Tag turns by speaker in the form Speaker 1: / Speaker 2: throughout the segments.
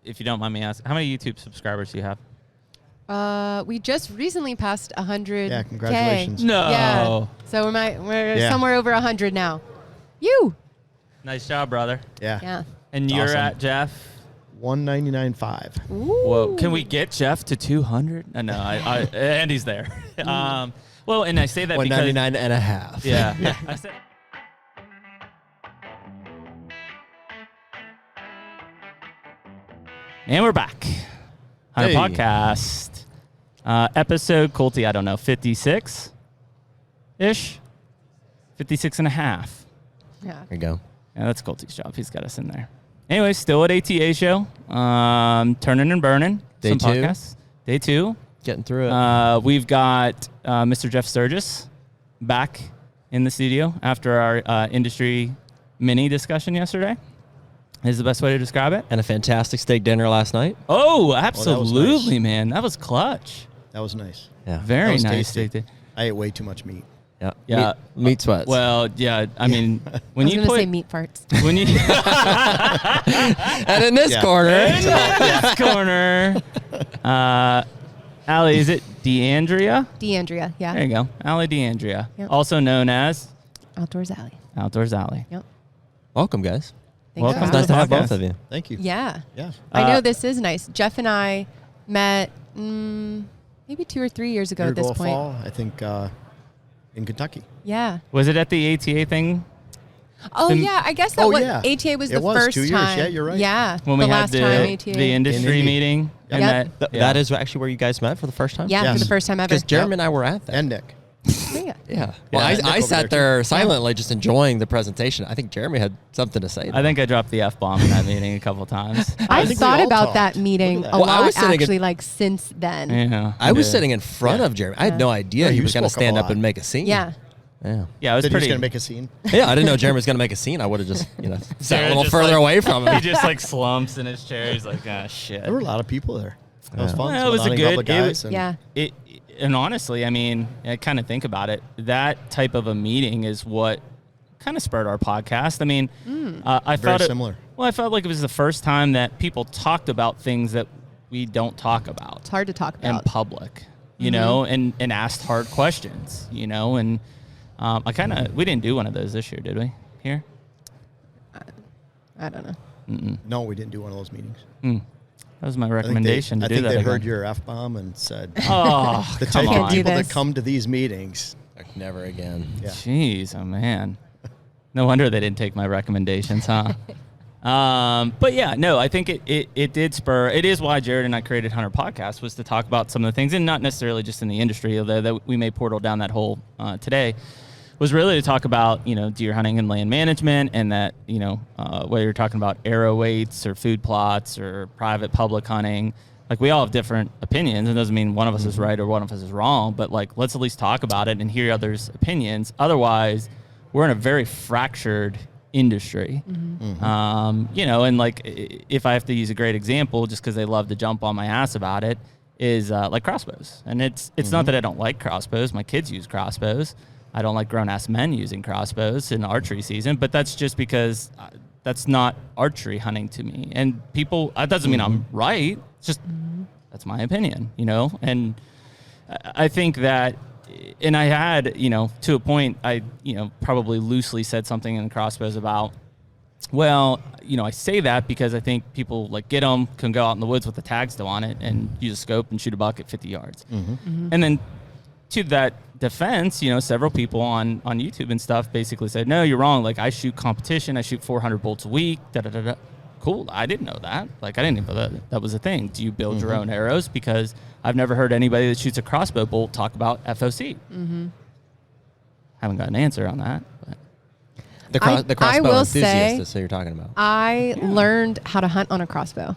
Speaker 1: if you don't mind me asking, how many YouTube subscribers do you have?
Speaker 2: We just recently passed 100.
Speaker 3: Yeah, congratulations.
Speaker 1: No.
Speaker 2: Yeah. So we're somewhere over 100 now. You.
Speaker 1: Nice job, brother.
Speaker 3: Yeah.
Speaker 2: Yeah.
Speaker 1: And you're
Speaker 3: Awesome.
Speaker 1: at Jeff?
Speaker 3: 199.5.
Speaker 1: Whoa. Can we get Jeff to 200? No, Andy's there. Well, and I say that because
Speaker 4: 199 and a half.
Speaker 1: Yeah. I said. And we're back. HUNTR
Speaker 4: Hey.
Speaker 1: Podcast. Episode, Colty, I don't know, 56-ish? 56 and a half.
Speaker 2: Yeah.
Speaker 4: There you go.
Speaker 1: Yeah, that's Colty's job. He's got us in there. Anyway, still at ATA show. Turning and burning.
Speaker 4: Day
Speaker 1: Some
Speaker 4: 2.
Speaker 1: podcasts. Day 2.
Speaker 4: Getting through it.
Speaker 1: We've got Mr. Jeff Sturgis back in the studio after our industry mini discussion yesterday. Is the best way to describe it.
Speaker 4: And a fantastic steak dinner last night.
Speaker 1: Oh, absolutely,
Speaker 3: nice.
Speaker 1: man. That was clutch.
Speaker 3: That was nice.
Speaker 4: Yeah.
Speaker 1: Very
Speaker 3: That was
Speaker 1: nice.
Speaker 3: tasty. I ate way too much meat.
Speaker 4: Yeah.
Speaker 1: Yeah.
Speaker 4: Meat sweats.
Speaker 1: Well, yeah. I mean, when
Speaker 2: I was
Speaker 1: you
Speaker 2: gonna
Speaker 1: put
Speaker 2: say meat farts.
Speaker 1: when you
Speaker 4: and in this
Speaker 3: Yeah.
Speaker 4: corner.
Speaker 1: in this corner, Allie, is it DeAndrea?
Speaker 2: DeAndrea. Yeah.
Speaker 1: There you go, Allie DeAndrea,
Speaker 2: Yep.
Speaker 1: also known as
Speaker 2: Outdoors Alley.
Speaker 1: Outdoors Allie.
Speaker 2: Yep.
Speaker 4: Welcome, guys.
Speaker 2: Thanks
Speaker 1: Welcome.
Speaker 2: for
Speaker 4: It's nice to
Speaker 2: having
Speaker 4: have
Speaker 2: us.
Speaker 4: both of you.
Speaker 3: Thank you.
Speaker 2: Yeah.
Speaker 3: Yeah.
Speaker 2: I know this is nice. Jeff and I met maybe 2 or 3 years ago
Speaker 3: Year
Speaker 2: at this
Speaker 3: ago
Speaker 2: point.
Speaker 3: fall, I think, in Kentucky.
Speaker 2: Yeah.
Speaker 1: Was it at the ATA thing
Speaker 2: Oh,
Speaker 1: Then-
Speaker 2: yeah. I guess that
Speaker 3: Oh,
Speaker 2: was
Speaker 3: yeah.
Speaker 2: ATA was
Speaker 3: It
Speaker 2: the
Speaker 3: was
Speaker 2: first
Speaker 3: 2 years.
Speaker 2: time.
Speaker 3: Yeah, you're right.
Speaker 2: Yeah.
Speaker 1: when
Speaker 2: the
Speaker 1: we had
Speaker 2: last time ATA.
Speaker 1: the industry
Speaker 3: In Indy.
Speaker 1: meeting? And
Speaker 2: Yep.
Speaker 1: that,
Speaker 4: That is actually where you guys met for the first time?
Speaker 2: Yeah,
Speaker 3: Yes.
Speaker 2: for the first time ever.
Speaker 4: Because Jeremy and I were at that.
Speaker 3: And Nick.
Speaker 2: Yeah.
Speaker 4: Yeah. Well,
Speaker 1: Yeah,
Speaker 4: I
Speaker 3: Nick over
Speaker 4: sat
Speaker 3: there,
Speaker 4: there silently just enjoying the presentation. I think Jeremy had something to say.
Speaker 1: I think I dropped the F-bomb in that meeting a couple times.
Speaker 2: I've
Speaker 3: think we
Speaker 2: thought
Speaker 3: all
Speaker 2: about
Speaker 3: talked.
Speaker 2: that meeting
Speaker 3: Look at
Speaker 2: a
Speaker 3: that.
Speaker 4: Well, I
Speaker 2: lot,
Speaker 4: was sitting
Speaker 2: actually, like, since then.
Speaker 1: Yeah.
Speaker 4: I was
Speaker 1: Yeah.
Speaker 4: sitting in front of Jeremy. I had no idea
Speaker 3: Yeah,
Speaker 4: he
Speaker 3: you
Speaker 4: was going to
Speaker 3: spoke a
Speaker 4: stand up
Speaker 3: lot.
Speaker 4: and make a scene.
Speaker 2: Yeah.
Speaker 4: Yeah.
Speaker 1: Yeah, it was
Speaker 3: Said he was
Speaker 1: pretty.
Speaker 3: going to make a scene.
Speaker 4: Yeah, I didn't know Jeremy was going to make a scene. I would have just, sat
Speaker 1: Sarah
Speaker 4: a little
Speaker 1: just,
Speaker 4: further
Speaker 1: like-
Speaker 4: away from
Speaker 1: He
Speaker 4: him.
Speaker 1: just like slumps in his chair. He's like, ah, shit.
Speaker 3: There were a lot of people there. That was
Speaker 4: Yeah.
Speaker 3: fun.
Speaker 1: Well,
Speaker 3: Some
Speaker 1: it was a
Speaker 3: Hunting
Speaker 1: good-
Speaker 3: Public
Speaker 1: it
Speaker 3: guys
Speaker 1: was-
Speaker 3: and-
Speaker 2: Yeah.
Speaker 1: And honestly, I mean, I kind of think about it. That type of a meeting is what kind of spurred our podcast. I mean, I
Speaker 3: Very
Speaker 1: felt
Speaker 3: similar.
Speaker 1: I felt like it was the first time that people talked about things that we don't talk about
Speaker 2: It's hard to talk
Speaker 1: in
Speaker 2: about.
Speaker 1: public, you know, and asked hard questions, and we didn't do one of those this year, did we? Here?
Speaker 2: I don't know.
Speaker 3: No, we didn't do one of those meetings.
Speaker 1: That was my
Speaker 3: I think
Speaker 1: recommendation
Speaker 3: they,
Speaker 1: to do that.
Speaker 3: I think they heard
Speaker 1: again.
Speaker 3: your F-bomb and said,
Speaker 1: Oh,
Speaker 3: the
Speaker 1: come
Speaker 3: type
Speaker 2: Can't
Speaker 3: of
Speaker 1: on.
Speaker 2: do
Speaker 3: people
Speaker 2: this.
Speaker 3: that come to these meetings.
Speaker 4: Never again.
Speaker 3: Yeah.
Speaker 1: Jeez, oh man. No wonder they didn't take my recommendations, huh? But yeah, no, I think it did spur. It is why Jared and I created HUNTR Podcast, was to talk about some of the things, and not necessarily just in the industry, although that we may portal down that hole today, was really to talk about, deer hunting and land management, and that, whether you're talking about arrow weights or food plots or private public hunting, like we all have different opinions. It doesn't mean one of us is right or one of us is wrong, but like, let's at least talk about it and hear others' opinions. Otherwise, we're in a very fractured industry. And like, if I have to use a great example, just because they love to jump on my ass about it, is like crossbows. And it's not that I don't like crossbows. My kids use crossbows. I don't like grown-ass men using crossbows in archery season, but that's just because that's not archery hunting to me. And people, that doesn't mean I'm right. It's just, that's my opinion, And I think that, and I had, to a point, I, probably loosely said something in crossbows about, well, I say that because I think people like get them, can go out in the woods with the tag still on it and use a scope and shoot a buck at 50 yards. And then to that defense, several people on YouTube and stuff basically said, no, you're wrong. Like, I shoot competition. I shoot 400 bolts a week. Da-da-da-da. Cool. I didn't know that. Like, I didn't even know that was a thing. Do you build your own arrows? Because I've never heard anybody that shoots a crossbow bolt talk about FOC. Haven't got an answer on that. But.
Speaker 4: The
Speaker 2: I
Speaker 4: crossbow
Speaker 2: will
Speaker 4: enthusiast
Speaker 2: say-
Speaker 4: is who you're talking about.
Speaker 2: I learned how to hunt on a crossbow.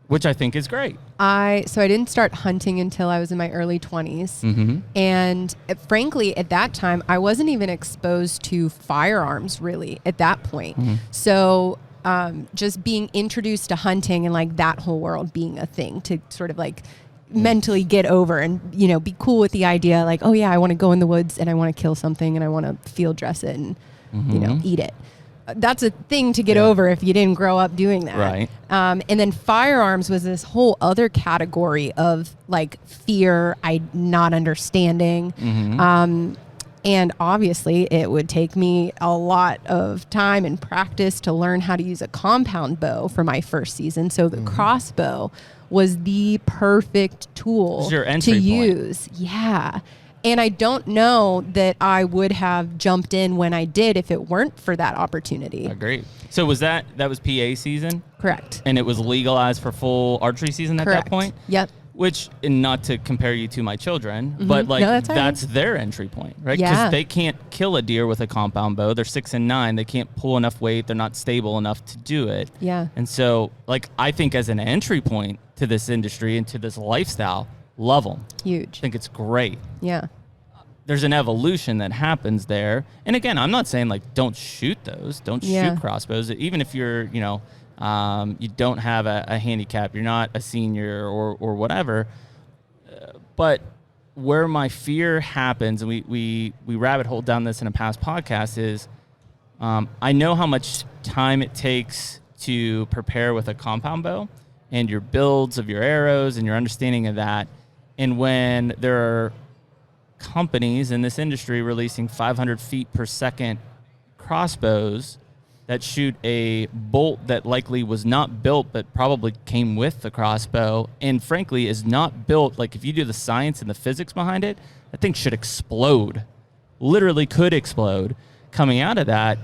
Speaker 1: Which I think is great.
Speaker 2: So I didn't start hunting until I was in my early 20s. And frankly, at that time, I wasn't even exposed to firearms really at that point. So just being introduced to hunting and like that whole world being a thing to sort of like mentally get over and, be cool with the idea like, oh yeah, I want to go in the woods and I want to kill something and I want to field dress it and, eat it. that's a thing to get over if you didn't grow up doing that.
Speaker 1: Right.
Speaker 2: And then firearms was this whole other category of like fear, not understanding. And obviously it would take me a lot of time and practice to learn how to use a compound bow for my first season. So the crossbow was the perfect tool
Speaker 1: your
Speaker 2: to
Speaker 1: entry point.
Speaker 2: use. Yeah. And I don't know that I would have jumped in when I did if it weren't for that opportunity.
Speaker 1: Agreed. So that was PA season?
Speaker 2: Correct.
Speaker 1: And it was legalized for full archery season at
Speaker 2: Correct.
Speaker 1: that point?
Speaker 2: Yep.
Speaker 1: Which, and not to compare you to my children, but like
Speaker 2: No, that's all right.
Speaker 1: that's their entry point, right?
Speaker 2: Yeah.
Speaker 1: Because they can't kill a deer with a compound bow. They're 6 and 9. They can't pull enough weight. They're not stable enough to do it.
Speaker 2: Yeah.
Speaker 1: And so, like, I think as an entry point to this industry and to this lifestyle, love them.
Speaker 2: Huge.
Speaker 1: I think it's great.
Speaker 2: Yeah.
Speaker 1: There's an evolution that happens there. And again, I'm not saying like don't shoot those, don't shoot crossbows. Even if you're, you don't have a handicap, you're not a senior or whatever. But where my fear happens, and we rabbit hole down this in a past podcast, is I know how much time it takes to prepare with a compound bow and your builds of your arrows and your understanding of that. And when there are companies in this industry releasing 500 feet per second crossbows that shoot a bolt that likely was not built but probably came with the crossbow, and frankly is not built, like if you do the science and the physics behind it, that thing should explode, literally could explode. Coming out of that,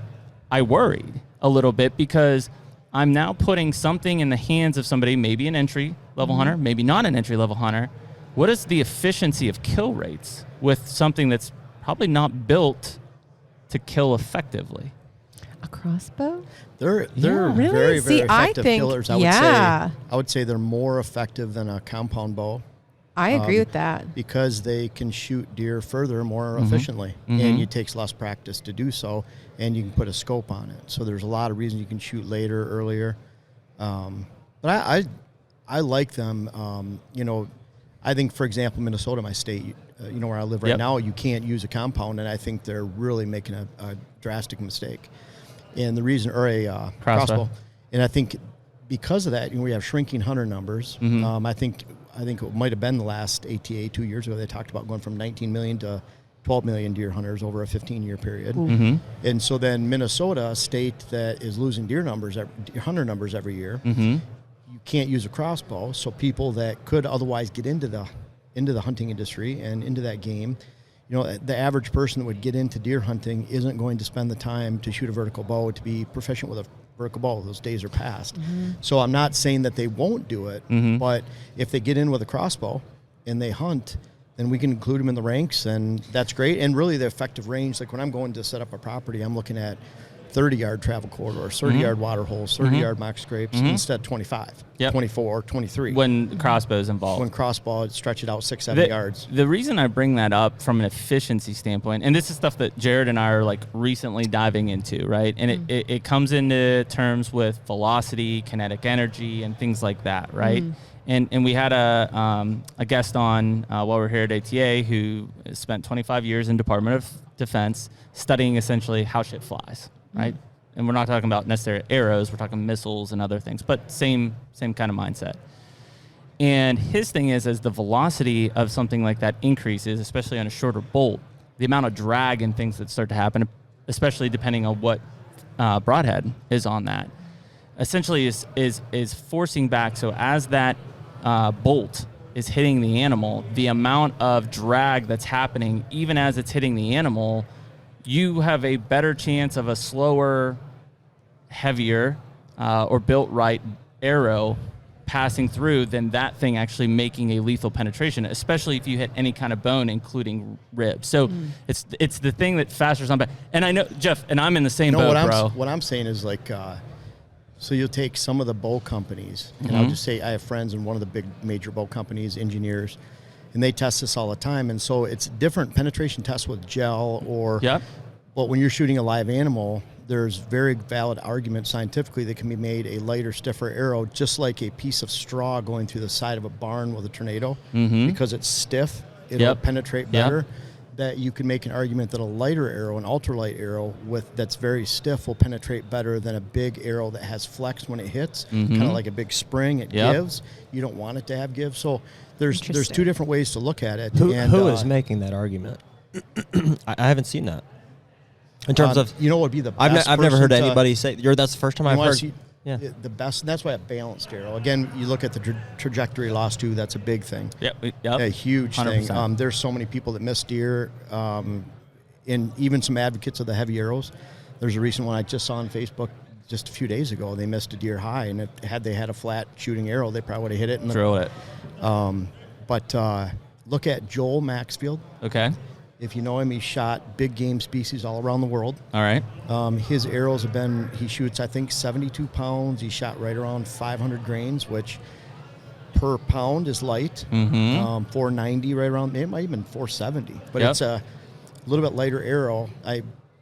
Speaker 1: I worried a little bit because I'm now putting something in the hands of somebody, maybe an entry level hunter, maybe not an entry level hunter. What is the efficiency of kill rates with something that's probably not built to kill effectively?
Speaker 2: A crossbow?
Speaker 3: They're
Speaker 2: Really?
Speaker 3: very, very
Speaker 2: See,
Speaker 3: effective
Speaker 2: I think,
Speaker 3: killers. I would say they're more effective than a compound bow.
Speaker 2: I agree with that.
Speaker 3: Because they can shoot deer further more efficiently, and it takes less practice to do so, and you can put a scope on it. So there's a lot of reasons you can shoot later, earlier. But I like them. I think, for example, Minnesota, my state, where I live right now, you can't use a compound, and I think they're really making a drastic mistake. And the reason, or a crossbow. And I think because of that, we have shrinking hunter numbers. I think it might have been the last ATA 2 years ago. They talked about going from 19 million to 12 million deer hunters over a 15-year period. And so then Minnesota, a state that is losing hunter numbers every year, you can't use a crossbow. So people that could otherwise get into the hunting industry and into that game, the average person that would get into deer hunting isn't going to spend the time to shoot a vertical bow to be proficient with a vertical bow. Those days are past. So I'm not saying that they won't do it, but if they get in with a crossbow and they hunt, then we can include them in the ranks, and that's great. And really the effective range, like when I'm going to set up a property, I'm looking at 30-yard travel corridors, 30-yard water holes, 30-yard mock scrapes, instead 25, 24, 23.
Speaker 1: When crossbow's involved.
Speaker 3: When crossbow, stretch it out 6-7 yards.
Speaker 1: The reason I bring that up from an efficiency standpoint, and this is stuff that Jared and I are like recently diving into, right? And it comes into terms with velocity, kinetic energy, and things like that, right? And we had a guest on while we were here at ATA who spent 25 years in Department of Defense studying essentially how shit flies. Right, and we're not talking about necessarily arrows. We're talking missiles and other things, but same kind of mindset. And his thing is, as the velocity of something like that increases, especially on a shorter bolt, the amount of drag and things that start to happen, especially depending on what broadhead is on that, essentially is forcing back. So as that bolt is hitting the animal, the amount of drag that's happening, even as it's hitting the animal, you have a better chance of a slower, heavier, or built right arrow passing through than that thing actually making a lethal penetration, especially if you hit any kind of bone, including ribs. So it's the thing that fasters on back. And I know, Jeff, and I'm in the same boat, bro.
Speaker 3: What I'm saying is like, so you'll take some of the bow companies, and I'll just say I have friends in one of the big major bow companies, engineers, and they test this all the time. And so it's different penetration tests with gel or, but when you're shooting a live animal, there's very valid argument scientifically that can be made a lighter, stiffer arrow, just like a piece of straw going through the side of a barn with a tornado, because it's stiff, it'll penetrate better. that you can make an argument that a lighter arrow, an ultralight arrow that's very stiff, will penetrate better than a big arrow that has flex when it hits, kind of like a big spring. It gives. You don't want it to have give. So there's two different ways to look at it.
Speaker 4: Who is making that argument? I haven't seen that. In terms of,
Speaker 3: what would be the best
Speaker 4: I've never heard anybody say. That's the first time I've heard.
Speaker 3: The best, and that's why a balanced arrow. Again, you look at the trajectory loss too. That's a big thing. A huge 100%. Thing. There's so many people that miss deer, and even some advocates of the heavy arrows. There's a recent one I just saw on Facebook just a few days ago. They missed a deer high, and had they had a flat shooting arrow, they probably would have hit it and
Speaker 1: throw it.
Speaker 3: But look at Joel Maxfield.
Speaker 1: Okay.
Speaker 3: If you know him, he shot big game species all around the world.
Speaker 1: All right.
Speaker 3: His arrows have been, he shoots, I think, 72 pounds. He shot right around 500 grains, which per pound is light. 490 right around, it might even 470. But it's a little bit lighter arrow.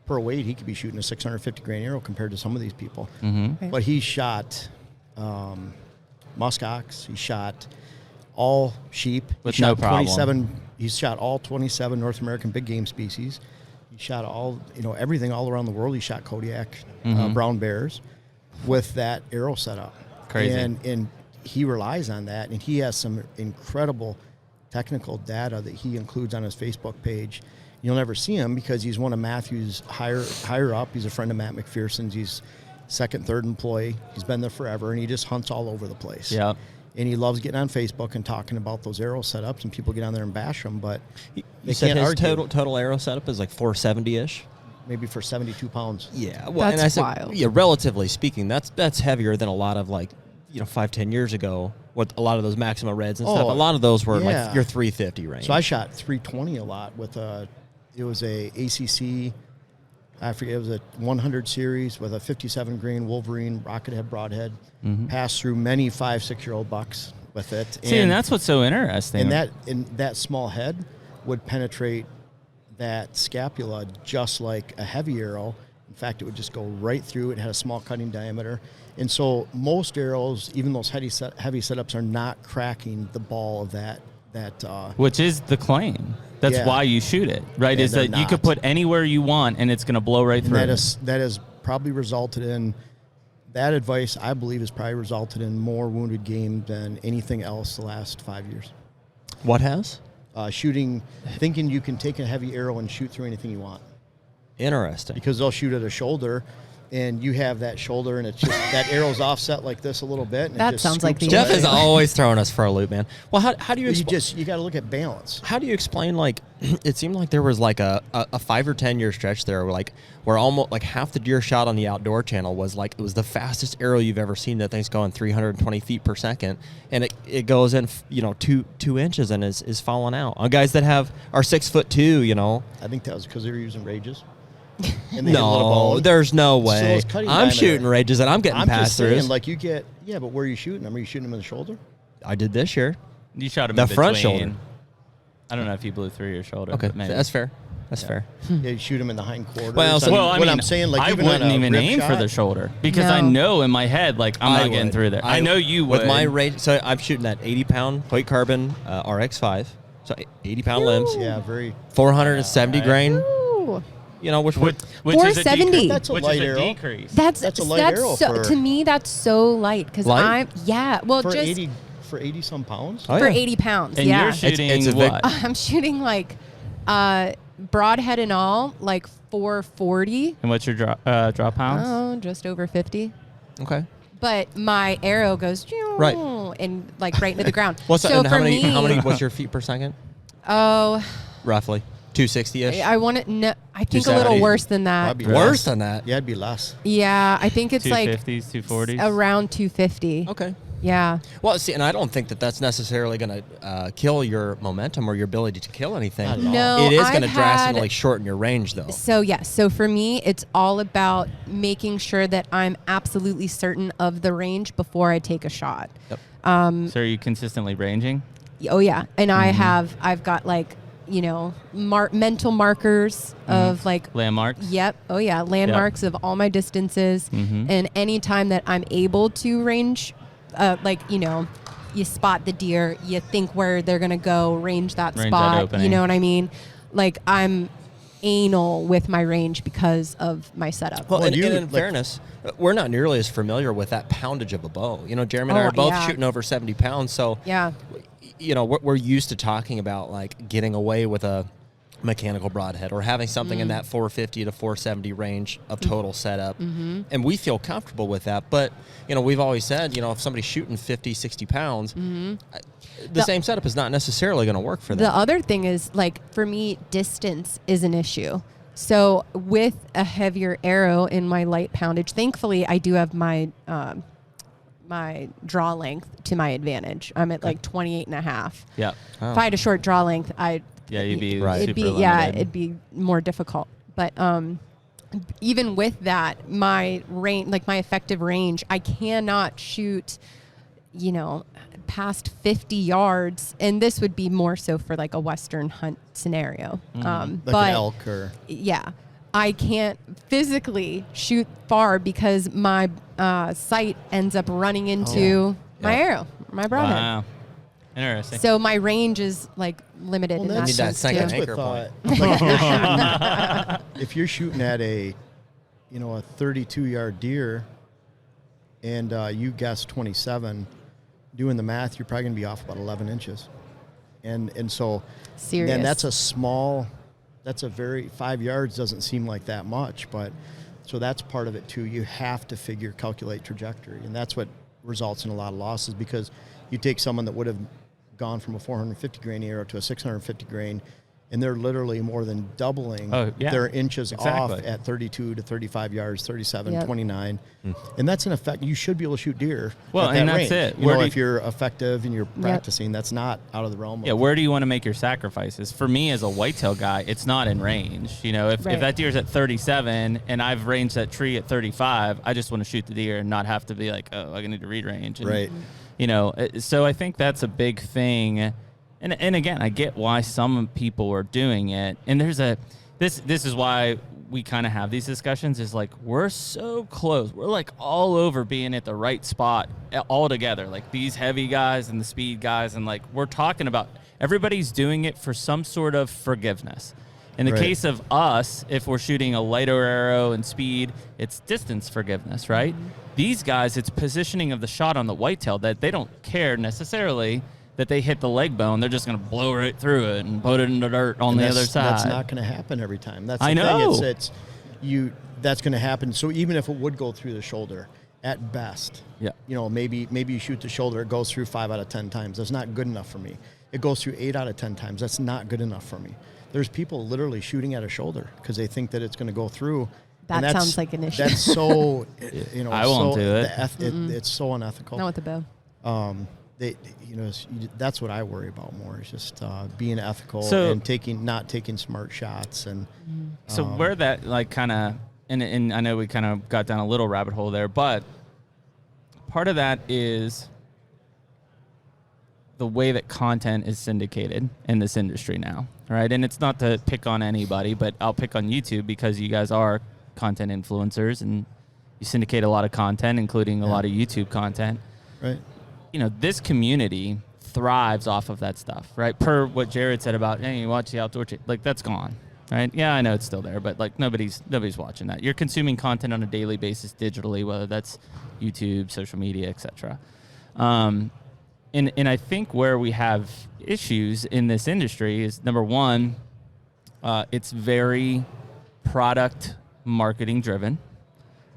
Speaker 3: Per weight, he could be shooting a 650 grain arrow compared to some of these people. But he shot muskox. He shot all sheep.
Speaker 1: With no problem.
Speaker 3: He's shot all 27 North American big game species. He shot all, everything all around the world. He shot Kodiak brown bears with that arrow setup.
Speaker 1: Crazy.
Speaker 3: And he relies on that, and he has some incredible technical data that he includes on his Facebook page. You'll never see him because he's one of Matthew's higher up. He's a friend of Matt McPherson's. He's second, third employee. He's been there forever, and he just hunts all over the place.
Speaker 1: Yeah.
Speaker 3: And he loves getting on Facebook and talking about those arrow setups, and people get on there and bash them, but
Speaker 4: they said his total arrow setup is like 470-ish?
Speaker 3: Maybe for 72 pounds.
Speaker 4: Yeah. Well,
Speaker 2: that's wild.
Speaker 4: Yeah, relatively speaking, that's heavier than a lot of 5-10 years ago with a lot of those Maxima Reds and stuff. A lot of those were like your 350 range.
Speaker 3: So I shot 320 a lot with it was a ACC, I forget, it was a 100 series with a 57 grain Wolverine rocket head broadhead. Passed through many 5-6-year-old bucks with it.
Speaker 1: And that's what's so interesting.
Speaker 3: And that small head would penetrate that scapula just like a heavy arrow. In fact, it would just go right through. It had a small cutting diameter. And so most arrows, even those heavy setups, are not cracking the ball of that.
Speaker 1: Which is the claim. That's why you shoot it, right? Is that you could put anywhere you want and it's going to blow right through.
Speaker 3: That has probably resulted in, that advice, I believe, has probably resulted in more wounded game than anything else the last 5 years.
Speaker 4: What has?
Speaker 3: Shooting, thinking you can take a heavy arrow and shoot through anything you want.
Speaker 4: Interesting.
Speaker 3: Because they'll shoot at a shoulder, and you have that shoulder, and it's just that arrow's offset like this a little bit. And
Speaker 2: that
Speaker 3: it just
Speaker 2: sounds like the
Speaker 4: Jeff is always throwing us for a loop, man. Well, how do you
Speaker 3: you got to look at balance.
Speaker 4: How do you explain, it seemed like there was like a 5 or 10 year stretch there where almost like half the deer shot on the Outdoor Channel was like, it was the fastest arrow you've ever seen. That thing's going 320 feet per second, and it goes in 2 inches and is falling out on guys that are 6'2".
Speaker 3: I think that was because they were using rages.
Speaker 4: No, there's no way. I'm shooting rages and I'm getting past through.
Speaker 3: Like you get, but where are you shooting them? Are you shooting them in the shoulder?
Speaker 4: I did this year.
Speaker 1: You shot him
Speaker 4: the
Speaker 1: in
Speaker 4: front
Speaker 1: between.
Speaker 4: shoulder.
Speaker 1: I don't know if you blew through your shoulder.
Speaker 4: Okay,
Speaker 1: but maybe.
Speaker 4: that's fair. That's fair.
Speaker 3: Yeah, you shoot him in the hind quarters.
Speaker 1: I'm
Speaker 3: saying, like,
Speaker 1: I
Speaker 3: even
Speaker 1: wouldn't
Speaker 3: on a
Speaker 1: even
Speaker 3: rib
Speaker 1: aim
Speaker 3: shot,
Speaker 1: for the shoulder because I know in my head, like, I'm not getting through there. I know you would.
Speaker 4: With my rage, so I'm shooting that 80-pound Hoyt Carbon RX5, so 80-pound limbs.
Speaker 3: Yeah, very
Speaker 4: 470 grain.
Speaker 2: Ooh.
Speaker 4: Which
Speaker 2: 470.
Speaker 3: That's a light arrow.
Speaker 1: Decrease.
Speaker 2: That's
Speaker 3: a light arrow.
Speaker 2: To me, that's so light because
Speaker 3: for 80 some pounds.
Speaker 2: For 80 pounds.
Speaker 1: And you're shooting
Speaker 4: it's
Speaker 1: what?
Speaker 2: I'm shooting like broadhead and all, like 440.
Speaker 1: And what's your drop pounds?
Speaker 2: Oh, just over 50.
Speaker 4: Okay.
Speaker 2: But my arrow goes and like right into the ground.
Speaker 4: What's
Speaker 2: so
Speaker 4: how many? What's your feet per second?
Speaker 2: Oh,
Speaker 4: roughly 260-ish.
Speaker 2: I think a little worse than that.
Speaker 4: Worse than that?
Speaker 3: Yeah, it'd be less.
Speaker 2: Yeah, I think it's
Speaker 1: 250s, 240s.
Speaker 2: Around 250.
Speaker 4: Okay.
Speaker 2: Yeah.
Speaker 4: Well, see, and I don't think that's necessarily going to kill your momentum or your ability to kill anything.
Speaker 2: No,
Speaker 4: it is going to drastically shorten your range, though.
Speaker 2: So, yes. So, for me, it's all about making sure that I'm absolutely certain of the range before I take a shot.
Speaker 4: Yep.
Speaker 1: So, are you consistently ranging?
Speaker 2: Oh, yeah. And I've got like, mental markers of like
Speaker 1: landmarks.
Speaker 2: Yep. Oh, yeah. Landmarks of all my distances. And any time that I'm able to range, you spot the deer, you think where they're going to go, range that spot. You know what I mean? like I'm anal with my range because of my setup.
Speaker 4: Well, and in
Speaker 3: like,
Speaker 4: fairness, we're not nearly as familiar with that poundage of a bow. You know, Jeremy and I are both shooting over 70 pounds. So, you know, we're used to talking about like getting away with a mechanical broadhead or having something in that 450 to 470 range of total setup. And we feel comfortable with that. But, you know, we've always said, you know, if somebody's shooting 50, 60 pounds, the same setup is not necessarily going to work for them.
Speaker 2: The other thing is, like, for me, distance is an issue. So with a heavier arrow in my light poundage, thankfully I do have my my draw length to my advantage. I'm at like 28 and a half.
Speaker 1: Yeah.
Speaker 2: Oh. If I had a short draw length,
Speaker 1: you'd be
Speaker 2: it'd be
Speaker 1: limited.
Speaker 2: it'd be more difficult. But even with that, my range, like my effective range, I cannot shoot, you know, past 50 yards, and this would be more so for like a Western hunt scenario.
Speaker 3: like
Speaker 2: but
Speaker 3: an elk or
Speaker 2: I can't physically shoot far because my sight ends up running into my arrow, my broadhead.
Speaker 1: Wow. Interesting.
Speaker 2: So my range is like limited in that
Speaker 4: need that
Speaker 2: sense
Speaker 4: second
Speaker 2: too.
Speaker 4: anchor point.
Speaker 3: Like if you're shooting at a 32-yard deer and you guess 27, doing the math, you're probably going to be off about 11 inches. And so
Speaker 2: Serious.
Speaker 3: then that's a very 5 yards doesn't seem like that much, but so that's part of it too. You have to calculate trajectory, and that's what results in a lot of losses, because you take someone that would have gone from a 450 grain arrow to a 650 grain, and they're literally more than doubling their inches off at 32 to 35 yards, 37, 29. And that's an effect. You should be able to shoot deer at that range.
Speaker 1: It.
Speaker 3: If you're effective and you're practicing, that's not out of the realm.
Speaker 1: Yeah, where do you want to make your sacrifices? For me as a whitetail guy, it's not in range. You know, if that deer's at 37 and I've ranged that tree at 35, I just want to shoot the deer and not have to be like, oh, I need to read range. And,
Speaker 3: right.
Speaker 1: You know, so I think that's a big thing. And again, I get why some people are doing it. And there's this is why we kind of have these discussions, is like, we're so close. We're like all over being at the right spot all together. Like these heavy guys and the speed guys. And like, we're talking about everybody's doing it for some sort of forgiveness. In the case of us, if we're shooting a lighter arrow and speed, it's distance forgiveness, right? These guys, it's positioning of the shot on the whitetail that they don't care necessarily that they hit the leg bone. They're just going to blow right through it and put it in the dirt on the other side.
Speaker 3: That's not going to happen every time. That's the
Speaker 1: I know.
Speaker 3: thing. That's going to happen. So even if it would go through the shoulder, at best, maybe you shoot the shoulder, it goes through 5 out of 10 times. That's not good enough for me. It goes through 8 out of 10 times. That's not good enough for me. There's people literally shooting at a shoulder because they think that it's going to go through.
Speaker 2: That sounds like an issue.
Speaker 3: That's so,
Speaker 1: I won't do it.
Speaker 3: It's so unethical.
Speaker 2: Not with the bow.
Speaker 3: That's what I worry about more, is just being ethical and not taking smart shots. And
Speaker 1: so where that like kind of, and I know we kind of got down a little rabbit hole there, but part of that is the way that content is syndicated in this industry now, right? And it's not to pick on anybody, but I'll pick on YouTube because you guys are content influencers and you syndicate a lot of content, including a lot of YouTube content.
Speaker 3: Right.
Speaker 1: You know, this community thrives off of that stuff, right? Per what Jared said about, hey, you watch the outdoor, like that's gone, right? Yeah, I know it's still there, but like nobody's watching that. You're consuming content on a daily basis digitally, whether that's YouTube, social media, etc. And I think where we have issues in this industry is, number one, it's very product marketing driven.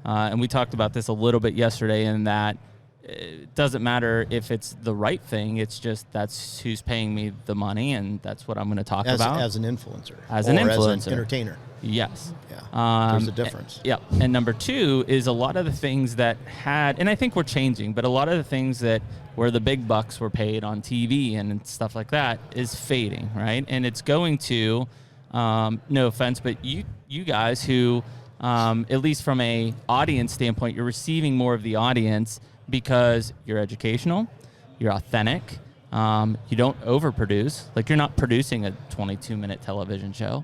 Speaker 1: And we talked about this a little bit yesterday, in that it doesn't matter if it's the right thing. It's just that's who's paying me the money, and that's what I'm going to talk about.
Speaker 3: As an influencer.
Speaker 1: As an influencer.
Speaker 3: As an entertainer.
Speaker 1: Yes.
Speaker 3: Yeah. There's a difference.
Speaker 1: Yeah. And number two is a lot of the things that and I think we're changing, but a lot of the things that where the big bucks were paid on TV and stuff like that is fading, right? And it's going to, no offense, but you guys who, at least from a audience standpoint, you're receiving more of the audience because you're educational, you're authentic, you don't overproduce. Like, you're not producing a 22-minute television show.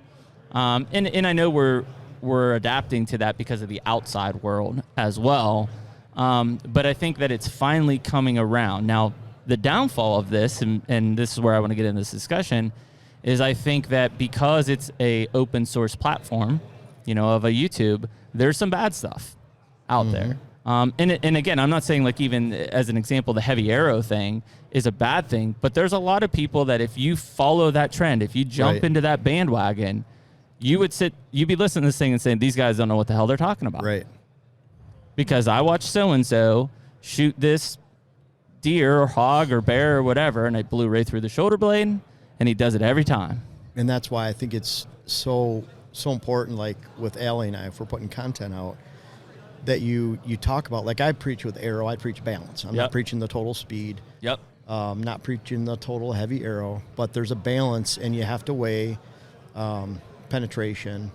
Speaker 1: And I know we're adapting to that because of the outside world as well. But I think that it's finally coming around. Now, the downfall of this, and this is where I want to get in this discussion, is I think that because it's a open source platform, of a YouTube, there's some bad stuff out there. And again, I'm not saying like even as an example, the heavy arrow thing is a bad thing, but there's a lot of people that if you follow that trend, if you jump into that bandwagon, you'd be listening to this thing and saying, these guys don't know what the hell they're talking about.
Speaker 3: Right.
Speaker 1: Because I watched so-and-so shoot this deer or hog or bear or whatever, and it blew right through the shoulder blade, and he does it every time.
Speaker 3: And that's why I think it's so important, like with Allie and I, if we're putting content out, that you talk about, like I preach with arrow, I preach balance. I'm not preaching the total speed.
Speaker 1: Yep.
Speaker 3: Not preaching the total heavy arrow, but there's a balance, and you have to weigh penetration,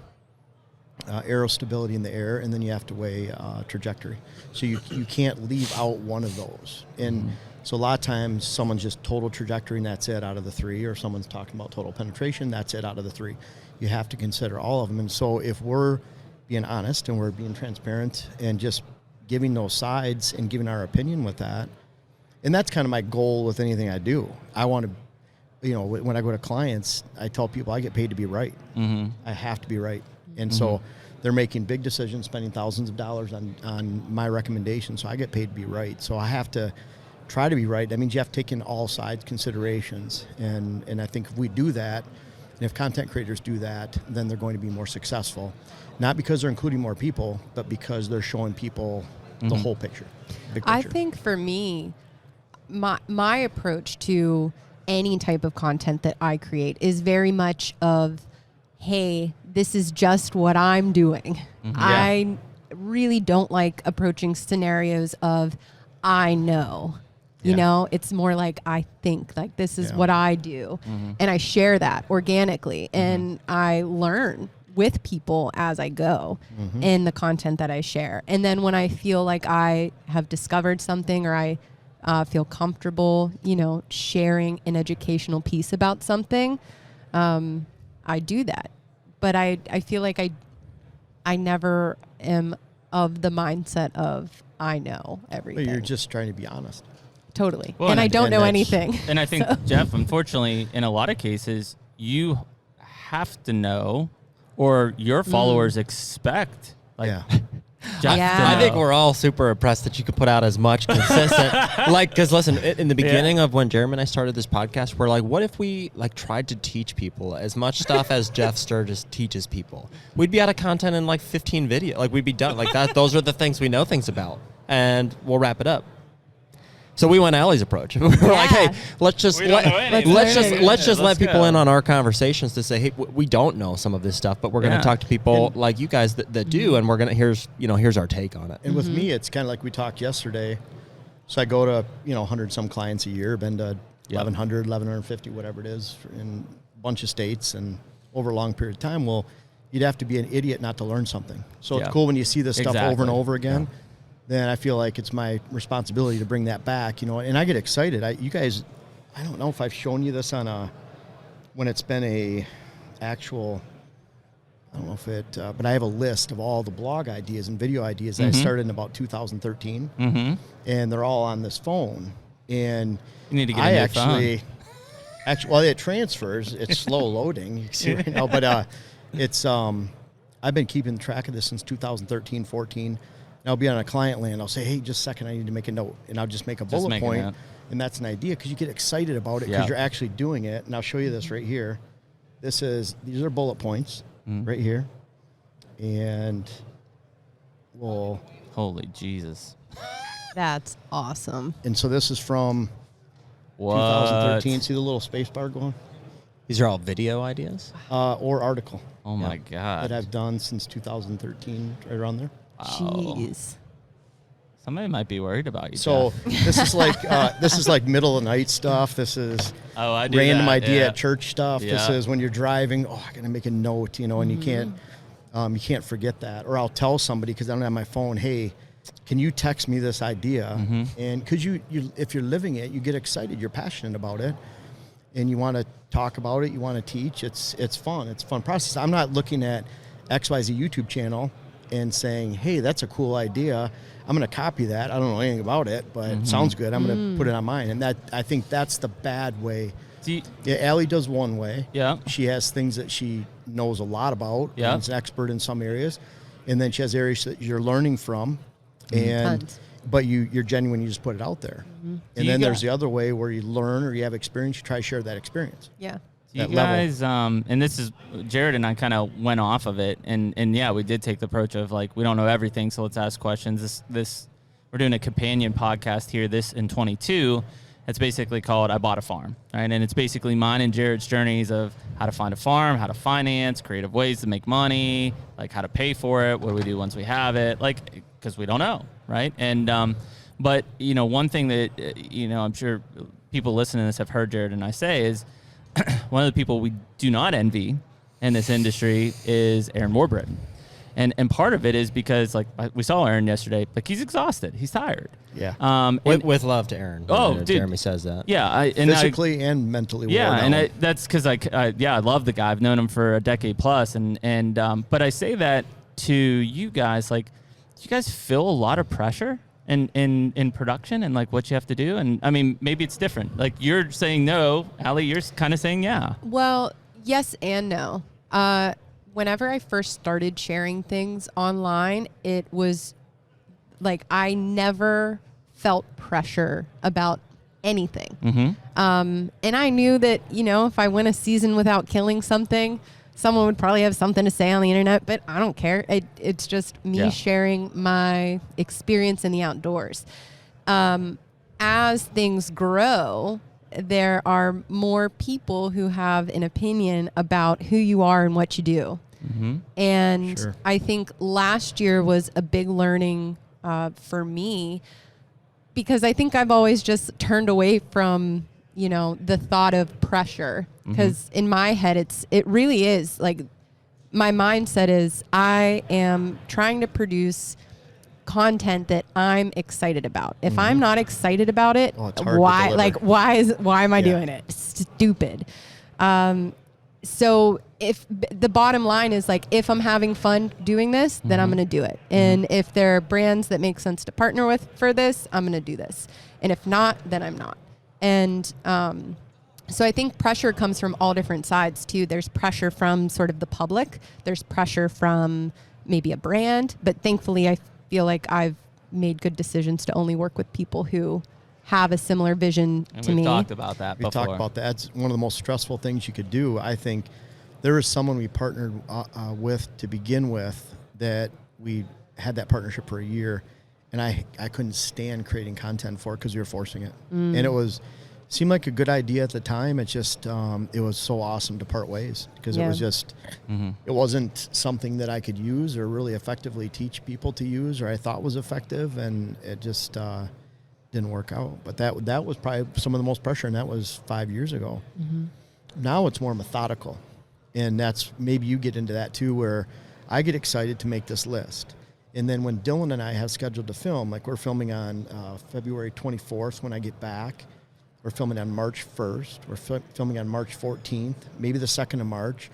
Speaker 3: arrow stability in the air, and then you have to weigh trajectory. So you can't leave out one of those. And so a lot of times someone's just total trajectory and that's it out of the 3, or someone's talking about total penetration, that's it out of the 3. You have to consider all of them. And so if we're being honest and we're being transparent and just giving those sides and giving our opinion with that, and that's kind of my goal with anything I do. I want to, when I go to clients, I tell people I get paid to be right. I have to be right. And so they're making big decisions, spending thousands of dollars on my recommendation, so I get paid to be right. So I have to try to be right. That means you have to take in all sides considerations. And I think if we do that, and if content creators do that, then they're going to be more successful. Not because they're including more people, but because they're showing people the whole picture, big picture.
Speaker 2: I think for me, my approach to any type of content that I create is very much of, hey, this is just what I'm doing. I really don't like approaching scenarios of, I know. It's more like I think, like this is what I do. And I share that organically, and I learn with people as I go in the content that I share. And then when I feel like I have discovered something, or I feel comfortable, sharing an educational piece about something, I do that. But I feel like I never am of the mindset of I know everything.
Speaker 3: But you're just trying to be honest.
Speaker 2: Totally.
Speaker 1: Well,
Speaker 2: and I don't know anything.
Speaker 1: And I think, Jeff, unfortunately, in a lot of cases, you have to know, or your followers expect. Jeff to
Speaker 4: I think
Speaker 1: know.
Speaker 4: we're all super impressed that you could put out as much consistent, because listen, in the beginning of when Jeremy and I started this podcast, we're like, what if we tried to teach people as much stuff as Jeff Sturgis teaches people? We'd be out of content in 15 videos. We'd be done like that. Those are the things we know things about, and we'll wrap it up. So we went Allie's approach. We were like, hey, let's just let people in on our conversations to say, hey, we don't know some of this stuff, but we're going to talk to people like you guys that do, and we're going to here's our take on it.
Speaker 3: And with me, it's kind of like we talked yesterday. So I go to 100 some clients a year, been to 1,100, 1,150, whatever it is, in a bunch of states, and over a long period of time. Well, you'd have to be an idiot not to learn something. So it's cool when you see this stuff over and over again. Yeah. Then I feel like it's my responsibility to bring that back, and I get excited. You guys, I don't know if I've shown you this when it's been a actual, I don't know if it, but I have a list of all the blog ideas and video ideas that I started in about 2013, and they're all on this phone. And
Speaker 1: you need to get a new phone.
Speaker 3: Well, it transfers. It's slow loading, you can see right now, but it's, I've been keeping track of this since 2013, 14. And I'll be on a client land. I'll say, hey, just a second, I need to make a note. And I'll just make a bullet point. And that's an idea because you get excited about it because you're actually doing it. And I'll show you this right here. These are bullet points right here. And we'll...
Speaker 1: Holy Jesus.
Speaker 2: That's awesome.
Speaker 3: And so this is from 2013. See the little space bar going?
Speaker 4: These are all video ideas?
Speaker 3: Or article.
Speaker 1: Oh, my God.
Speaker 3: That I've done since 2013, right around there.
Speaker 2: Jeez.
Speaker 1: Somebody might be worried about you.
Speaker 3: So
Speaker 1: Jeff.
Speaker 3: this is like middle of the night stuff. This is
Speaker 1: I do
Speaker 3: random
Speaker 1: that.
Speaker 3: idea at church stuff.
Speaker 1: Yeah.
Speaker 3: This is when you're driving. Oh, I gotta make a note, and you can't forget that. Or I'll tell somebody because I don't have my phone. Hey, can you text me this idea? And because you if you're living it, you get excited. You're passionate about it, and you want to talk about it. You want to teach. It's fun. It's a fun process. I'm not looking at XYZ YouTube channel and saying, hey, that's a cool idea. I'm going to copy that. I don't know anything about it, but it sounds good. I'm going to put it on mine. And I think that's the bad way Yeah, Allie does one way.
Speaker 1: Yeah.
Speaker 3: She has things that she knows a lot about.
Speaker 1: Yeah.
Speaker 3: And is an expert in some areas. And then she has areas that you're learning from. And
Speaker 2: Tons.
Speaker 3: but you're genuine, you just put it out there. And then there's the other way where you learn or you have experience, you try to share that experience.
Speaker 2: Yeah.
Speaker 1: You
Speaker 3: that
Speaker 1: guys, and this is Jared and I kind of went off of it, and yeah, we did take the approach of like we don't know everything, so let's ask questions. This we're doing a companion podcast here. This in 22, it's basically called "I Bought a Farm," right? And it's basically mine and Jared's journeys of how to find a farm, how to finance, creative ways to make money, like how to pay for it, what do we do once we have it, like because we don't know, right? And but one thing that I'm sure people listening to this have heard Jared and I say is. One of the people we do not envy in this industry is Aaron Warbritton. And part of it is because, like, we saw Aaron yesterday, like, he's exhausted. He's tired.
Speaker 3: Yeah.
Speaker 4: With love to Aaron.
Speaker 1: Oh, dude.
Speaker 4: Jeremy says that.
Speaker 1: Yeah.
Speaker 3: Physically and mentally.
Speaker 1: Yeah,
Speaker 3: worn out.
Speaker 1: and that's because, I love the guy. I've known him for a decade plus. But I say that to you guys, like, do you guys feel a lot of pressure in production and like what you have to do? And I mean, maybe it's different. Like you're saying no, Allie, you're kind of saying yeah.
Speaker 2: Well, yes and no. Whenever I first started sharing things online, it was like I never felt pressure about anything. And I knew that, if I went a season without killing something, someone would probably have something to say on the internet, but I don't care. It's just me sharing my experience in the outdoors. As things grow, there are more people who have an opinion about who you are and what you do. And
Speaker 3: Sure.
Speaker 2: I think last year was a big learning for me because I think I've always just turned away from the thought of pressure, because in my head, it really is like my mindset is I am trying to produce content that I'm excited about. If I'm not excited about it,
Speaker 3: it's hard to
Speaker 2: why
Speaker 3: deliver.
Speaker 2: why am I doing it? Stupid. So if the bottom line is like, if I'm having fun doing this, then I'm going to do it. And if there are brands that make sense to partner with for this, I'm going to do this. And if not, then I'm not. And so I think pressure comes from all different sides too. There's pressure from sort of the public. There's pressure from maybe a brand. But thankfully, I feel like I've made good decisions to only work with people who have a similar vision
Speaker 1: And
Speaker 2: to
Speaker 1: we've
Speaker 2: me.
Speaker 1: talked about that
Speaker 3: We
Speaker 1: before.
Speaker 3: talked about that. It's one of the most stressful things you could do. I think there was someone we partnered with to begin with that we had that partnership for a year, and I couldn't stand creating content for it because we were forcing it. And it seemed like a good idea at the time. It just it was so awesome to part ways because it was just it wasn't something that I could use or really effectively teach people to use or I thought was effective, and it just didn't work out. But that was probably some of the most pressure, and that was 5 years ago. Now it's more methodical, and that's maybe you get into that too, where I get excited to make this list. And then when Dylan and I have scheduled to film, like we're filming on February 24th when I get back. We're filming on March 1st. We're filming on March 14th, maybe the 2nd of March.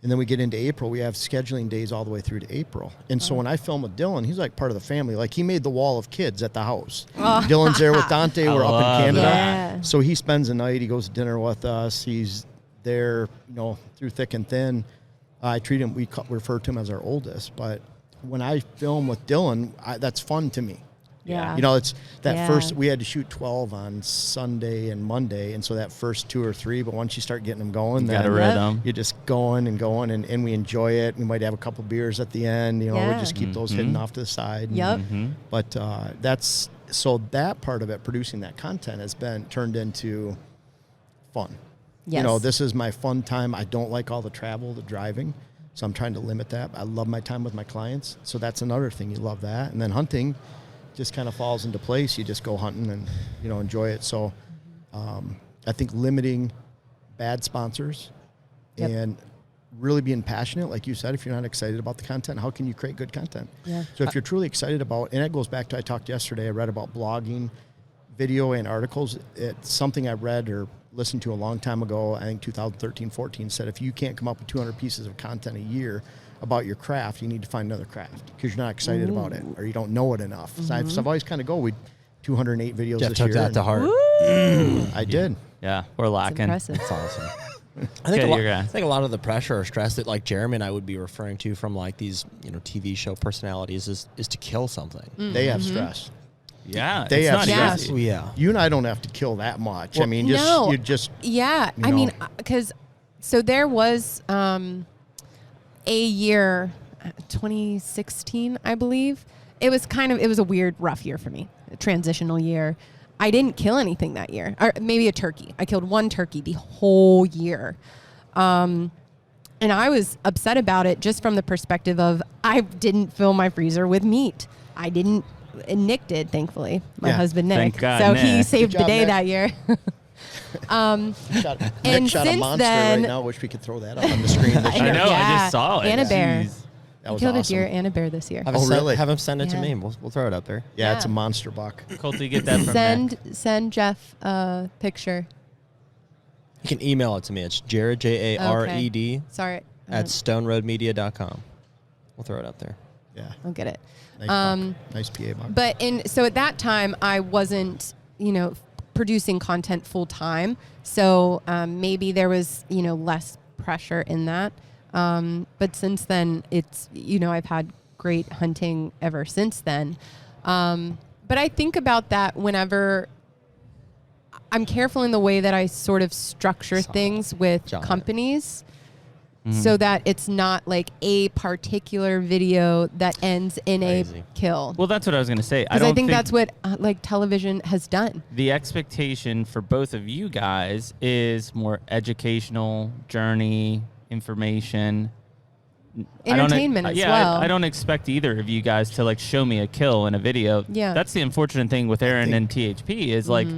Speaker 3: And then we get into April. We have scheduling days all the way through to April. And so when I film with Dylan, he's like part of the family. Like he made the wall of kids at the house. Dylan's there with Dante. We're up in Canada.
Speaker 2: Yeah.
Speaker 3: So he spends the night. He goes to dinner with us. He's there, through thick and thin. I treat him, we refer to him as our oldest. But when I film with Dylan, that's fun to me.
Speaker 2: Yeah.
Speaker 3: It's that
Speaker 2: Yeah.
Speaker 3: first, we had to shoot 12 on Sunday and Monday. And so that first 2 or 3, but once you start getting them going,
Speaker 1: You
Speaker 3: then
Speaker 1: got a rhythm.
Speaker 3: you're just going and we enjoy it. We might have a couple beers at the end, we just keep those hidden off to the side.
Speaker 2: Yep.
Speaker 3: But that part of it, producing that content has been turned into fun.
Speaker 2: Yes.
Speaker 3: This is my fun time. I don't like all the travel, the driving. So I'm trying to limit that. I love my time with my clients. So that's another thing. You love that. And then hunting just kind of falls into place. You just go hunting and, enjoy it. So I think limiting bad sponsors and really being passionate, like you said, if you're not excited about the content, how can you create good content?
Speaker 2: Yeah.
Speaker 3: So if you're truly excited about, and it goes back to, I talked yesterday, I read about blogging, video and articles. It's something I read or listened to a long time ago, I think 2013, 14, said if you can't come up with 200 pieces of content a year about your craft, you need to find another craft because you're not excited about it or you don't know it enough. So I've always kind of go, 208 videos
Speaker 4: Jeff
Speaker 3: this
Speaker 4: took
Speaker 3: year.
Speaker 4: that to heart.
Speaker 3: I did.
Speaker 1: Yeah, we're
Speaker 2: It's
Speaker 1: lacking.
Speaker 2: impressive.
Speaker 4: That's awesome. I
Speaker 1: Good,
Speaker 4: think,
Speaker 1: you're
Speaker 4: I think a lot of the pressure or stress that like Jeremy and I would be referring to from like these, TV show personalities is to kill something.
Speaker 3: They have stress.
Speaker 1: Yeah,
Speaker 3: They
Speaker 1: it's
Speaker 3: have
Speaker 1: not
Speaker 3: stress.
Speaker 1: easy.
Speaker 4: Oh, yeah.
Speaker 3: You and I don't have to kill that much. I mean,
Speaker 2: no.
Speaker 3: you just
Speaker 2: Yeah,
Speaker 3: you
Speaker 2: I mean,
Speaker 3: know.
Speaker 2: because so there was a year, 2016, I believe. It was a weird, rough year for me, a transitional year. I didn't kill anything that year, or maybe a turkey. I killed one turkey the whole year. And I was upset about it just from the perspective of I didn't fill my freezer with meat. I didn't. Nick did, thankfully. My
Speaker 3: Yeah.
Speaker 2: husband, Nick.
Speaker 1: Thank God,
Speaker 2: so
Speaker 1: Nick.
Speaker 2: he saved
Speaker 3: Good
Speaker 2: the
Speaker 3: job,
Speaker 2: day
Speaker 3: Nick.
Speaker 2: that year.
Speaker 3: And
Speaker 2: and
Speaker 3: shot a
Speaker 2: since
Speaker 3: monster
Speaker 2: then-
Speaker 3: right now. Wish we could throw that up on the screen. This
Speaker 1: I
Speaker 3: year.
Speaker 1: know. I
Speaker 2: Yeah.
Speaker 1: just saw it.
Speaker 2: And a bear.
Speaker 1: Jeez.
Speaker 3: That was
Speaker 2: Killed
Speaker 3: awesome.
Speaker 2: a deer and a bear this year.
Speaker 4: Have him
Speaker 3: Oh,
Speaker 4: send,
Speaker 3: really?
Speaker 4: Have him send it to
Speaker 2: Yeah.
Speaker 4: me. We'll throw it up there.
Speaker 3: Yeah, it's a
Speaker 2: Yeah.
Speaker 3: monster buck.
Speaker 1: Colty, get that from
Speaker 2: Send
Speaker 1: Nick.
Speaker 2: Jeff a picture.
Speaker 4: You can email it to me. It's Jared, Jared,
Speaker 2: Sorry,
Speaker 4: at stoneroadmedia.com. We'll throw it up there.
Speaker 3: Yeah,
Speaker 2: I'll get it.
Speaker 3: nice buck. Nice PA buck.
Speaker 2: So at that time, I wasn't, producing content full time. So maybe there was, less pressure in that. But since then, it's, I've had great hunting ever since then. But I think about that whenever I'm careful in the way that I sort of structure things with
Speaker 4: Got it.
Speaker 2: companies. So that it's not like a particular video that ends in
Speaker 4: Crazy.
Speaker 2: a kill.
Speaker 1: Well, that's what I was going to say.
Speaker 2: Because I think that's what television has done.
Speaker 1: the expectation for both of you guys is more educational, journey, information.
Speaker 2: Entertainment as well.
Speaker 1: I don't expect either of you guys to like show me a kill in a video.
Speaker 2: Yeah.
Speaker 1: That's the unfortunate thing with Aaron and THP is like,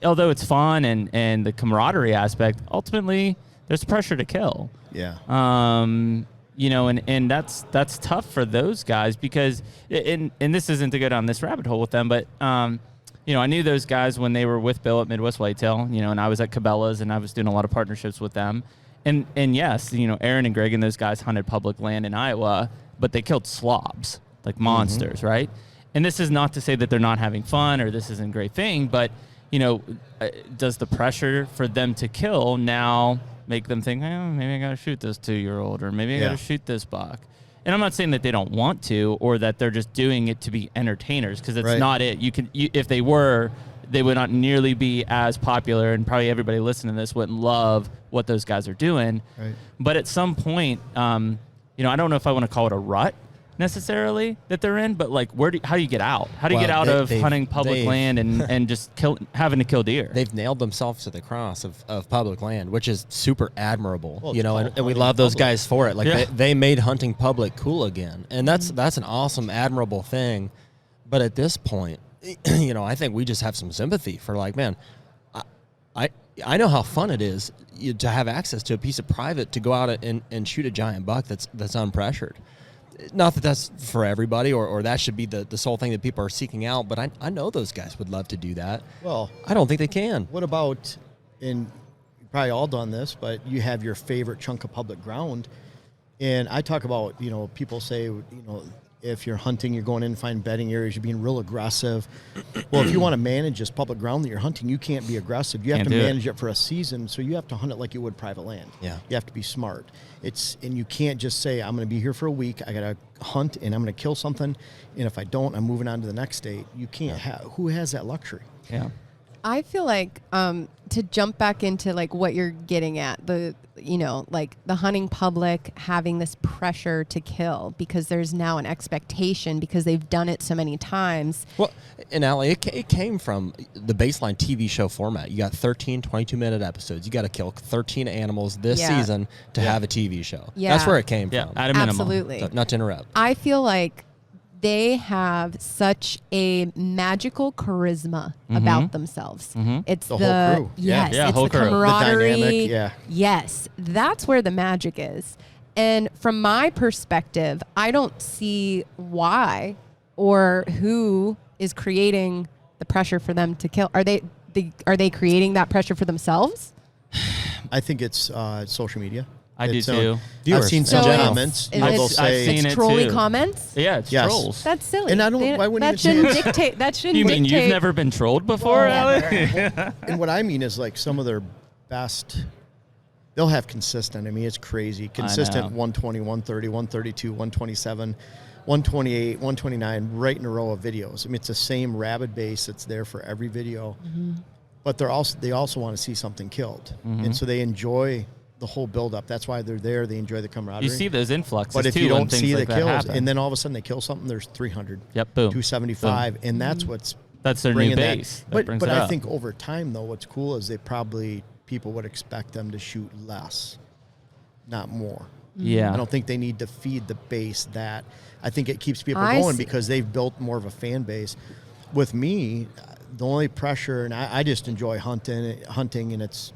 Speaker 1: although it's fun and the camaraderie aspect, ultimately there's pressure to kill.
Speaker 3: Yeah.
Speaker 1: And that's tough for those guys because, and this isn't to go down this rabbit hole with them, but, I knew those guys when they were with Bill at Midwest Whitetail, and I was at Cabela's and I was doing a lot of partnerships with them. And yes, Aaron and Greg and those guys hunted public land in Iowa, but they killed slobs, like monsters, right? And this is not to say that they're not having fun or this isn't a great thing, but, does the pressure for them to kill now make them think, maybe I got to shoot this 2-year-old or maybe I got to shoot this buck. And I'm not saying that they don't want to or that they're just doing it to be entertainers because it's not it. If they were, they would not nearly be as popular and probably everybody listening to this wouldn't love what those guys are doing.
Speaker 3: Right.
Speaker 1: But at some point, I don't know if I want to call it a rut necessarily that they're in, but like how do you get out? How do you get out of hunting public land and just having to kill deer?
Speaker 4: They've nailed themselves to the cross of public land, which is super admirable,
Speaker 3: Well, it's called
Speaker 4: and we
Speaker 3: hunting
Speaker 4: love those
Speaker 3: public.
Speaker 4: guys for it. Like
Speaker 1: Yeah.
Speaker 4: they made hunting public cool again. And that's an awesome, admirable thing. But at this point, I think we just have some sympathy for like, man, I know how fun it is to have access to a piece of private to go out and shoot a giant buck that's unpressured. Not that that's for everybody or that should be the sole thing that people are seeking out, but I know those guys would love to do that.
Speaker 3: Well,
Speaker 4: I don't think they can.
Speaker 3: what about, and you've probably all done this, but you have your favorite chunk of public ground. And I talk about, people say, if you're hunting, you're going in and find bedding areas, you're being real aggressive. Well, if you want to manage this public ground that you're hunting, you can't be aggressive. You have
Speaker 1: Can't
Speaker 3: to
Speaker 1: do it.
Speaker 3: manage it for a season, so you have to hunt it like you would private land.
Speaker 4: Yeah.
Speaker 3: You have to be smart. And you can't just say, I'm going to be here for a week, I got to hunt, and I'm going to kill something, and if I don't, I'm moving on to the next state. You can't who has that luxury?
Speaker 1: Yeah.
Speaker 2: I feel like to jump back into like what you're getting at, like the hunting public having this pressure to kill because there's now an expectation because they've done it so many times.
Speaker 4: Well, and Allie, it came from the baseline TV show format. You got 13 22-minute episodes. You got to kill 13 animals this season to have a TV show.
Speaker 2: Yeah.
Speaker 4: That's where it came
Speaker 1: Yeah.
Speaker 4: from.
Speaker 1: At a minimum.
Speaker 2: Absolutely.
Speaker 4: So, not to interrupt.
Speaker 2: I feel like they have such a magical charisma about themselves. It's
Speaker 3: The whole crew.
Speaker 2: Yes,
Speaker 1: Yeah,
Speaker 2: it's
Speaker 1: whole
Speaker 2: the
Speaker 1: crew. The
Speaker 2: camaraderie.
Speaker 3: dynamic, yeah.
Speaker 2: Yes, that's where the magic is. And from my perspective, I don't see why or who is creating the pressure for them to kill. Are they creating that pressure for themselves?
Speaker 3: I think it's social media.
Speaker 1: I do
Speaker 3: It's,
Speaker 1: too.
Speaker 3: I've seen some
Speaker 2: So it's-
Speaker 3: comments.
Speaker 2: it's-
Speaker 3: They'll
Speaker 1: I've
Speaker 3: say,
Speaker 1: seen
Speaker 2: It's
Speaker 1: it
Speaker 2: trolly
Speaker 1: too.
Speaker 2: comments.
Speaker 1: Yeah, it's
Speaker 3: Yes.
Speaker 1: trolls.
Speaker 2: That's silly.
Speaker 3: And I don't- why wouldn't
Speaker 2: that
Speaker 3: even
Speaker 2: shouldn't
Speaker 3: say it's-
Speaker 2: dictate. That shouldn't
Speaker 1: You mean
Speaker 2: dictate.
Speaker 1: you've never been trolled before, Allie?
Speaker 3: and what I mean is like some of their best, they'll have consistent. I mean, it's crazy. Consistent
Speaker 1: know.
Speaker 3: 120, 130, 132, 127, 128, 129, right in a row of videos. I mean, it's the same rabid base that's there for every video. But they also want to see something killed. And so they enjoy the whole buildup. That's why they're there. They enjoy the camaraderie.
Speaker 1: You see those influxes
Speaker 3: But if
Speaker 1: too
Speaker 3: you
Speaker 1: when
Speaker 3: don't
Speaker 1: things
Speaker 3: see the
Speaker 1: like that
Speaker 3: kills,
Speaker 1: happen.
Speaker 3: and then all of a sudden they kill something, there's 300,
Speaker 1: Yep, boom.
Speaker 3: 275, and that's what's
Speaker 1: That's their new
Speaker 3: bringing
Speaker 1: base.
Speaker 3: that.
Speaker 1: That brings
Speaker 3: But
Speaker 1: it
Speaker 3: I
Speaker 1: up.
Speaker 3: think over time, though, what's cool is people would expect them to shoot less, not more.
Speaker 1: Yeah.
Speaker 3: I don't think they need to feed the base that. I think it keeps people
Speaker 2: I
Speaker 3: going
Speaker 2: see.
Speaker 3: because they've built more of a fan base. With me, the only pressure, and I just enjoy hunting, and it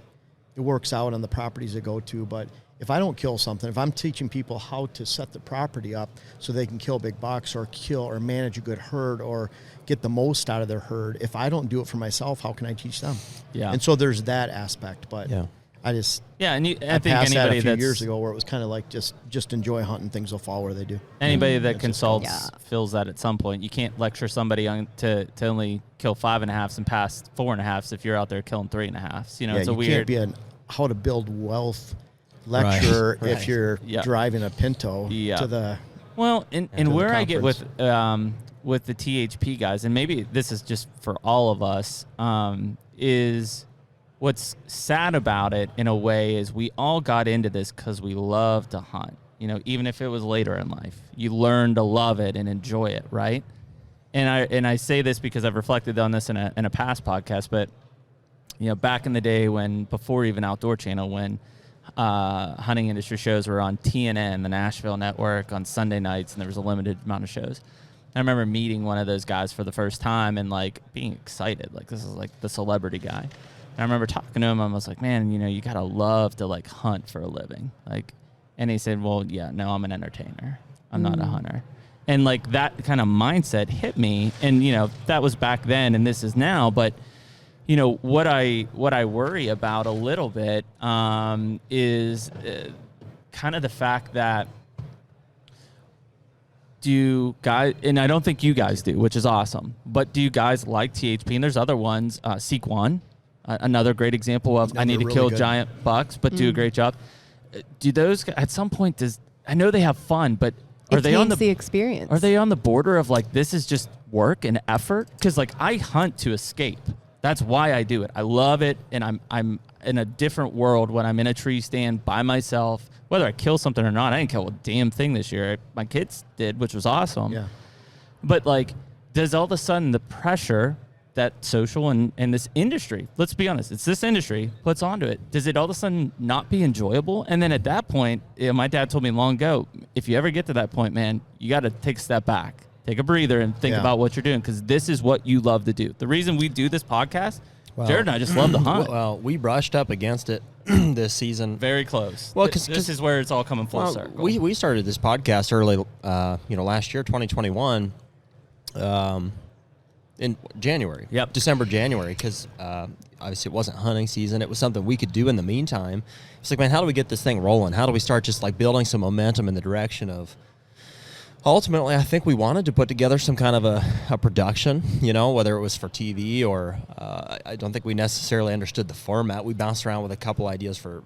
Speaker 3: works out on the properties I go to. But if I don't kill something, if I'm teaching people how to set the property up so they can kill big bucks or kill or manage a good herd or get the most out of their herd, if I don't do it for myself, how can I teach them?
Speaker 1: Yeah.
Speaker 3: And so there's that aspect. But
Speaker 4: Yeah.
Speaker 3: I just
Speaker 1: Yeah, and I
Speaker 3: I
Speaker 1: think
Speaker 3: passed that
Speaker 1: anybody
Speaker 3: a few
Speaker 1: that's
Speaker 3: years ago where it was kind of like just enjoy hunting, things will fall where they do.
Speaker 1: anybody that
Speaker 3: That's just-
Speaker 1: consults
Speaker 2: Yeah.
Speaker 1: feels that at some point. You can't lecture somebody on to only kill 5.5s and pass 4.5s if you're out there killing 3.5s. You know, it's a
Speaker 3: you
Speaker 1: weird.
Speaker 3: can't be how to build wealth lecturer
Speaker 4: Right.
Speaker 3: if you're
Speaker 1: Yeah.
Speaker 3: driving a Pinto
Speaker 1: Yeah.
Speaker 3: to the.
Speaker 1: Well, and
Speaker 3: to the
Speaker 1: where I get
Speaker 3: conference.
Speaker 1: with the THP guys, and maybe this is just for all of us, is what's sad about it in a way is we all got into this because we love to hunt. You know, even if it was later in life, you learn to love it and enjoy it, right? And I say this because I've reflected on this in a past podcast, but you know, back in the day before even Outdoor Channel, when hunting industry shows were on TNN, the Nashville network, on Sunday nights, and there was a limited amount of shows. I remember meeting one of those guys for the first time and like being excited, like this is like the celebrity guy. And I remember talking to him, and I was like, man, you know, you gotta love to like hunt for a living, like. And he said, well, yeah, no, I'm an entertainer. I'm not a hunter. And like that kind of mindset hit me, and you know, that was back then, and this is now, but. You know, what I worry about a little bit is kind of the fact that do guys, and I don't think you guys do, which is awesome, but do you guys like THP? And there's other ones, Seek One, another great example of
Speaker 3: No,
Speaker 1: I need
Speaker 3: they're
Speaker 1: to
Speaker 3: really
Speaker 1: kill
Speaker 3: good.
Speaker 1: giant bucks, but do a great job. Do those, at some point, I know they have fun, but are
Speaker 2: It
Speaker 1: they on
Speaker 2: taints
Speaker 1: the
Speaker 2: experience?
Speaker 1: Are they on the border of like this is just work and effort? Because like I hunt to escape. That's why I do it. I love it, and I'm in a different world when I'm in a tree stand by myself. Whether I kill something or not, I didn't kill a damn thing this year. My kids did, which was awesome.
Speaker 3: Yeah.
Speaker 1: But like, does all of a sudden the pressure that social and this industry, let's be honest, it's this industry puts onto it, does it all of a sudden not be enjoyable? And then at that point, you know, my dad told me long ago, if you ever get to that point, man, you got to take a step back, take a breather, and think
Speaker 3: Yeah.
Speaker 1: about what you're doing, because this is what you love to do. The reason we do this podcast, Jared and I just love to hunt.
Speaker 4: Well, we brushed up against it this season.
Speaker 1: Very close.
Speaker 4: Well,
Speaker 1: This is where it's all coming full
Speaker 4: Well,
Speaker 1: circle.
Speaker 4: we started this podcast early, last year, 2021, in January.
Speaker 1: Yep.
Speaker 4: December, January, because obviously it wasn't hunting season. It was something we could do in the meantime. It's like, man, how do we get this thing rolling? How do we start just like building some momentum in the direction of? Ultimately, I think we wanted to put together some kind of a production, you know, whether it was for TV or I don't think we necessarily understood the format. We bounced around with a couple ideas for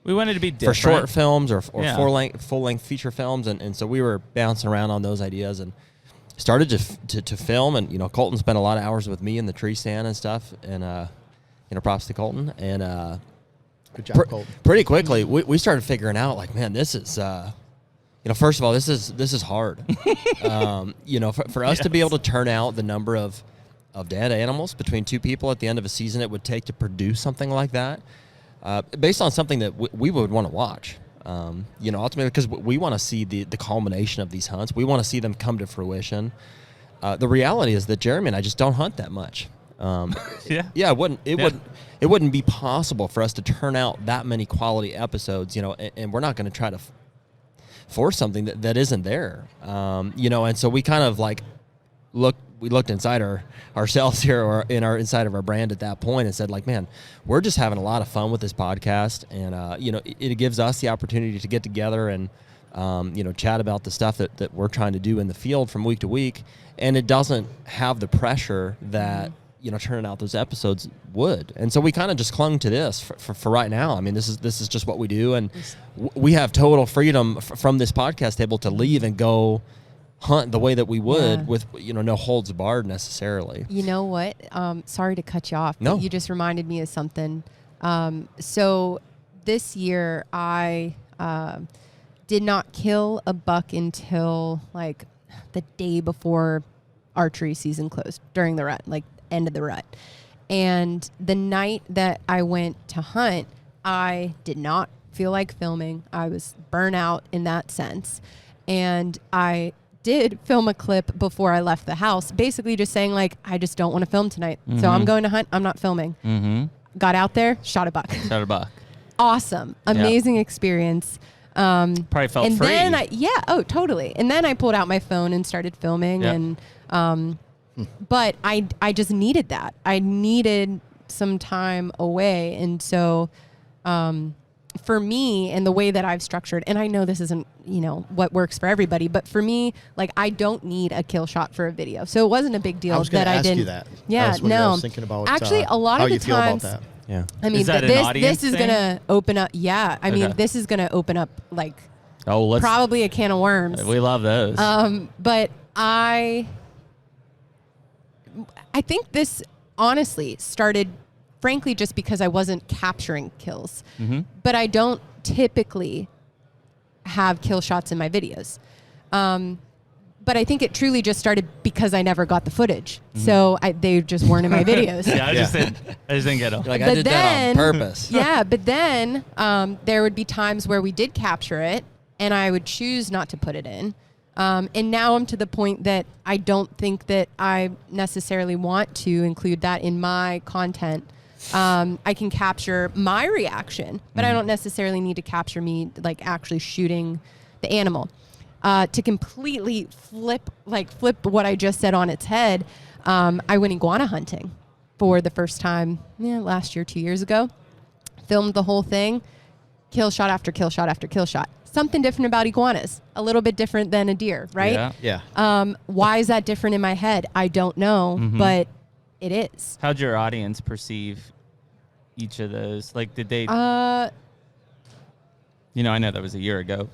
Speaker 1: we wanted to be different.
Speaker 4: for short films or
Speaker 1: Yeah.
Speaker 4: full length feature films, and so we were bouncing around on those ideas and started to film. And you know, Colton spent a lot of hours with me in the tree stand and stuff, and props to Colton. And
Speaker 3: Good job, Colton.
Speaker 4: pretty quickly we started figuring out, like, man, this is first of all, this is hard. For us to be able to turn out the number of dead animals between two people at the end of a season it would take to produce something like that, based on something that we would want to watch. Ultimately, because we want to see the culmination of these hunts. We want to see them come to fruition. The reality is that Jeremy and I just don't hunt that much.
Speaker 1: Yeah.
Speaker 4: It wouldn't be possible for us to turn out that many quality episodes, and we're not going to try to force something that isn't there. And so we kind of like we looked inside ourselves here or inside of our brand at that point and said, like, man, we're just having a lot of fun with this podcast. And, you know, it gives us the opportunity to get together and, you know, chat about the stuff that we're trying to do in the field from week to week. And it doesn't have the pressure that, you know, turning out those episodes would. And so we kind of just clung to this for right now. I mean, this is just what we do. And we have total freedom from this podcast table to leave and go hunt the way that we would with, you know, no holds barred necessarily.
Speaker 2: You know what? Sorry to cut you off.
Speaker 4: No.
Speaker 2: But you just reminded me of something. So this year I did not kill a buck until like the day before archery season closed during the rut, like end of the rut. And the night that I went to hunt, I did not feel like filming. I was burnt out in that sense. And I did film a clip before I left the house, basically just saying like, I just don't want to film tonight. So I'm going to hunt. I'm not filming. Got out there, shot a buck.
Speaker 1: Shot a buck.
Speaker 2: Awesome. Amazing experience.
Speaker 1: Probably felt
Speaker 2: and
Speaker 1: free.
Speaker 2: then oh, totally. And then I pulled out my phone and started filming and, but I just needed that. I needed some time away. And so, for me and the way that I've structured, and I know this isn't, you know, what works for everybody, but for me, like I don't need a kill shot for a video. So it wasn't a big deal
Speaker 3: I was gonna
Speaker 2: that I
Speaker 3: ask
Speaker 2: didn't.
Speaker 3: you that.
Speaker 2: Yeah,
Speaker 3: That's what I was thinking about.
Speaker 2: Actually, a lot
Speaker 3: how
Speaker 2: of the
Speaker 3: you feel about
Speaker 2: times,
Speaker 3: that.
Speaker 4: Yeah.
Speaker 2: I mean,
Speaker 1: Is that an
Speaker 2: this
Speaker 1: audience
Speaker 2: is
Speaker 1: thing?
Speaker 2: gonna open up. Yeah, I mean,
Speaker 1: Okay.
Speaker 2: this is gonna open up like
Speaker 1: let's
Speaker 2: probably a can of worms.
Speaker 1: We love those.
Speaker 2: But I think this honestly started, frankly, just because I wasn't capturing kills. But I don't typically have kill shots in my videos. But I think it truly just started because I never got the footage. So they just weren't in my videos.
Speaker 1: I just didn't get them.
Speaker 4: Like, I
Speaker 2: But
Speaker 4: did that on
Speaker 2: then-
Speaker 4: purpose.
Speaker 2: Yeah, but then there would be times where we did capture it, and I would choose not to put it in. And now I'm to the point that I don't think that I necessarily want to include that in my content. I can capture my reaction, but I don't necessarily need to capture me like actually shooting the animal. To completely flip what I just said on its head, I went iguana hunting for the first time last year, 2 years ago. Filmed the whole thing, kill shot after kill shot after kill shot. Something different about iguanas, a little bit different than a deer, right?
Speaker 3: Yeah.
Speaker 2: Why is that different in my head? I don't know, but it is.
Speaker 1: How'd your audience perceive each of those? Like, did they? You know, I know that was a year ago.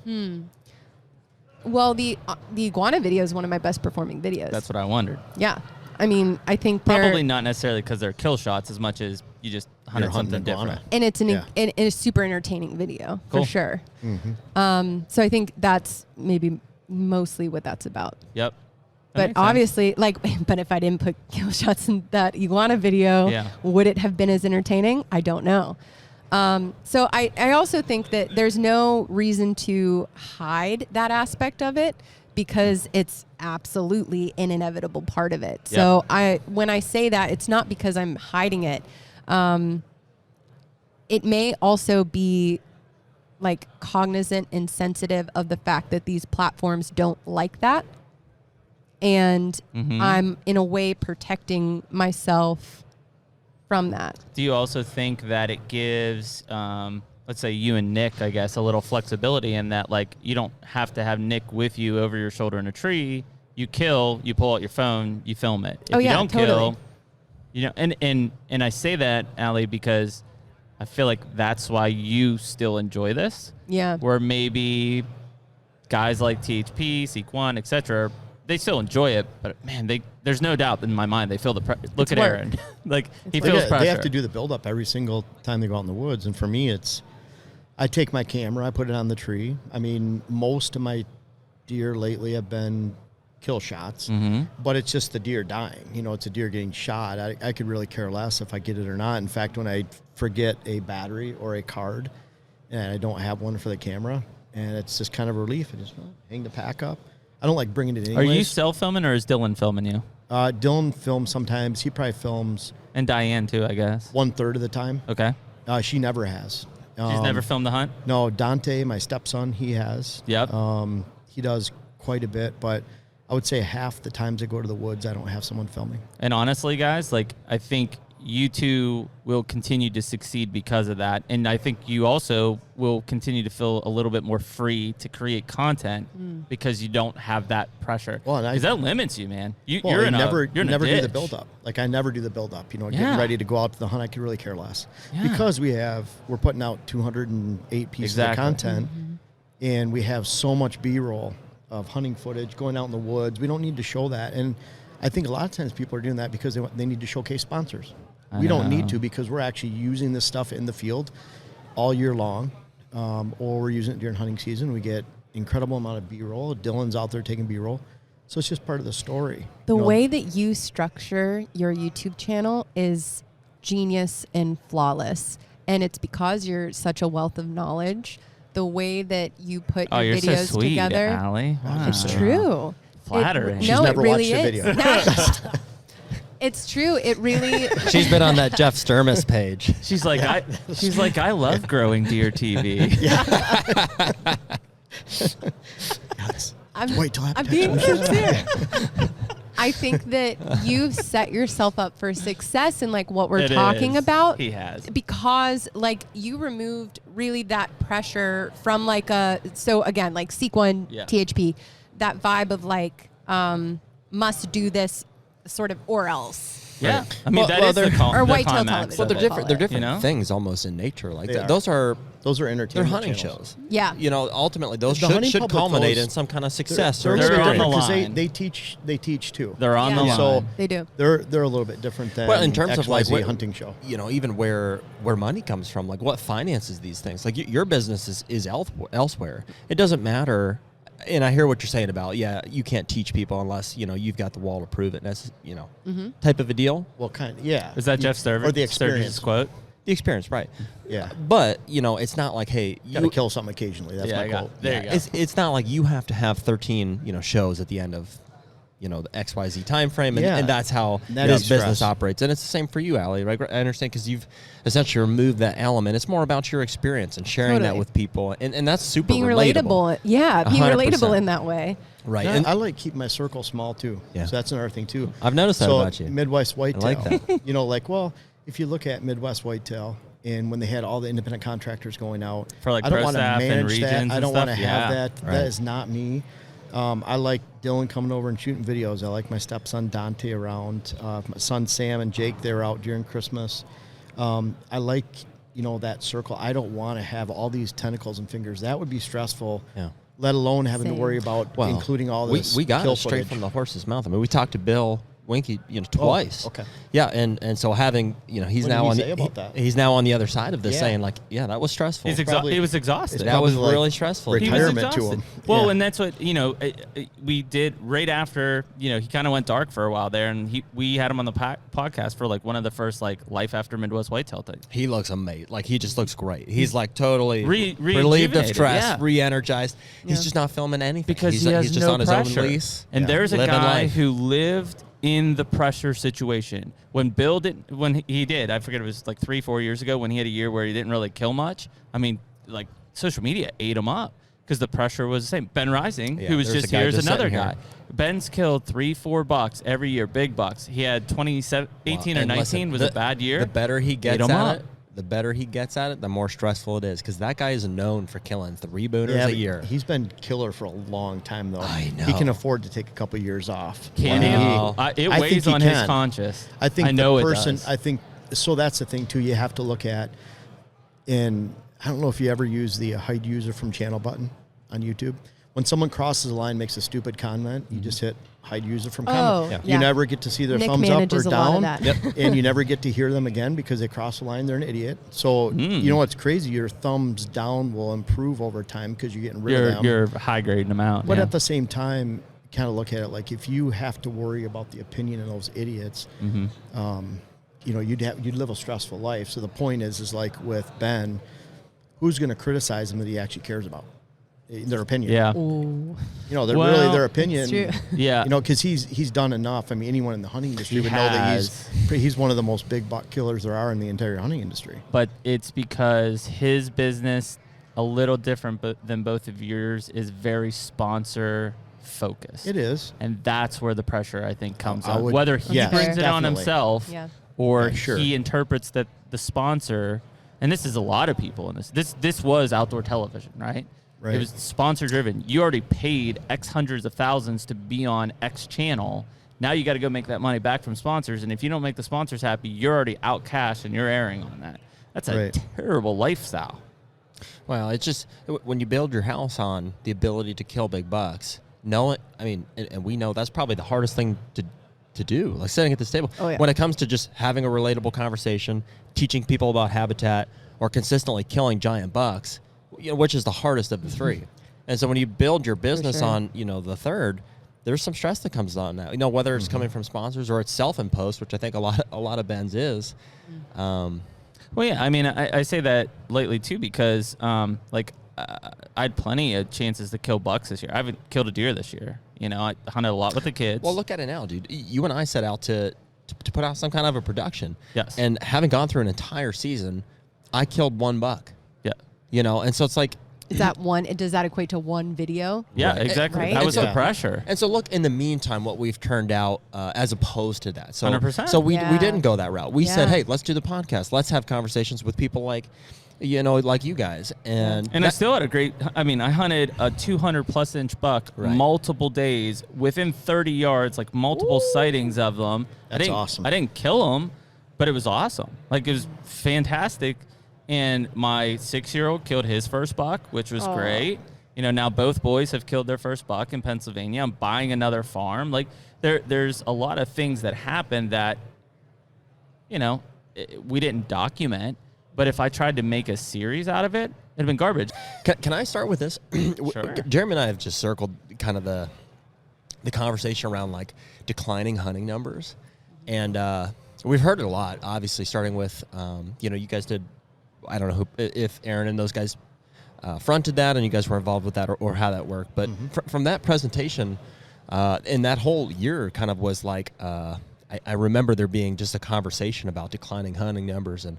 Speaker 2: Well, the iguana video is one of my best performing videos.
Speaker 1: That's what I wondered.
Speaker 2: Yeah. I mean, I think
Speaker 1: Probably not necessarily because they're kill shots as much as you just hunted
Speaker 3: You're hunting
Speaker 1: something
Speaker 3: iguana.
Speaker 1: different.
Speaker 2: and it's
Speaker 3: Yeah.
Speaker 2: a super entertaining video
Speaker 1: Cool.
Speaker 2: for sure. So I think that's maybe mostly what that's about.
Speaker 1: Yep. That
Speaker 2: But
Speaker 1: makes sense.
Speaker 2: obviously, but if I didn't put kill shots in that iguana video, would it have been as entertaining? I don't know. So I also think that there's no reason to hide that aspect of it because it's absolutely an inevitable part of it. So when I say that, it's not because I'm hiding it. It may also be like cognizant and sensitive of the fact that these platforms don't like that. And I'm in a way protecting myself from that.
Speaker 1: Do you also think that it gives, let's say you and Nick, I guess, a little flexibility in that, like, you don't have to have Nick with you over your shoulder in a tree. You kill, you pull out your phone, you film it. If you don't kill, you know, and I say that, Allie, because I feel like that's why you still enjoy this.
Speaker 2: Yeah.
Speaker 1: Where maybe guys like THP, Seek1, etc., they still enjoy it, but man, there's no doubt in my mind they feel the look at
Speaker 2: work.
Speaker 1: Aaron. Like, he feels pressure.
Speaker 3: They have to do the build up every single time they go out in the woods. And for me, I take my camera, I put it on the tree. I mean, most of my deer lately have been kill shots, but it's just the deer dying. You know, it's a deer getting shot. I could really care less if I get it or not. In fact, when I forget a battery or a card and I don't have one for the camera, and it's just kind of a relief. I just hang the pack up. I don't like bringing it in.
Speaker 1: Are you self-filming or is Dylan filming you?
Speaker 3: Dylan films sometimes. He probably films
Speaker 1: And Diane, too, I guess.
Speaker 3: 1/3 of the time.
Speaker 1: Okay.
Speaker 3: She never has.
Speaker 1: She's never filmed the hunt?
Speaker 3: No, Dante, my stepson, he has.
Speaker 1: Yep.
Speaker 3: He does quite a bit, but I would say half the times I go to the woods, I don't have someone filming.
Speaker 1: And honestly, guys, like, I think you two will continue to succeed because of that. And I think you also will continue to feel a little bit more free to create content because you don't have that pressure.
Speaker 3: Well,
Speaker 1: because that limits you, man.
Speaker 3: You
Speaker 1: You're
Speaker 3: never do the
Speaker 1: ditch.
Speaker 3: build up. Like, I never do the build up. You know,
Speaker 1: Yeah.
Speaker 3: getting ready to go out to the hunt, I could really care less.
Speaker 1: Yeah.
Speaker 3: Because we're putting out 208 pieces
Speaker 1: Exactly.
Speaker 3: of content, and we have so much B-roll of hunting footage, going out in the woods. We don't need to show that. And I think a lot of times people are doing that because they need to showcase sponsors. We don't need to, because we're actually using this stuff in the field all year long, or we're using it during hunting season. We get incredible amount of B-roll. Dylan's out there taking B-roll. So it's just part of the story.
Speaker 2: The way that you structure your YouTube channel is genius and flawless. And it's because you're such a wealth of knowledge. The way that you put your
Speaker 1: you're
Speaker 2: videos
Speaker 1: so sweet,
Speaker 2: together.
Speaker 1: Wow.
Speaker 2: It's true.
Speaker 1: Flattering.
Speaker 3: She's
Speaker 2: No,
Speaker 3: never
Speaker 2: it really
Speaker 3: watched
Speaker 2: is.
Speaker 3: the video.
Speaker 2: No. It's true. It really.
Speaker 4: She's been on that Jeff Sturgis page.
Speaker 1: She's like, I love growing deer TV.
Speaker 2: I'm,
Speaker 3: Wait till
Speaker 2: I'm being sincere. I think that you've set yourself up for success in like what we're
Speaker 1: It
Speaker 2: talking
Speaker 1: is.
Speaker 2: about.
Speaker 1: He has.
Speaker 2: Because like you removed really that pressure from like so again, like Seek One THP, that vibe of like must do this sort of or else.
Speaker 1: Yeah.
Speaker 3: Right.
Speaker 1: I mean, that is the
Speaker 2: or whitetail
Speaker 1: climax
Speaker 2: television.
Speaker 4: Well,
Speaker 1: of
Speaker 4: they're
Speaker 1: it.
Speaker 4: different. They're different
Speaker 1: You know?
Speaker 4: things almost in nature. Like
Speaker 3: They are.
Speaker 4: those are
Speaker 3: entertainment.
Speaker 4: they're hunting
Speaker 3: channels.
Speaker 4: shows.
Speaker 2: Yeah.
Speaker 4: You know, ultimately those
Speaker 3: The hunting
Speaker 4: should
Speaker 3: public,
Speaker 4: culminate
Speaker 3: those-
Speaker 4: in some kind of success.
Speaker 3: They're
Speaker 4: or
Speaker 3: a little
Speaker 1: They're on
Speaker 3: bit
Speaker 1: the
Speaker 3: different 'cause
Speaker 1: line.
Speaker 3: they teach too.
Speaker 1: They're on the
Speaker 2: Yeah.
Speaker 1: line.
Speaker 3: So
Speaker 2: They do.
Speaker 3: they're a little bit different than
Speaker 4: Well, in terms of like
Speaker 3: XYZ hunting show.
Speaker 4: you know, even where money comes from, like what finances these things. Like your business is elsewhere. It doesn't matter. And I hear what you're saying about you can't teach people unless you've got the wall to prove it. That's type of a deal.
Speaker 3: Well, kind of, yeah.
Speaker 1: Is that Jeff Sturgis?
Speaker 3: Or the
Speaker 1: Sturgis'
Speaker 3: experience.
Speaker 1: quote?
Speaker 4: The experience, right?
Speaker 3: Yeah.
Speaker 4: But it's not like hey,
Speaker 3: You gotta kill something occasionally. That's
Speaker 1: Yeah,
Speaker 3: my
Speaker 1: I got-
Speaker 3: quote.
Speaker 1: there you go.
Speaker 4: It's not like you have to have 13 shows at the end of the XYZ time frame, and,
Speaker 3: Yeah.
Speaker 4: and that's how
Speaker 3: That
Speaker 4: this
Speaker 3: is
Speaker 4: business
Speaker 3: stress.
Speaker 4: operates. And it's the same for you, Allie. Right? I understand because you've essentially removed that element. It's more about your experience and sharing that
Speaker 2: Totally.
Speaker 4: with people, and that's super
Speaker 2: Being relatable. Yeah, being
Speaker 4: 100%.
Speaker 2: relatable in that way.
Speaker 4: right?
Speaker 3: Yeah,
Speaker 4: And
Speaker 3: I like keeping my circle small too.
Speaker 4: Yeah.
Speaker 3: So that's another thing too.
Speaker 4: I've noticed that
Speaker 3: so
Speaker 4: about you.
Speaker 3: Midwest Whitetail.
Speaker 4: like that.
Speaker 3: If you look at Midwest Whitetail, and when they had all the independent contractors going out,
Speaker 1: For, like,
Speaker 3: I don't
Speaker 1: pro
Speaker 3: want to
Speaker 1: staff and
Speaker 3: manage
Speaker 1: regions
Speaker 3: that.
Speaker 1: and
Speaker 3: I don't want to
Speaker 1: stuff?
Speaker 3: have
Speaker 1: Yeah.
Speaker 3: that.
Speaker 4: Right.
Speaker 3: That is not me. I like Dylan coming over and shooting videos. I like my stepson Dante around. My son Sam and Jake, they were out during Christmas. I like that circle. I don't want to have all these tentacles and fingers. That would be stressful.
Speaker 4: Yeah.
Speaker 3: Let alone having
Speaker 2: Same.
Speaker 3: to worry about
Speaker 4: Well,
Speaker 3: including all this.
Speaker 4: We got
Speaker 3: kill
Speaker 4: it straight
Speaker 3: footage.
Speaker 4: from the horse's mouth. I mean, we talked to Bill Winky, twice.
Speaker 3: okay.
Speaker 4: Yeah, and so having, he's
Speaker 3: What did
Speaker 4: now
Speaker 3: he
Speaker 4: on
Speaker 3: say
Speaker 4: the
Speaker 3: about that?
Speaker 4: he's now on the other side of this,
Speaker 3: Yeah.
Speaker 4: saying like, that was stressful.
Speaker 3: Probably-
Speaker 1: He was exhausted.
Speaker 3: It's
Speaker 4: that was
Speaker 3: probably like
Speaker 4: really stressful.
Speaker 1: He was
Speaker 3: retirement to
Speaker 1: exhausted.
Speaker 3: him.
Speaker 1: Well,
Speaker 3: Yeah.
Speaker 1: and that's what we did right after. He kind of went dark for a while there, and we had him on the podcast for like one of the first like life after Midwest Whitetail things.
Speaker 4: He looks amazing. Like he just looks great. He's like totally relieved of
Speaker 1: rejuvenated,
Speaker 4: stress,
Speaker 1: yeah.
Speaker 4: re-energized. He's
Speaker 2: Yeah.
Speaker 4: just not filming anything
Speaker 1: Because
Speaker 4: he's,
Speaker 1: he has
Speaker 4: he's just
Speaker 1: no
Speaker 4: on his
Speaker 1: pressure.
Speaker 4: own lease.
Speaker 1: And there's a
Speaker 4: Living
Speaker 1: guy
Speaker 4: life.
Speaker 1: who lived in the pressure situation. When Bill did, when he did, I forget, it was like 3-4 years ago when he had a year where he didn't really kill much. I mean, like social media ate him up because the pressure was the same. Ben Rising,
Speaker 4: Yeah,
Speaker 1: who was
Speaker 4: there's
Speaker 1: just
Speaker 4: a guy
Speaker 1: here, is
Speaker 4: just
Speaker 1: another
Speaker 4: sitting
Speaker 1: guy.
Speaker 4: here.
Speaker 1: Ben's killed 3-4 bucks every year, big bucks. He had 18 or
Speaker 4: And
Speaker 1: 19
Speaker 4: listen,
Speaker 1: was a bad year.
Speaker 4: The better he
Speaker 1: Ate
Speaker 4: gets
Speaker 1: him
Speaker 4: at
Speaker 1: up.
Speaker 4: it, the more stressful it is. Because that guy is known for killing 3 booners
Speaker 3: Yeah,
Speaker 4: a
Speaker 3: but
Speaker 4: year.
Speaker 3: He's been killer for a long time, though.
Speaker 4: I
Speaker 3: He
Speaker 4: know.
Speaker 3: can afford to take a couple years off.
Speaker 1: Can
Speaker 4: Wow.
Speaker 1: he? It
Speaker 3: I
Speaker 1: weighs
Speaker 3: think he
Speaker 1: on his
Speaker 3: can.
Speaker 1: conscience.
Speaker 3: I think
Speaker 1: know
Speaker 3: the person.
Speaker 1: it does.
Speaker 3: I think so. That's the thing too. You have to look at. And I don't know if you ever use the hide user from channel button on YouTube. When someone crosses the line, makes a stupid comment, you just hit hide user from comment.
Speaker 2: Oh,
Speaker 3: You never get to see their
Speaker 2: Nick
Speaker 3: thumbs up or
Speaker 2: manages a lot of
Speaker 3: down,
Speaker 2: that.
Speaker 3: and you never get to hear them again because they cross the line. They're an idiot. So you know what's crazy? Your thumbs down will improve over time because you're getting rid of them.
Speaker 1: You're high grading them out.
Speaker 3: But
Speaker 1: yeah.
Speaker 3: at the same time, kind of look at it like if you have to worry about the opinion of those idiots, you'd live a stressful life. So the point is like with Ben, who's going to criticize him that he actually cares about? Their opinion.
Speaker 1: Yeah.
Speaker 2: Ooh.
Speaker 3: They're
Speaker 1: Well,
Speaker 3: really their opinion.
Speaker 2: it's true.
Speaker 1: Yeah.
Speaker 3: Because he's done enough. I mean, anyone in the hunting industry
Speaker 1: He
Speaker 3: would know that
Speaker 1: has.
Speaker 3: he's one of the most big buck killers there are in the entire hunting industry.
Speaker 1: But it's because his business, a little different than both of yours, is very sponsor focused.
Speaker 3: It is.
Speaker 1: And that's where the pressure, I think, comes
Speaker 3: I
Speaker 1: on.
Speaker 3: would-
Speaker 1: Whether he
Speaker 3: yes,
Speaker 1: brings it on
Speaker 3: definitely.
Speaker 1: himself
Speaker 2: Yeah.
Speaker 1: or
Speaker 3: Yeah, sure.
Speaker 1: he interprets that the sponsor, and this is a lot of people in this. This was outdoor television, right?
Speaker 3: Right.
Speaker 1: It was sponsor driven. You already paid X hundreds of thousands to be on X channel. Now you got to go make that money back from sponsors. And if you don't make the sponsors happy, you're already out cash and you're airing on that. That's a
Speaker 3: Right.
Speaker 1: terrible lifestyle.
Speaker 4: Well, it's just when you build your house on the ability to kill big bucks, and we know that's probably the hardest thing to do, like sitting at this table.
Speaker 2: Oh, yeah.
Speaker 4: When it comes to just having a relatable conversation, teaching people about habitat, or consistently killing giant bucks, which is the hardest of the three. And so when you build your business
Speaker 2: sure.
Speaker 4: on, the third, there's some stress that comes on that. Whether it's coming from sponsors or it's self-imposed, which I think a lot of Ben's is.
Speaker 1: Well, yeah, I mean, I say that lately too because, I had plenty of chances to kill bucks this year. I haven't killed a deer this year. I hunted a lot with the kids.
Speaker 4: Well, look at it now, dude. You and I set out to put out some kind of a production.
Speaker 1: Yes.
Speaker 4: And having gone through an entire season, I killed one buck.
Speaker 1: Yeah.
Speaker 4: And so it's like,
Speaker 2: Is that one? Does that equate to one video?
Speaker 1: Yeah,
Speaker 4: Right.
Speaker 1: exactly.
Speaker 2: Right?
Speaker 1: That was
Speaker 3: And
Speaker 1: the
Speaker 3: so-
Speaker 1: pressure.
Speaker 4: and so look, in the meantime, what we've turned out as opposed to that. So
Speaker 1: 100%.
Speaker 4: So we
Speaker 2: Yeah.
Speaker 4: didn't go that route. We said,
Speaker 2: Yeah.
Speaker 4: hey, let's do the podcast. Let's have conversations with people like you guys. And
Speaker 1: And I still had I hunted a 200+ inch buck
Speaker 4: Right.
Speaker 1: multiple days within 30 yards, like multiple sightings of them.
Speaker 3: That's awesome.
Speaker 1: I didn't kill them, but it was awesome. Like, it was fantastic. And my 6-year-old killed his first buck, which was
Speaker 2: Aw.
Speaker 1: great. Now both boys have killed their first buck in Pennsylvania. I'm buying another farm. Like, there's a lot of things that happen that, we didn't document. But if I tried to make a series out of it, it'd have been garbage.
Speaker 4: Can I start with this?
Speaker 1: Sure.
Speaker 4: Jeremy and I have just circled kind of the conversation around like declining hunting numbers, and we've heard it a lot. Obviously, starting with you guys did. I don't know if Aaron and those guys fronted that, and you guys were involved with that, or how that worked. But from that presentation, and that whole year kind of was like I remember there being just a conversation about declining hunting numbers and.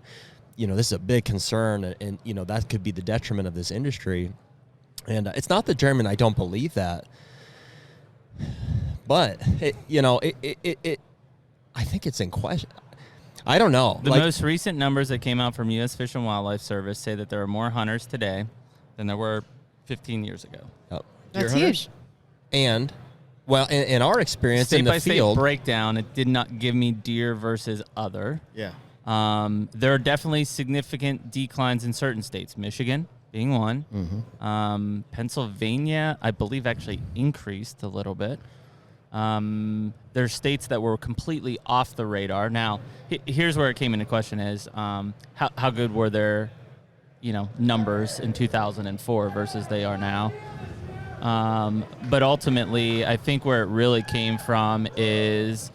Speaker 4: This is a big concern, and that could be the detriment of this industry. And it's not that Jeremy and I don't believe that, but I think it's in question. I don't know.
Speaker 1: The most recent numbers that came out from U.S. Fish and Wildlife Service say that there are more hunters today than there were 15 years ago.
Speaker 2: That's
Speaker 3: Deer
Speaker 2: huge.
Speaker 4: And in our experience
Speaker 1: State
Speaker 4: in the
Speaker 1: by state
Speaker 4: field,
Speaker 1: breakdown, it did not give me deer versus other.
Speaker 3: Yeah.
Speaker 1: There are definitely significant declines in certain states, Michigan being one. Pennsylvania, I believe, actually increased a little bit. There's states that were completely off the radar. Now, here's where it came into question is how good were their numbers in 2004 versus they are now. But ultimately, I think where it really came from is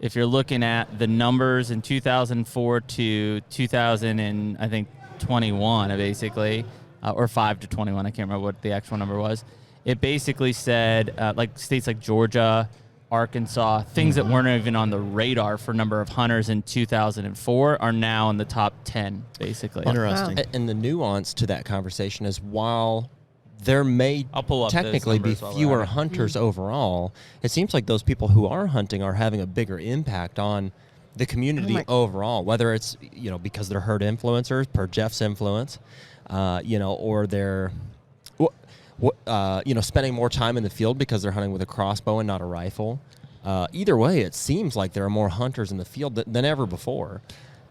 Speaker 1: if you're looking at the numbers in 2004 to 2021, basically, or 5 to 21, I can't remember what the actual number was. It basically said like states like Georgia, Arkansas, things that weren't even on the radar for number of hunters in 2004 are now in the top 10, basically.
Speaker 3: Interesting.
Speaker 4: and the nuance to that conversation is while there may
Speaker 1: I'll pull up those
Speaker 4: technically be
Speaker 1: numbers while we're
Speaker 4: fewer
Speaker 1: at it.
Speaker 4: hunters overall, it seems like those people who are hunting are having a bigger impact on the community overall, whether it's, because they're herd influencers per Jeff's influence, or they're, spending more time in the field because they're hunting with a crossbow and not a rifle. Either way, it seems like there are more hunters in the field than ever before.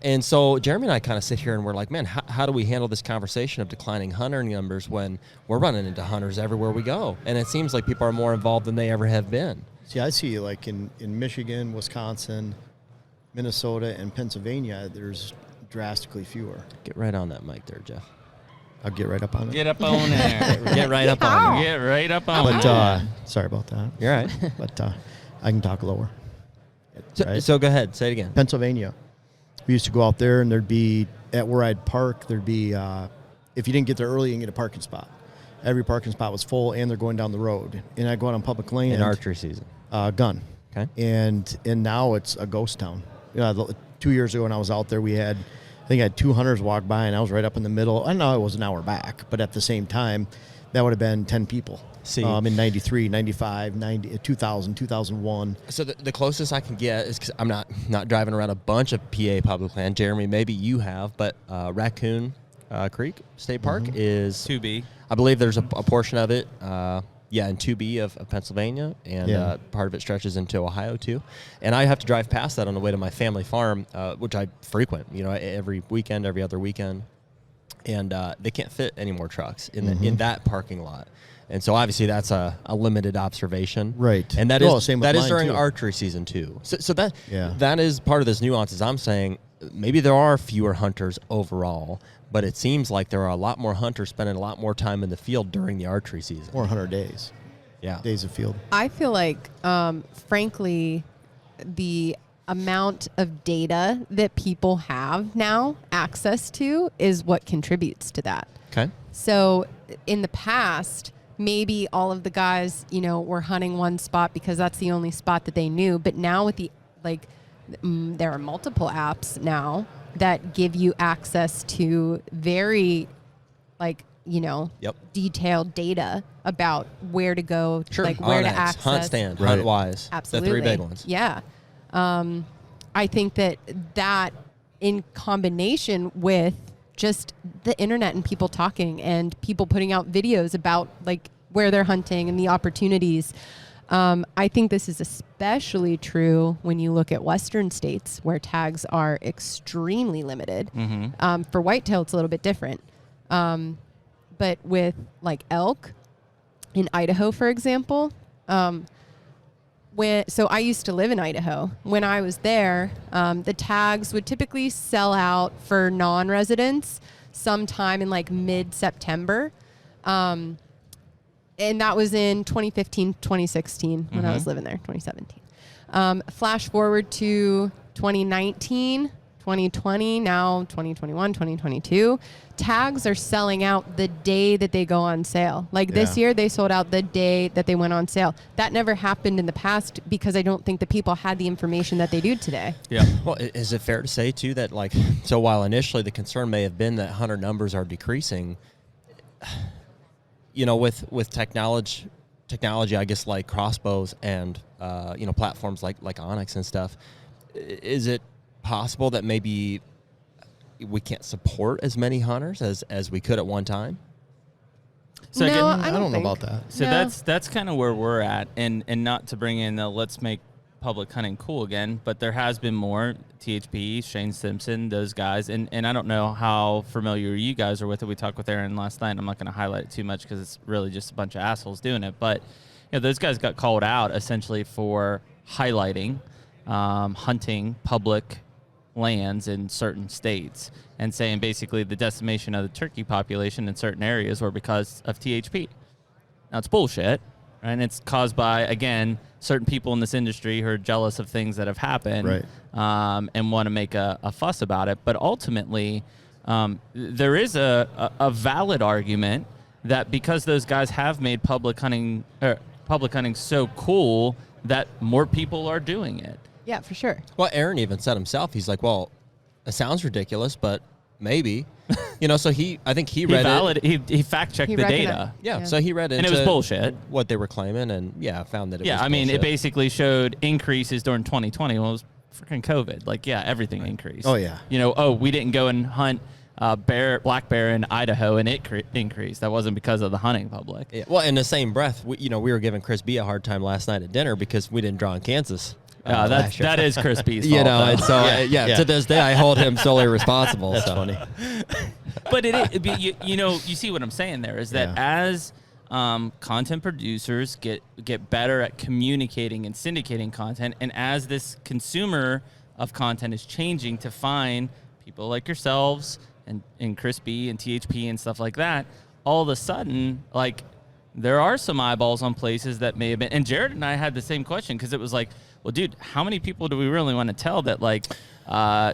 Speaker 4: And so Jeremy and I kind of sit here and we're like, man, how do we handle this conversation of declining hunter numbers when we're running into hunters everywhere we go? And it seems like people are more involved than they ever have been.
Speaker 3: See, I see like in Michigan, Wisconsin, Minnesota, and Pennsylvania, there's drastically fewer.
Speaker 4: Get right on that mic there, Jeff.
Speaker 3: I'll get right up on it.
Speaker 1: Get up on there.
Speaker 4: Get right up on it.
Speaker 1: Get right up on
Speaker 3: But
Speaker 1: there.
Speaker 3: sorry about that.
Speaker 4: You're right.
Speaker 3: But I can talk lower.
Speaker 4: So go ahead. Say it again.
Speaker 3: Pennsylvania. We used to go out there, and there'd be, at where I'd park, there'd be, if you didn't get there early, you can get a parking spot. Every parking spot was full, and they're going down the road. And I'd go out on public land.
Speaker 4: In archery season.
Speaker 3: Gun.
Speaker 4: Okay.
Speaker 3: And now it's a ghost town. 2 years ago when I was out there, I think I had 2 hunters walk by, and I was right up in the middle. I know I was an hour back, but at the same time, that would have been 10 people.
Speaker 4: See.
Speaker 3: In 93, 95, 90, 2000, 2001.
Speaker 4: So the closest I can get is, because I'm not driving around a bunch of PA public land. Jeremy, maybe you have, but Raccoon Creek State Park is
Speaker 1: 2B.
Speaker 4: I believe there's a portion of it, in 2B of Pennsylvania, and part of it stretches into Ohio too. And I have to drive past that on the way to my family farm, which I frequent, every weekend, every other weekend. And they can't fit any more trucks in that parking lot. And so obviously that's a limited observation.
Speaker 3: Right.
Speaker 4: And that
Speaker 3: same with
Speaker 4: is
Speaker 3: mine,
Speaker 4: during
Speaker 3: too.
Speaker 4: archery season too. So that is part of this nuance, is I'm saying maybe there are fewer hunters overall, but it seems like there are a lot more hunters spending a lot more time in the field during the archery season.
Speaker 3: 400 days.
Speaker 4: Yeah.
Speaker 3: Days of field.
Speaker 2: I feel like, frankly, the amount of data that people have now access to is what contributes to that.
Speaker 4: Okay.
Speaker 2: So in the past, maybe all of the guys, were hunting one spot because that's the only spot that they knew. But now with there are multiple apps now that give you access to very, detailed data about where to go,
Speaker 4: Sure.
Speaker 2: where to
Speaker 4: Onyx,
Speaker 2: access.
Speaker 4: Hunt Stand,
Speaker 3: Right.
Speaker 4: HuntWise.
Speaker 2: Absolutely.
Speaker 4: The three big ones.
Speaker 2: Yeah. I think that in combination with just the internet and people talking and people putting out videos about where they're hunting and the opportunities. I think this is especially true when you look at Western states where tags are extremely limited.
Speaker 1: Mm-hmm.
Speaker 2: For whitetail, it's a little bit different. But with elk in Idaho, for example, so I used to live in Idaho. When I was there, the tags would typically sell out for non-residents sometime in mid-September. And that was in 2015, 2016 when I was living there, 2017. Flash forward to 2019, 2020, now 2021, 2022. Tags are selling out the day that they go on sale. This year, they sold out the day that they went on sale. That never happened in the past because I don't think the people had the information that they do today.
Speaker 1: Yeah.
Speaker 4: Well, is it fair to say, too, that, so while initially the concern may have been that hunter numbers are decreasing, with technology, I guess, like crossbows and, platforms like Onyx and stuff, is it possible that maybe we can't support as many hunters as we could at one time?
Speaker 1: So
Speaker 2: No,
Speaker 1: again,
Speaker 2: I
Speaker 3: I don't know
Speaker 2: think.
Speaker 3: about that.
Speaker 1: So
Speaker 2: No.
Speaker 1: that's kind of where we're at, and not to bring in the let's make public hunting cool again, but there has been more THP, Shane Simpson, those guys, and I don't know how familiar you guys are with it. We talked with Aaron last night. I'm not going to highlight it too much because it's really just a bunch of assholes doing it, but those guys got called out essentially for highlighting hunting public lands in certain states and saying basically the decimation of the turkey population in certain areas were because of THP. Now, it's bullshit, right? And it's caused by, again, certain people in this industry who are jealous of things that have happened,
Speaker 3: Right.
Speaker 1: and want to make a fuss about it. But ultimately, there is a valid argument that because those guys have made public hunting so cool that more people are doing it.
Speaker 2: Yeah, for sure.
Speaker 4: Well, Aaron even said himself, he's like, well, it sounds ridiculous, but maybe. So I think he read it.
Speaker 1: He fact-checked
Speaker 2: He
Speaker 1: the
Speaker 2: recognized-
Speaker 1: data.
Speaker 4: Yeah, so he read
Speaker 1: And
Speaker 4: into
Speaker 1: it was bullshit.
Speaker 4: what they were claiming, and found that it was
Speaker 1: Yeah, I mean,
Speaker 4: bullshit.
Speaker 1: it basically showed increases during 2020. Well, it was freaking COVID. Everything increased.
Speaker 3: Oh, yeah.
Speaker 1: We didn't go and hunt black bear in Idaho, and it increased. That wasn't because of the hunting public.
Speaker 4: Yeah, well, in the same breath, we were giving Chris B a hard time last night at dinner because we didn't draw in Kansas. last year.
Speaker 1: That is Chris B's fault.
Speaker 4: And
Speaker 1: though.
Speaker 4: so to this day, I hold him solely responsible.
Speaker 3: That's
Speaker 4: so.
Speaker 3: funny.
Speaker 1: But you see what I'm saying there is that as content producers get better at communicating and syndicating content, and as this consumer of content is changing to find people like yourselves and Chris B and THP and stuff like that, all of a sudden, there are some eyeballs on places that may have been, and Jared and I had the same question because it was like, well, dude, how many people do we really want to tell that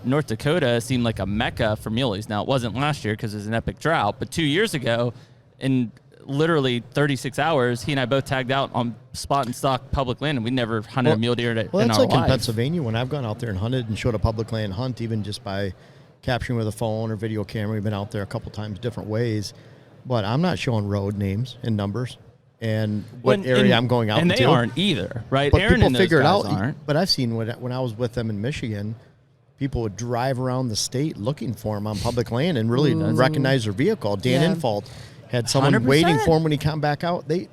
Speaker 1: North Dakota seemed like a mecca for muleys? Now, it wasn't last year because it was an epic drought, but 2 years ago, in literally 36 hours, he and I both tagged out on spot and stock public land, and we never hunted a mule deer in
Speaker 3: Well, that's
Speaker 1: our
Speaker 3: like in
Speaker 1: life.
Speaker 3: Pennsylvania when I've gone out there and hunted and showed a public land hunt, even just by capturing with a phone or video camera. We've been out there a couple times different ways. but I'm not showing road names and numbers and what area I'm going out
Speaker 1: and
Speaker 3: into.
Speaker 1: they aren't either, right?
Speaker 3: But
Speaker 1: Aaron
Speaker 3: people
Speaker 1: and those
Speaker 3: figure it
Speaker 1: guys
Speaker 3: out.
Speaker 1: aren't.
Speaker 3: But I've seen when I was with them in Michigan, people would drive around the state looking for them on public land and really recognize their vehicle. Dan Infalt had someone
Speaker 1: 100%.
Speaker 3: waiting for him when he came back out. They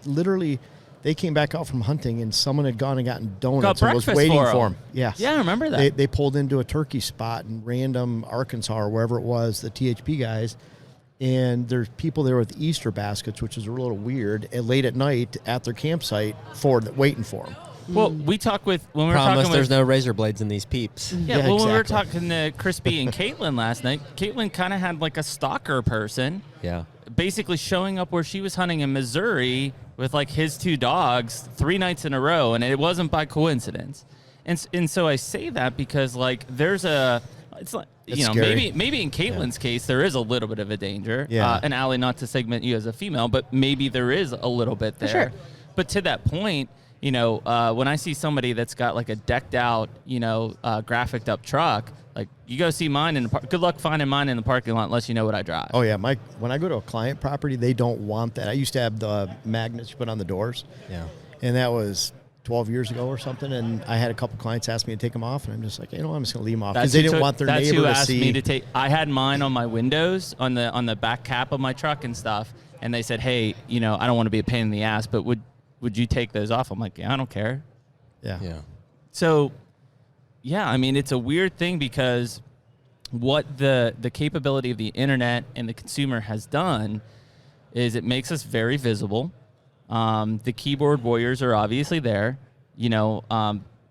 Speaker 3: came back out from hunting, and someone had gone and gotten donuts and was waiting for him. Yes.
Speaker 1: Yeah, I remember that.
Speaker 3: They pulled into a turkey spot in random Arkansas or wherever it was, the THP guys, and there's people there with Easter baskets, which is a little weird, and late at night at their campsite waiting for them.
Speaker 1: Well, we talk with when we were
Speaker 4: Promise
Speaker 1: talking
Speaker 4: there's
Speaker 1: with,
Speaker 4: no razor blades in these peeps.
Speaker 1: Yeah,
Speaker 3: Yeah,
Speaker 1: well, when we were
Speaker 3: exactly.
Speaker 1: talking to Crispy and Caitlin last night, Caitlin kind of had like a stalker person,
Speaker 4: Yeah.
Speaker 1: basically showing up where she was hunting in Missouri with like his 2 dogs 3 nights in a row, and it wasn't by coincidence. And so I say that because like there's it's like
Speaker 3: It's
Speaker 1: you know
Speaker 3: scary.
Speaker 1: maybe in Caitlin's case there is a little bit of a danger.
Speaker 3: Yeah.
Speaker 1: And Allie, not to segment you as a female, but maybe there is a little bit there.
Speaker 2: sure.
Speaker 1: But to that point, you know, when I see somebody that's got like a decked out, you know, graphicked up truck, like you go see mine in the good luck finding mine in the parking lot unless you know what I drive.
Speaker 3: Oh yeah, when I go to a client property, they don't want that. I used to have the magnets you put on the doors,
Speaker 4: Yeah.
Speaker 3: and that was 12 years ago or something. And I had a couple clients ask me to take them off, and I'm just like, you know, I'm just gonna leave them off because they didn't want their
Speaker 1: that's
Speaker 3: neighbor
Speaker 1: who
Speaker 3: to
Speaker 1: asked
Speaker 3: see.
Speaker 1: me to take. I had mine on my windows on the back cap of my truck and stuff, and they said, hey, you know, I don't want to be a pain in the ass, but would you take those off? I'm like, yeah, I don't care.
Speaker 3: Yeah.
Speaker 4: Yeah.
Speaker 1: So, yeah, I mean, it's a weird thing because what the capability of the internet and the consumer has done is it makes us very visible. The keyboard warriors are obviously there. You know,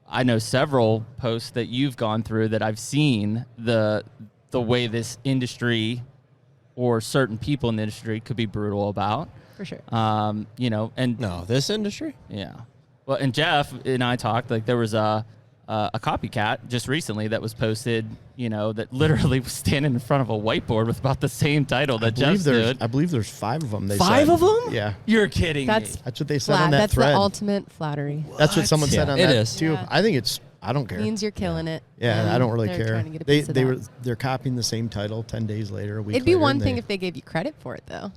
Speaker 1: I know several posts that you've gone through that I've seen the way this industry or certain people in the industry could be brutal about.
Speaker 2: For sure.
Speaker 1: You know, and
Speaker 4: No, this industry?
Speaker 1: yeah. Well, and Jeff and I talked, like there was a copycat just recently that was posted, you know, that literally was standing in front of a whiteboard with about the same title that Jeff did.
Speaker 3: I believe there's 5 of them. They
Speaker 1: 5
Speaker 3: said.
Speaker 1: of them?
Speaker 3: Yeah.
Speaker 1: You're kidding
Speaker 2: That's
Speaker 1: me.
Speaker 3: That's what they said on that
Speaker 2: That's
Speaker 3: thread.
Speaker 2: the ultimate flattery.
Speaker 3: That's what someone said
Speaker 4: Yeah,
Speaker 3: on
Speaker 4: it
Speaker 3: that
Speaker 4: is.
Speaker 3: too.
Speaker 2: Yeah.
Speaker 3: I think I don't care.
Speaker 2: Means you're killing it.
Speaker 3: Yeah,
Speaker 2: and
Speaker 3: I don't really
Speaker 2: they're
Speaker 3: care.
Speaker 2: Trying to get a piece of that.
Speaker 3: They're copying the same title 10 days later, a week
Speaker 2: It'd be
Speaker 3: later,
Speaker 2: one
Speaker 3: and
Speaker 2: thing if they gave you credit for it, though.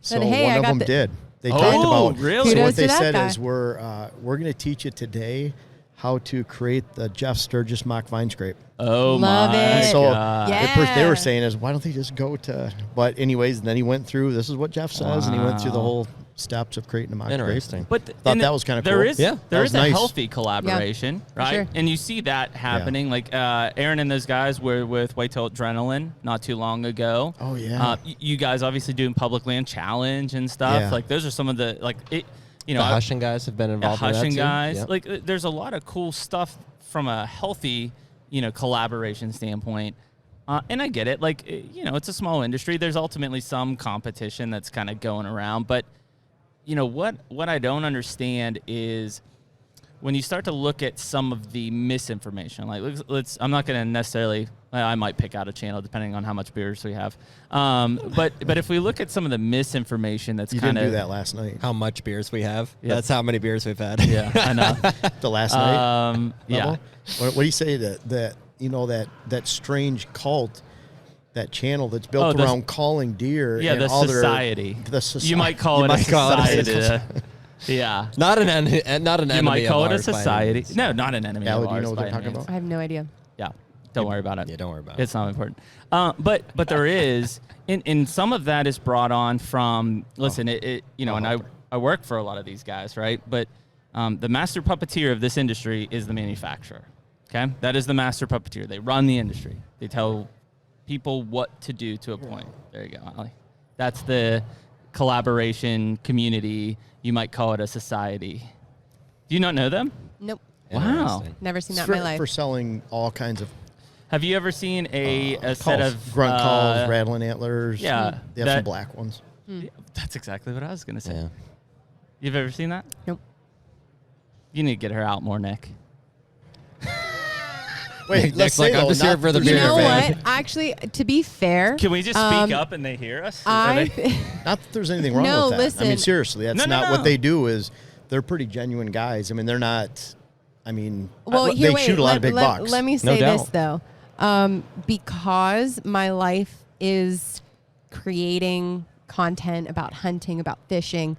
Speaker 3: So
Speaker 2: Said, hey,
Speaker 3: one
Speaker 2: I
Speaker 3: of
Speaker 2: got
Speaker 3: them
Speaker 2: the-
Speaker 3: did. They
Speaker 1: Oh,
Speaker 3: talked about.
Speaker 1: really?
Speaker 3: So
Speaker 2: Kudos
Speaker 3: what
Speaker 2: to
Speaker 3: they
Speaker 2: that
Speaker 3: said
Speaker 2: guy.
Speaker 3: is we're going to teach you today how to create the Jeff Sturgis mock vine scrape.
Speaker 1: Oh,
Speaker 2: Love
Speaker 1: my
Speaker 2: it.
Speaker 3: So
Speaker 1: God.
Speaker 2: Yeah.
Speaker 3: they were saying is why don't they just go to? But anyways, then he went through. This is what Jeff says, and he went through the
Speaker 1: Wow.
Speaker 3: whole steps of creating a mock
Speaker 4: Interesting.
Speaker 3: scrape.
Speaker 1: But
Speaker 3: Thought
Speaker 1: and
Speaker 3: that was kinda
Speaker 1: there
Speaker 3: cool.
Speaker 1: is-
Speaker 4: Yeah,
Speaker 1: there
Speaker 3: that
Speaker 1: is
Speaker 3: was
Speaker 1: a
Speaker 3: nice.
Speaker 1: healthy collaboration, right?
Speaker 2: sure.
Speaker 1: And you see that happening. Like Aaron and those guys were with Whitetail Adrenaline not too long ago.
Speaker 3: Oh, yeah.
Speaker 1: You guys obviously doing Public Land Challenge and stuff.
Speaker 3: Yeah.
Speaker 1: Like those are some of the like it. You know,
Speaker 4: The Hushing guys have been involved in that
Speaker 1: Hushing
Speaker 4: too.
Speaker 1: guys.
Speaker 4: Yep.
Speaker 1: Like there's a lot of cool stuff from a healthy, you know, collaboration standpoint. And I get it. Like, you know, it's a small industry. There's ultimately some competition that's kind of going around. But, you know, what I don't understand is when you start to look at some of the misinformation. Like, I'm not going to necessarily, I might pick out a channel depending on how much beers we have. But if we look at some of the misinformation that's
Speaker 3: You
Speaker 1: kind
Speaker 3: didn't
Speaker 1: of.
Speaker 3: do that last night.
Speaker 4: How much beers we have?
Speaker 1: Yep.
Speaker 4: That's how many beers we've had.
Speaker 1: Yeah, I know.
Speaker 3: The last night.
Speaker 1: Yeah.
Speaker 3: level? What do you say that you know that strange cult, that channel that's built
Speaker 1: Oh, the-
Speaker 3: around calling deer?
Speaker 1: Yeah,
Speaker 3: and
Speaker 1: the
Speaker 3: all their-
Speaker 1: society.
Speaker 3: The society.
Speaker 1: You might call it a
Speaker 4: might call it a
Speaker 1: society. Yeah.
Speaker 4: Not an enemy. Not an
Speaker 1: You
Speaker 4: enemy.
Speaker 1: might call
Speaker 4: of
Speaker 1: it a
Speaker 4: ours by any
Speaker 1: society.
Speaker 4: means.
Speaker 1: No, not an enemy.
Speaker 3: Allie,
Speaker 1: of
Speaker 3: do you
Speaker 1: ours
Speaker 3: know what
Speaker 1: by
Speaker 3: they're talking
Speaker 1: any means.
Speaker 3: about?
Speaker 2: I have no idea.
Speaker 1: Yeah. Don't worry about it.
Speaker 4: Yeah, don't worry about it.
Speaker 1: It's not important. But there is, and some of that is brought on from. Listen, it you know, and I work for a lot of these guys, right? But the master puppeteer of this industry is the manufacturer. Okay, that is the master puppeteer. They run the industry. They tell people what to do to a point. There you go, Allie. That's the collaboration community. You might call it a society. Do you not know them?
Speaker 2: Nope.
Speaker 1: Wow.
Speaker 4: Interesting.
Speaker 2: Never seen that
Speaker 3: for,
Speaker 2: in my life.
Speaker 3: for selling all kinds of
Speaker 1: Have you ever seen a set
Speaker 3: calls.
Speaker 1: of
Speaker 3: grunt calls, rattling antlers.
Speaker 1: yeah,
Speaker 3: they have some black ones.
Speaker 1: Yeah, that's exactly what I was gonna say.
Speaker 4: Yeah.
Speaker 1: You've ever seen that?
Speaker 2: Nope.
Speaker 1: You need to get her out more, Nick.
Speaker 3: Wait,
Speaker 4: Nick's like, I'm just here for the
Speaker 2: You
Speaker 4: beer,
Speaker 2: know
Speaker 4: man.
Speaker 2: what? Actually, to be fair,
Speaker 1: Can we just speak up and they hear us?
Speaker 2: I
Speaker 3: Not that there's anything wrong
Speaker 2: No,
Speaker 3: with that. I
Speaker 2: listen.
Speaker 3: mean, seriously, that's
Speaker 1: No, no,
Speaker 3: not
Speaker 1: no.
Speaker 3: what they do. Is they're pretty genuine guys. I mean, they're not. I mean,
Speaker 2: well,
Speaker 3: they
Speaker 2: here, wait,
Speaker 3: shoot a lot
Speaker 2: let,
Speaker 3: of big
Speaker 2: let,
Speaker 3: bucks.
Speaker 2: Let me
Speaker 4: No
Speaker 2: say this
Speaker 4: doubt.
Speaker 2: though, because my life is creating content about hunting, about fishing.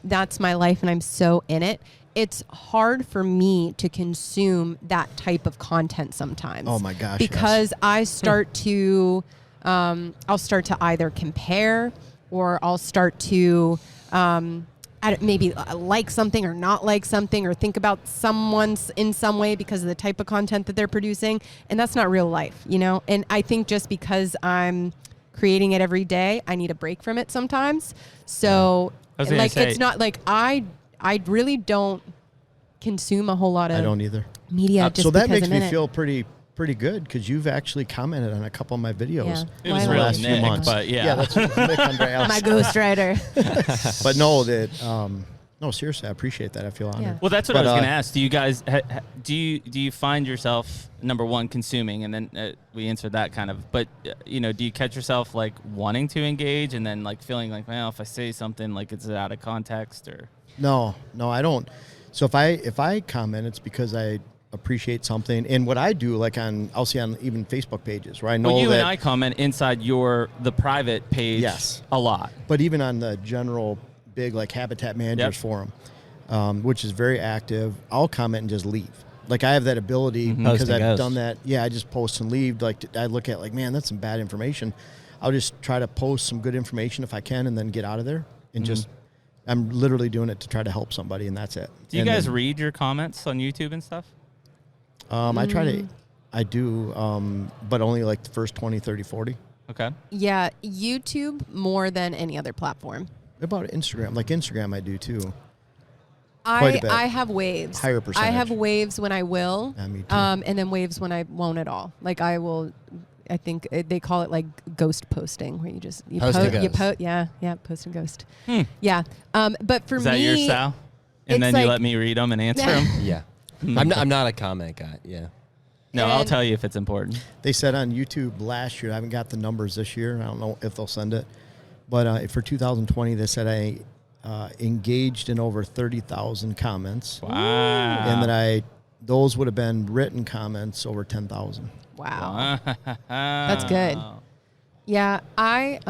Speaker 2: That's my life, and I'm so in it. It's hard for me to consume that type of content sometimes.
Speaker 3: Oh my gosh!
Speaker 2: Because I start to, I'll start to either compare, or I'll start to maybe like something or not like something, or think about someone in some way because of the type of content that they're producing, and that's not real life, you know. And I think just because I'm creating it every day, I need a break from it sometimes. So like, it's not like I really don't consume a whole lot of
Speaker 3: I don't either.
Speaker 2: media. Just
Speaker 3: so that
Speaker 2: because
Speaker 3: makes
Speaker 2: I'm in
Speaker 3: me
Speaker 2: it.
Speaker 3: feel pretty good, because you've actually commented on a couple of my videos.
Speaker 1: It was
Speaker 3: in the
Speaker 1: really
Speaker 3: last few
Speaker 1: Nick,
Speaker 3: months.
Speaker 1: but yeah.
Speaker 3: Yeah, that's Nick Andre Alex.
Speaker 2: My ghostwriter.
Speaker 3: But no, no, seriously, I appreciate that. I feel honored.
Speaker 2: Yeah.
Speaker 1: Well, that's what I was going to ask. Do you guys do you find yourself, number one, consuming, and then we answered that kind of, but you know, do you catch yourself like wanting to engage and then like feeling like, well, if I say something like it's out of context, or
Speaker 3: No, I don't. So if I comment, it's because I appreciate something. And what I do, like I'll see on even Facebook pages where I know
Speaker 1: you
Speaker 3: that,
Speaker 1: and I comment inside the private page
Speaker 3: Yes.
Speaker 1: a lot.
Speaker 3: but even on the general big like Habitat Managers Forum, which is very active, I'll comment and just leave. Like I have that ability because
Speaker 4: Post and
Speaker 3: I've
Speaker 4: ghost.
Speaker 3: done that. Yeah, I just post and leave. Like I look at like, man, that's some bad information. I'll just try to post some good information if I can, and then get out of there and just. I'm literally doing it to try to help somebody, and that's it.
Speaker 1: Do you
Speaker 3: And
Speaker 1: guys
Speaker 3: then,
Speaker 1: read your comments on YouTube and stuff?
Speaker 3: I do, but only like the first 20, 30, 40.
Speaker 1: Okay.
Speaker 2: Yeah, YouTube more than any other platform.
Speaker 3: About Instagram. Like Instagram I do too. Quite a bit.
Speaker 2: I have waves.
Speaker 3: Higher
Speaker 2: I have
Speaker 3: percentage.
Speaker 2: waves when I will,
Speaker 3: Yeah, me too.
Speaker 2: and then waves when I won't at all. Like I will, I think they call it like ghost posting, where you just
Speaker 4: Post and ghost.
Speaker 2: post post and ghost. Yeah, but for
Speaker 1: Is
Speaker 2: me,
Speaker 1: that your style? And
Speaker 2: it's
Speaker 1: then you
Speaker 2: like-
Speaker 1: let me read them and answer them?
Speaker 4: Yeah. I'm not a comment guy. Yeah.
Speaker 1: No, I'll
Speaker 2: And-
Speaker 1: tell you if it's important.
Speaker 3: They said on YouTube last year, I haven't got the numbers this year. I don't know if they'll send it. But for 2020, they said I engaged in over 30,000 comments.
Speaker 1: Wow.
Speaker 3: And that those would have been written comments over 10,000.
Speaker 2: wow, that's good. Yeah, I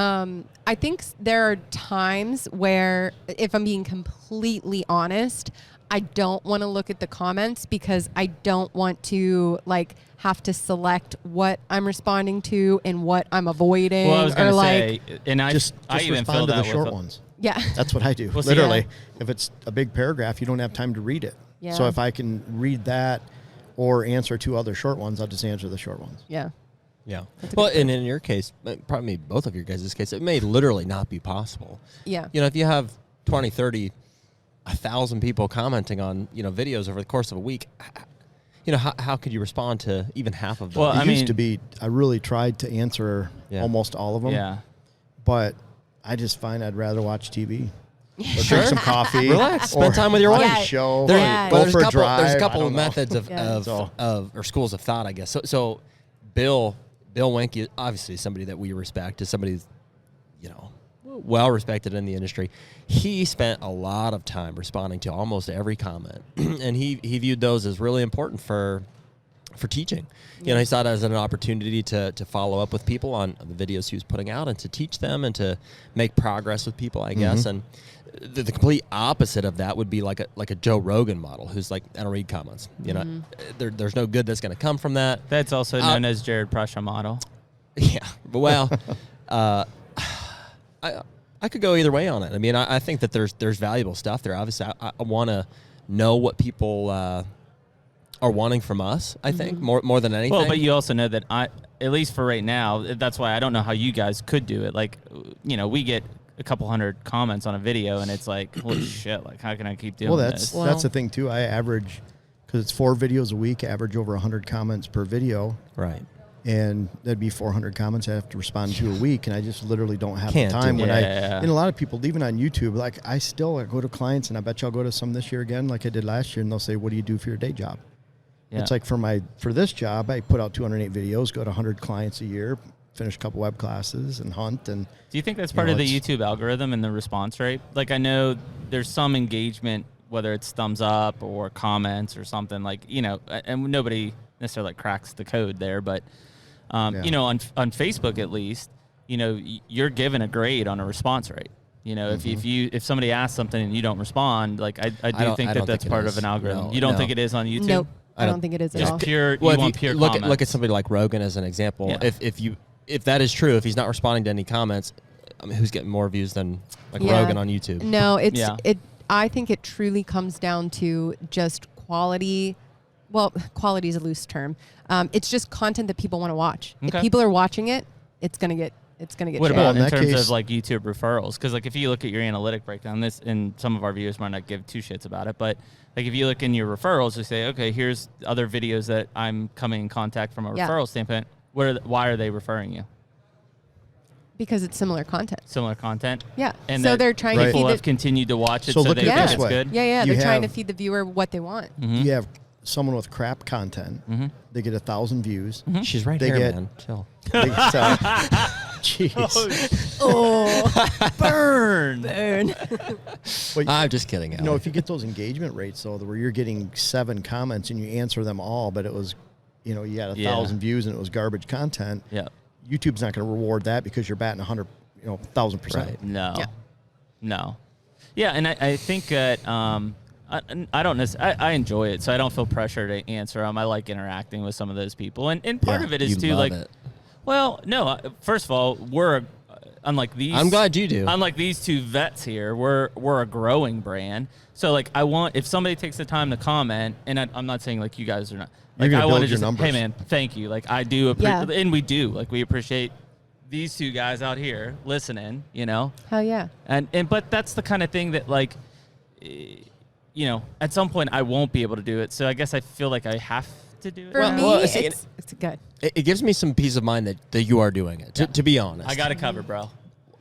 Speaker 2: think there are times where, if I'm being completely honest, I don't want to look at the comments because I don't want to like have to select what I'm responding to and what I'm avoiding.
Speaker 1: Well, I was going
Speaker 2: or
Speaker 1: to
Speaker 2: say,
Speaker 1: and I
Speaker 3: Just
Speaker 1: even
Speaker 3: respond
Speaker 1: filled
Speaker 3: to the
Speaker 1: out
Speaker 3: short
Speaker 1: with
Speaker 3: ones.
Speaker 2: yeah,
Speaker 3: That's what I do.
Speaker 1: Well, see,
Speaker 3: Literally,
Speaker 2: yeah.
Speaker 3: if it's a big paragraph, you don't have time to read it.
Speaker 2: Yeah.
Speaker 3: So if I can read that or answer two other short ones, I'll just answer the short ones.
Speaker 2: yeah.
Speaker 4: Yeah.
Speaker 2: That's a
Speaker 4: Well,
Speaker 2: good
Speaker 4: and in your case, probably both of your guys' case, it may literally not be possible.
Speaker 2: Yeah.
Speaker 4: You know, if you have 20, 30, 1,000 people commenting on, videos over the course of a week, how could you respond to even half of them?
Speaker 1: Well,
Speaker 3: It
Speaker 1: I
Speaker 3: used
Speaker 1: mean-
Speaker 3: to be, I really tried to answer
Speaker 4: Yeah.
Speaker 3: almost all of them.
Speaker 1: Yeah.
Speaker 3: But I just find I'd rather watch TV. Or
Speaker 4: Sure.
Speaker 3: drink some coffee.
Speaker 4: Relax. Spend time with your
Speaker 3: watch
Speaker 4: wife.
Speaker 3: a show.
Speaker 4: There-
Speaker 2: Yeah.
Speaker 3: Go
Speaker 4: there's
Speaker 3: for
Speaker 4: a
Speaker 3: a
Speaker 4: couple.
Speaker 3: drive.
Speaker 4: There's a
Speaker 3: I
Speaker 4: couple
Speaker 3: don't
Speaker 4: of
Speaker 3: know.
Speaker 4: methods of,
Speaker 2: Yeah.
Speaker 4: or schools of thought, I guess. So Bill Wenke, obviously somebody that we respect, is somebody, well respected in the industry. He spent a lot of time responding to almost every comment, and he viewed those as really important for teaching. He saw it as an opportunity to follow up with people on the videos he was putting out and to teach them and to make progress with people, I guess. And the complete opposite of that would be like a Joe Rogan model, who's like, I don't read comments. There's no good that's going to come from that.
Speaker 1: That's also known as Jared Prussia model.
Speaker 4: Yeah, but well, I could go either way on it. I mean, I think that there's valuable stuff there. Obviously, I want to know what people are wanting from us. I think more than anything.
Speaker 1: Well, but you also know that at least for right now, that's why I don't know how you guys could do it. Like, we get a couple hundred comments on a video, and it's like, holy shit! Like, how can I keep doing this?
Speaker 3: That's the thing too. I average, because it's 4 videos a week, average over 100 comments per video.
Speaker 4: right.
Speaker 3: And that'd be 400 comments I have to respond to a week, and I just literally don't have
Speaker 4: Can't
Speaker 3: the time.
Speaker 4: do
Speaker 3: When
Speaker 1: it.
Speaker 3: I
Speaker 1: Yeah.
Speaker 3: and a lot of people, even on YouTube, like I still go to clients, and I bet you I'll go to some this year again, like I did last year, and they'll say, "What do you do for your day job?"
Speaker 1: Yeah.
Speaker 3: It's like for this job, I put out 208 videos, go to 100 clients a year, finish a couple web classes, and hunt. And
Speaker 1: Do you think that's part of the
Speaker 3: it's-
Speaker 1: YouTube algorithm and the response rate? Like, I know there's some engagement, whether it's thumbs up or comments or something, like, and nobody necessarily cracks the code there, but, on Facebook at least, you're given a grade on a response rate. If somebody asks something and you don't respond, like I do think that's part of an algorithm.
Speaker 4: No,
Speaker 1: you don't think it is on YouTube?
Speaker 2: Nope. I don't think it is at all.
Speaker 1: Pure.
Speaker 4: Well,
Speaker 1: you want pure
Speaker 4: look
Speaker 1: comments.
Speaker 4: at somebody like Rogan as an example.
Speaker 1: Yeah.
Speaker 4: If that is true, if he's not responding to any comments, I mean, who's getting more views than Rogan on YouTube?
Speaker 2: No, I think it truly comes down to just quality. Well, quality is a loose term. It's just content that people want to watch.
Speaker 1: Okay.
Speaker 2: If people are watching it, it's gonna get.
Speaker 1: What about
Speaker 3: in
Speaker 1: in
Speaker 3: that
Speaker 1: terms
Speaker 3: case-
Speaker 1: of like YouTube referrals? Because like if you look at your analytic breakdown, and some of our viewers might not give two shits about it, but like if you look in your referrals, you say, okay, here's other videos that I'm coming in contact from a referral standpoint. Why are they referring you?
Speaker 2: Because it's similar content.
Speaker 1: Similar content.
Speaker 2: Yeah.
Speaker 1: And
Speaker 2: so
Speaker 1: that
Speaker 2: they're trying to
Speaker 1: people
Speaker 2: feed
Speaker 1: have continued to watch it,
Speaker 3: So
Speaker 1: so
Speaker 3: look
Speaker 1: they
Speaker 3: at it
Speaker 1: think
Speaker 3: this
Speaker 1: it's
Speaker 3: way.
Speaker 1: good.
Speaker 2: Yeah.
Speaker 3: You
Speaker 2: They're trying to
Speaker 3: have-
Speaker 2: feed the viewer what they want.
Speaker 3: You have someone with crap content. They get 1,000 views.
Speaker 4: She's right
Speaker 3: They
Speaker 4: here,
Speaker 3: get-
Speaker 4: man. Chill.
Speaker 3: Jeez.
Speaker 2: Oh,
Speaker 1: Burn.
Speaker 3: But,
Speaker 4: I'm just kidding, Allie.
Speaker 3: if you get those engagement rates, though, where you're getting 7 comments and you answer them all, but it was, you had 1,000 views and it was garbage content.
Speaker 1: Yeah.
Speaker 3: YouTube's not going to reward that because you're batting 1,000%.
Speaker 4: Right.
Speaker 1: No.
Speaker 2: Yeah.
Speaker 1: No. Yeah, and I think that I don't necessarily, I enjoy it, so I don't feel pressure to answer them. I like interacting with some of those people, and part
Speaker 3: Yeah,
Speaker 1: of it is
Speaker 4: you
Speaker 1: too
Speaker 4: love
Speaker 1: like,
Speaker 4: it.
Speaker 1: well, no. First of all, we're unlike these.
Speaker 4: I'm glad you do.
Speaker 1: Unlike these two vets here, we're a growing brand. So like, I want if somebody takes the time to comment, and I'm not saying like you guys are not.
Speaker 3: You're
Speaker 1: Like
Speaker 3: gonna
Speaker 1: I want to
Speaker 3: build your
Speaker 1: just
Speaker 3: numbers.
Speaker 1: hey man, thank you. Like I do appreciate, and we do. Like we appreciate these two guys out here listening.
Speaker 2: hell yeah.
Speaker 1: And but that's the kind of thing that like, at some point I won't be able to do it. So I guess I feel like I have to do it.
Speaker 2: For
Speaker 1: now.
Speaker 2: me,
Speaker 4: see,
Speaker 2: it's good.
Speaker 4: It gives me some peace of mind that you are doing it, to be honest.
Speaker 1: I got it covered, bro.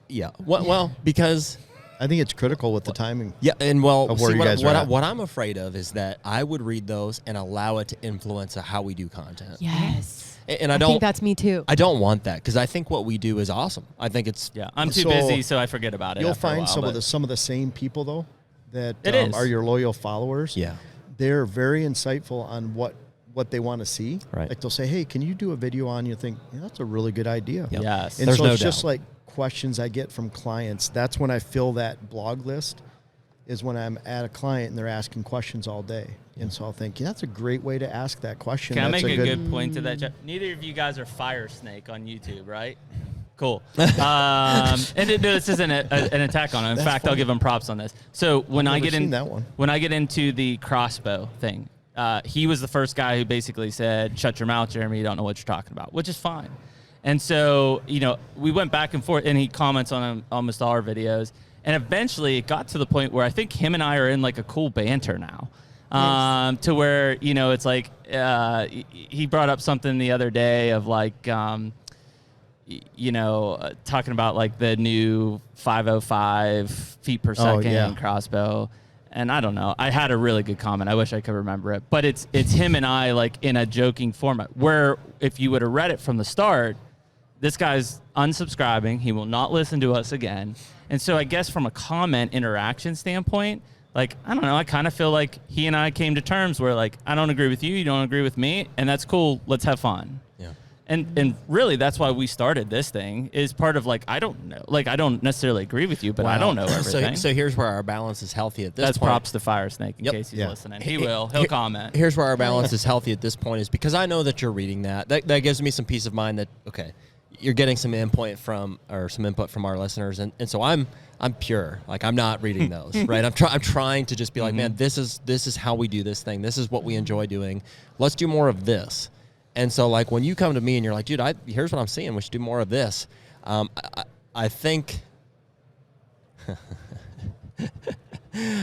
Speaker 4: Yeah. Well, because...
Speaker 3: I think it's critical with the timing.
Speaker 4: Yeah, and well,
Speaker 3: Of where
Speaker 4: see,
Speaker 3: you guys are at.
Speaker 4: what I'm afraid of is that I would read those and allow it to influence how we do content.
Speaker 2: Yes.
Speaker 4: And I
Speaker 2: I
Speaker 4: don't...
Speaker 2: think that's me too.
Speaker 4: I don't want that because I think what we do is awesome. I think it's...
Speaker 1: Yeah, I'm too
Speaker 3: So,
Speaker 1: busy, so I forget about it.
Speaker 3: You'll
Speaker 1: after a
Speaker 3: find
Speaker 1: while,
Speaker 3: some
Speaker 1: but-
Speaker 3: of the same people, though, that
Speaker 1: It is.
Speaker 3: are your loyal followers.
Speaker 4: Yeah.
Speaker 3: They're very insightful on what they want to see.
Speaker 4: Right.
Speaker 3: Like they'll say, hey, can you do a video on, you think, that's a really good idea.
Speaker 4: Yep.
Speaker 1: Yes.
Speaker 3: And
Speaker 4: There's
Speaker 3: so
Speaker 4: no
Speaker 3: it's just
Speaker 4: doubt.
Speaker 3: like questions I get from clients. That's when I fill that blog list, is when I'm at a client and they're asking questions all day. And so I'll think, that's a great way to ask that question.
Speaker 1: Can I
Speaker 3: That's
Speaker 1: make a good point to that? Neither of you guys are Fire Snake on YouTube, right? Cool. And this isn't an attack on him. In
Speaker 3: That's
Speaker 1: fact, I'll
Speaker 3: funny.
Speaker 1: give him props on this. So when I
Speaker 3: never
Speaker 1: get in
Speaker 3: seen that one.
Speaker 1: when I get into the crossbow thing, he was the first guy who basically said, "Shut your mouth, Jeremy. You don't know what you're talking about," which is fine. And so we went back and forth, and he comments on almost all our videos. And eventually, it got to the point where I think him and I are in like a cool banter now.
Speaker 2: Nice.
Speaker 1: To where it's like he brought up something the other day of like talking about like the new 505 feet per second
Speaker 3: yeah.
Speaker 1: crossbow, and I don't know, I had a really good comment, I wish I could remember it, but it's him and I like in a joking format where if you would have read it from the start, this guy's unsubscribing, he will not listen to us again. And so I guess from a comment interaction standpoint, like, I don't know, I kind of feel like he and I came to terms where, like, I don't agree with you, you don't agree with me, and that's cool, let's have fun.
Speaker 4: Yeah.
Speaker 1: And really, that's why we started this thing, is part of, like, I don't know. Like, I don't necessarily agree with you, but I don't know everything.
Speaker 4: So here's where our balance is healthy at this
Speaker 1: That's
Speaker 4: point.
Speaker 1: props to Fire Snake, in
Speaker 4: Yep.
Speaker 1: case he's
Speaker 3: Yeah.
Speaker 1: listening. He'll comment.
Speaker 4: Here's where our balance is healthy at this point is because I know that you're reading that. That gives me some peace of mind that, okay, you're getting some input from our listeners. And so I'm pure. Like, I'm not reading those, right? I'm trying to just be like, man, this is how we do this thing. This is what we enjoy doing. Let's do more of this. And so, like, when you come to me and you're like, dude, here's what I'm seeing. We should do more of this. I think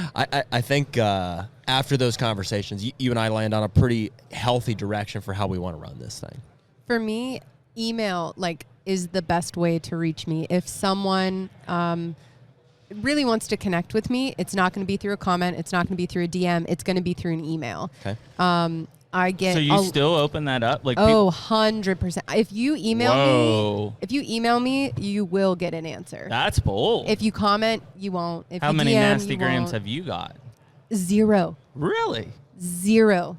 Speaker 4: I think after those conversations, you and I land on a pretty healthy direction for how we want to run this thing.
Speaker 2: For me, email is the best way to reach me. If someone really wants to connect with me, it's not going to be through a comment. It's not going to be through a DM. It's going to be through an email.
Speaker 4: Okay.
Speaker 2: I get.
Speaker 1: So you still open that up? Like,
Speaker 2: 100%. If you email me, you will get an answer.
Speaker 1: That's bold.
Speaker 2: If you comment, you won't. If
Speaker 1: How
Speaker 2: you
Speaker 1: many
Speaker 2: DM,
Speaker 1: nasty
Speaker 2: you
Speaker 1: grams
Speaker 2: won't.
Speaker 1: have you got?
Speaker 2: Zero
Speaker 1: Really?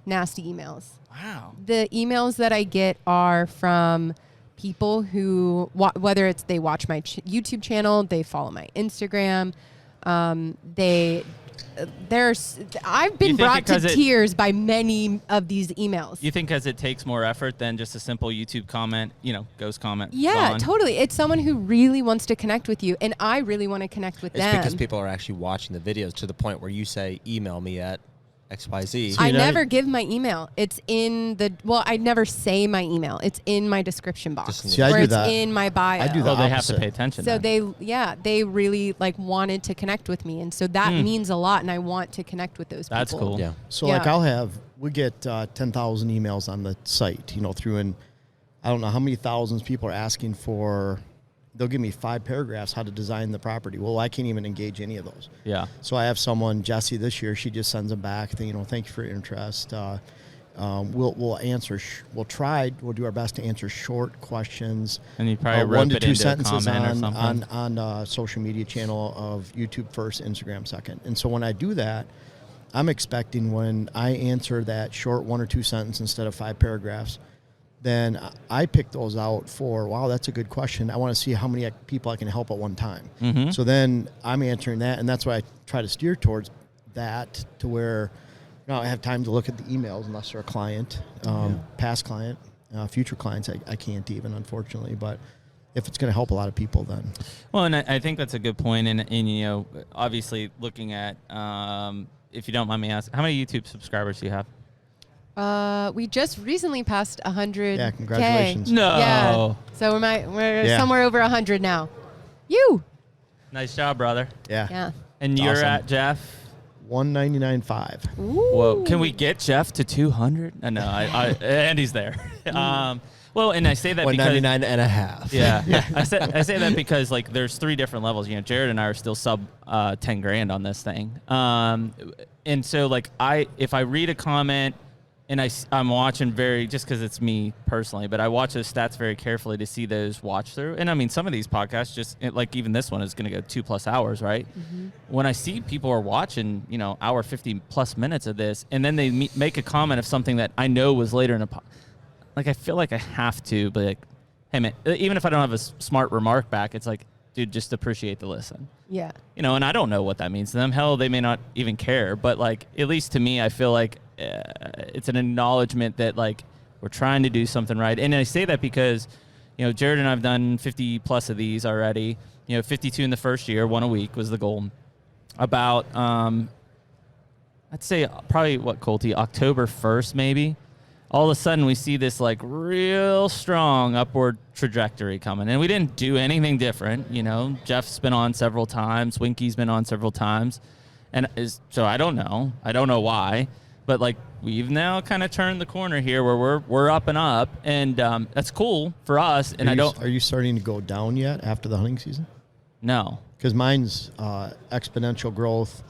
Speaker 2: nasty emails.
Speaker 1: Wow.
Speaker 2: The emails that I get are from people who, whether it's they watch my YouTube channel, they follow my Instagram, I've been brought to tears by many of these emails.
Speaker 1: You think because it takes more effort than just a simple YouTube comment, ghost comment?
Speaker 2: Yeah,
Speaker 1: gone?
Speaker 2: totally. It's someone who really wants to connect with you, and I really want to connect with them.
Speaker 4: It's because people are actually watching the videos to the point where you say, email me at XYZ.
Speaker 2: I never give my email. It's in I never say my email. It's in my description box.
Speaker 3: See, I do
Speaker 2: it's
Speaker 3: that.
Speaker 2: in my bio.
Speaker 3: I do that.
Speaker 1: They have to pay attention.
Speaker 2: So
Speaker 1: then.
Speaker 2: they really wanted to connect with me, and so that means a lot, and I want to connect with those people.
Speaker 1: That's cool.
Speaker 4: Yeah.
Speaker 3: So we get 10,000 emails on the site, through, and I don't know how many thousands people are asking for. They'll give me 5 paragraphs how to design the property. Well, I can't even engage any of those.
Speaker 1: Yeah.
Speaker 3: So I have someone, Jessie, this year. She just sends them back. Thank you for your interest. We'll answer. We'll do our best to answer short questions.
Speaker 1: And you probably
Speaker 3: 1 to
Speaker 1: it
Speaker 3: 2
Speaker 1: into
Speaker 3: sentences
Speaker 1: a comment or something.
Speaker 3: on social media channel of YouTube first, Instagram second. And so when I do that, I'm expecting when I answer that short 1 or 2 sentence instead of 5 paragraphs, then I pick those out for, wow, that's a good question. I want to see how many people I can help at one time.
Speaker 1: Mm-hmm.
Speaker 3: So then I'm answering that, and that's why I try to steer towards that to where I have time to look at the emails unless they're a client, past client, future clients. I can't even, unfortunately, but if it's going to help a lot of people, then.
Speaker 1: Well, and I think that's a good point. And obviously looking at, if you don't mind me asking, how many YouTube subscribers do you have?
Speaker 2: We just recently passed 100.
Speaker 3: Yeah, congratulations.
Speaker 1: No.
Speaker 2: Yeah. So we're somewhere over 100 now. You.
Speaker 1: Nice job, brother.
Speaker 3: Yeah.
Speaker 2: Yeah.
Speaker 1: And you're
Speaker 3: awesome.
Speaker 1: at Jeff?
Speaker 3: 199.5.
Speaker 1: Whoa. Can we get Jeff to 200? No, Andy's there. Well, and I say that because
Speaker 4: 199 and a half.
Speaker 1: Yeah. I say that because there's 3 different levels. Jared and I are still sub 10 grand on this thing. And so if I read a comment and I'm watching just because it's me personally, but I watch those stats very carefully to see those watch through. And I mean, some of these podcasts even this one is going to go 2+ hours, right? Mm-hmm. When I see people are watching, hour 50+ minutes of this, and then they make a comment of something that I know was later in a I feel like I have to, but hey man, even if I don't have a smart remark back, it's dude, just appreciate the listen.
Speaker 2: Yeah.
Speaker 1: And I don't know what that means to them. Hell, they may not even care, but at least to me, I feel like it's an acknowledgement that we're trying to do something right. And I say that because, Jared and I have done 50+ of these already. 52 in the first year, 1 a week was the goal. About, I'd say probably Colty, October 1st maybe. All of a sudden we see this real strong upward trajectory coming. And we didn't do anything different. Jeff's been on several times. Winky's been on several times. So I don't know. I don't know why. But we've now kind of turned the corner here where we're up and up. And that's cool for us. And
Speaker 3: Are you starting to go down yet after the hunting season?
Speaker 1: No.
Speaker 3: Because mine's exponential growth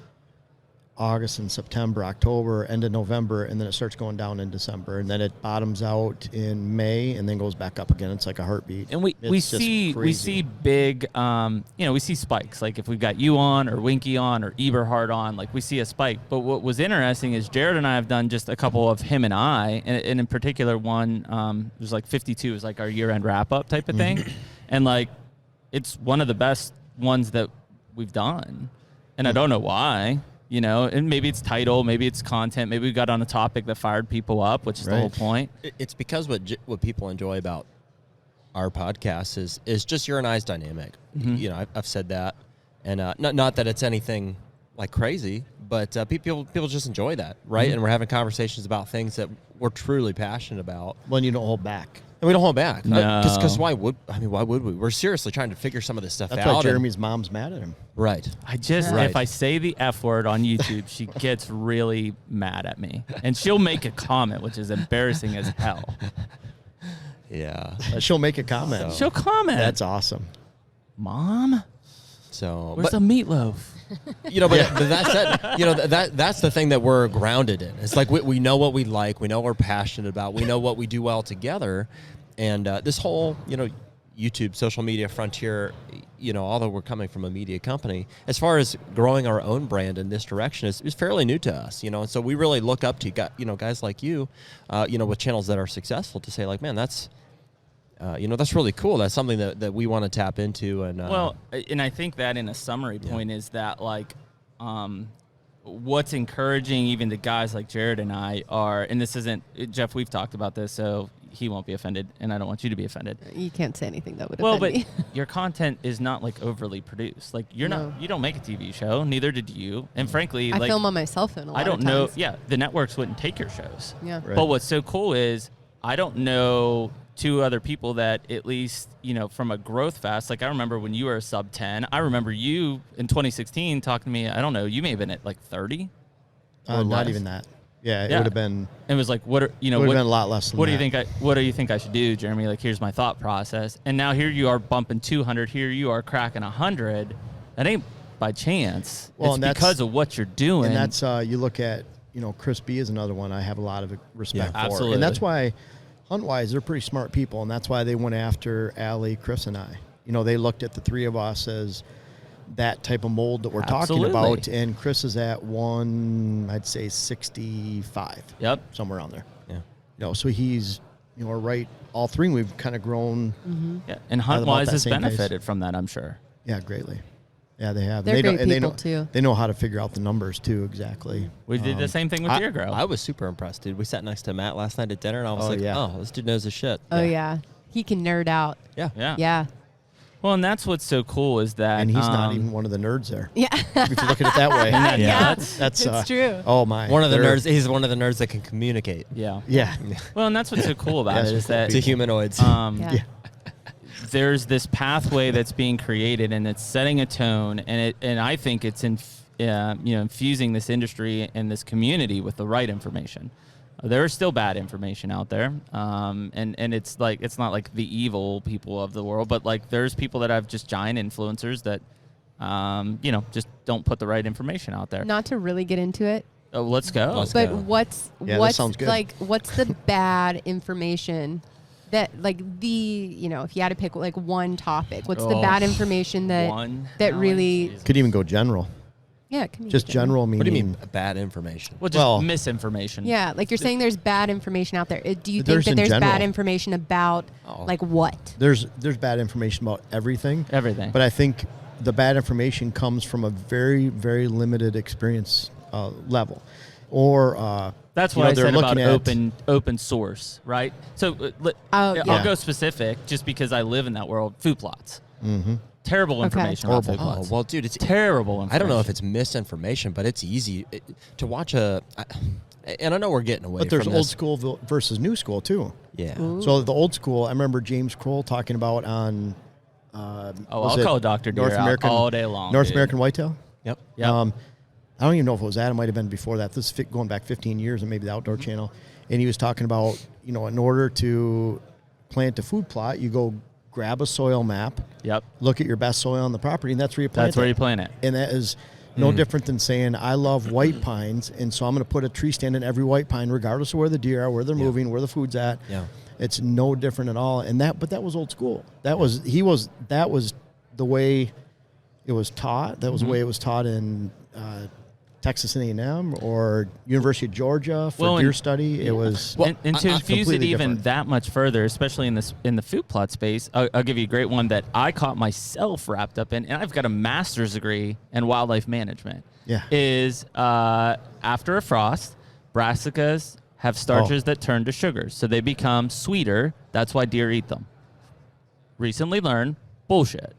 Speaker 3: August and September, October, end of November, and then it starts going down in December, and then it bottoms out in May, and then goes back up again. It's like a heartbeat.
Speaker 1: And we see big, we see spikes. If we've got you on, or Winky on, or Eberhard on, we see a spike. But what was interesting is Jared and I have done just a couple of him and I, and in particular one, it was 52 is our year-end wrap-up type of thing, and it's one of the best ones that we've done, and I don't know why. And maybe it's title, maybe it's content, maybe we got on a topic that fired people up, which is the whole point.
Speaker 4: It's because what people enjoy about our podcast is just your and I's dynamic. Mm-hmm. I've said that, and not that it's anything crazy, but people just enjoy that, right? Mm-hmm. And we're having conversations about things that we're truly passionate about.
Speaker 3: When you don't hold back.
Speaker 4: And we don't hold back.
Speaker 1: No.
Speaker 4: Because why would we? We're seriously trying to figure some of this stuff out.
Speaker 3: That's why Jeremy's mom's mad at him.
Speaker 4: Right.
Speaker 1: If I say the F word on YouTube, she gets really mad at me. And she'll make a comment, which is embarrassing as hell.
Speaker 4: Yeah.
Speaker 3: She'll make a comment.
Speaker 1: She'll comment.
Speaker 3: That's awesome.
Speaker 1: Mom?
Speaker 4: Where's
Speaker 1: the meatloaf?
Speaker 4: But that's the thing that we're grounded in. It's we know what we like, we know what we're passionate about, we know what we do well together, and this whole YouTube social media frontier, although we're coming from a media company, as far as growing our own brand in this direction is fairly new to us, and so we really look up to guys like you, with channels that are successful to say man, that's really cool. That's something that we want to tap into. And
Speaker 1: and I think that in a summary point is that what's encouraging even to guys like Jared and I are, and this isn't, Jeff, we've talked about this, so he won't be offended, and I don't want you to be offended.
Speaker 2: You can't say anything that would offend me.
Speaker 1: But your content is not overly produced. You don't make a TV show, neither did you. And frankly,
Speaker 2: I film on my cell phone a lot
Speaker 1: I don't
Speaker 2: of
Speaker 1: know.
Speaker 2: times.
Speaker 1: Yeah, the networks wouldn't take your shows.
Speaker 2: Yeah.
Speaker 3: Right.
Speaker 1: But what's so cool is I don't know two other people that at least, from a growth fast, I remember when you were a sub 10, I remember you in 2016 talking to me, I don't know, you may have been at 30 or
Speaker 3: Not
Speaker 1: less.
Speaker 3: even that. Yeah, it would have been.
Speaker 1: It was what are,
Speaker 3: It would have been a lot less than
Speaker 1: what
Speaker 3: that.
Speaker 1: What do you think I should do, Jeremy? Here's my thought process. And now here you are bumping 200. Here you are cracking 100. That ain't by chance.
Speaker 3: Well,
Speaker 1: it's because of what you're doing.
Speaker 3: And that's you look at Chris B is another one I have a lot of respect for.
Speaker 1: Absolutely.
Speaker 3: And that's why hunt-wise they're pretty smart people, and that's why they went after Allie, Chris, and I. They looked at the three of us as that type of mold that we're talking about, and Chris is at I'd say 65.
Speaker 1: Yep.
Speaker 3: Somewhere around there.
Speaker 4: Yeah.
Speaker 3: So he's right. All three we've kind of grown.
Speaker 2: Mm-hmm.
Speaker 1: Yeah. And hunt-wise has benefited from that, I'm sure.
Speaker 3: Yeah, greatly. Yeah, they have.
Speaker 2: They're great
Speaker 3: they
Speaker 2: people,
Speaker 3: know,
Speaker 2: too.
Speaker 3: They know how to figure out the numbers, too, exactly.
Speaker 1: We did the same thing with Deer Grow.
Speaker 4: I was super impressed, dude. We sat next to Matt last night at dinner, and I was this dude knows his shit.
Speaker 2: Oh, yeah. He can nerd out.
Speaker 4: Yeah.
Speaker 2: Yeah.
Speaker 1: Well, and that's what's so cool is that...
Speaker 3: And he's not even one of the nerds there.
Speaker 2: Yeah.
Speaker 3: If you look at it that way. That's
Speaker 2: it's true.
Speaker 3: Oh, my.
Speaker 4: One of the nerds. He's one of the nerds that can communicate
Speaker 1: Yeah.
Speaker 3: Yeah.
Speaker 1: Well, and that's what's so cool about it is that...
Speaker 4: to humanoids.
Speaker 2: Yeah.
Speaker 1: There's this pathway that's being created, and it's setting a tone, and I think it's infusing this industry and this community with the right information. There is still bad information out there, and it's it's not like the evil people of the world, but there's people that have just giant influencers that just don't put the right information out there.
Speaker 2: Not to really get into it.
Speaker 1: Oh, let's go.
Speaker 2: But what's
Speaker 3: that sounds good.
Speaker 2: What's the bad information that if you had to pick one topic, what's the bad information that really
Speaker 3: Could even go general.
Speaker 2: Yeah, it can be
Speaker 3: Just general meaning.
Speaker 4: What do you mean bad information?
Speaker 1: Well, just misinformation.
Speaker 2: Yeah, you're saying there's bad information out there. Do you think
Speaker 3: There's
Speaker 2: that
Speaker 3: in
Speaker 2: there's bad
Speaker 3: general.
Speaker 2: information about what?
Speaker 3: There's bad information about everything.
Speaker 1: Everything.
Speaker 3: But I think the bad information comes from a very, very limited experience level. Or
Speaker 1: that's what I said about open source, right? So I'll go specific just because I live in that world. Food plots.
Speaker 3: Mm-hmm.
Speaker 1: Terrible information about food
Speaker 4: Oh,
Speaker 1: plots.
Speaker 4: well, dude, it's
Speaker 1: terrible information.
Speaker 4: I don't know if it's misinformation, but it's easy to watch and I know we're getting away
Speaker 3: But there's
Speaker 4: from
Speaker 3: old
Speaker 4: this.
Speaker 3: school versus new school, too.
Speaker 4: Yeah.
Speaker 2: Ooh.
Speaker 3: So the old school, I remember James Kroll talking about on
Speaker 1: I'll call Dr. Deer out all day long.
Speaker 3: North
Speaker 1: dude.
Speaker 3: American Whitetail?
Speaker 4: Yep.
Speaker 1: Yep.
Speaker 3: I don't even know if it was that. It might have been before that. This is going back 15 years and maybe the Outdoor Channel. And he was talking about, in order to plant a food plot, you go grab a soil map.
Speaker 1: Yep.
Speaker 3: Look at your best soil on the property, and that's where you plant
Speaker 1: That's where you plant it.
Speaker 3: And that is no different than saying, I love white pines, and so I'm going to put a tree stand in every white pine, regardless of where the deer are, where they're moving, where the food's at.
Speaker 4: Yeah.
Speaker 3: It's no different at all. But that was old school. That was the way it was taught. That was the way it was taught in Texas A&M or University of Georgia for deer study. It was
Speaker 1: and to infuse it
Speaker 3: completely
Speaker 1: even
Speaker 3: different.
Speaker 1: that much further, especially in the food plot space, I'll give you a great one that I caught myself wrapped up in, and I've got a master's degree in wildlife management.
Speaker 3: Yeah.
Speaker 1: Is after a frost, brassicas have starches that turn to sugars, so they become sweeter. That's why deer eat them. Recently learned bullshit.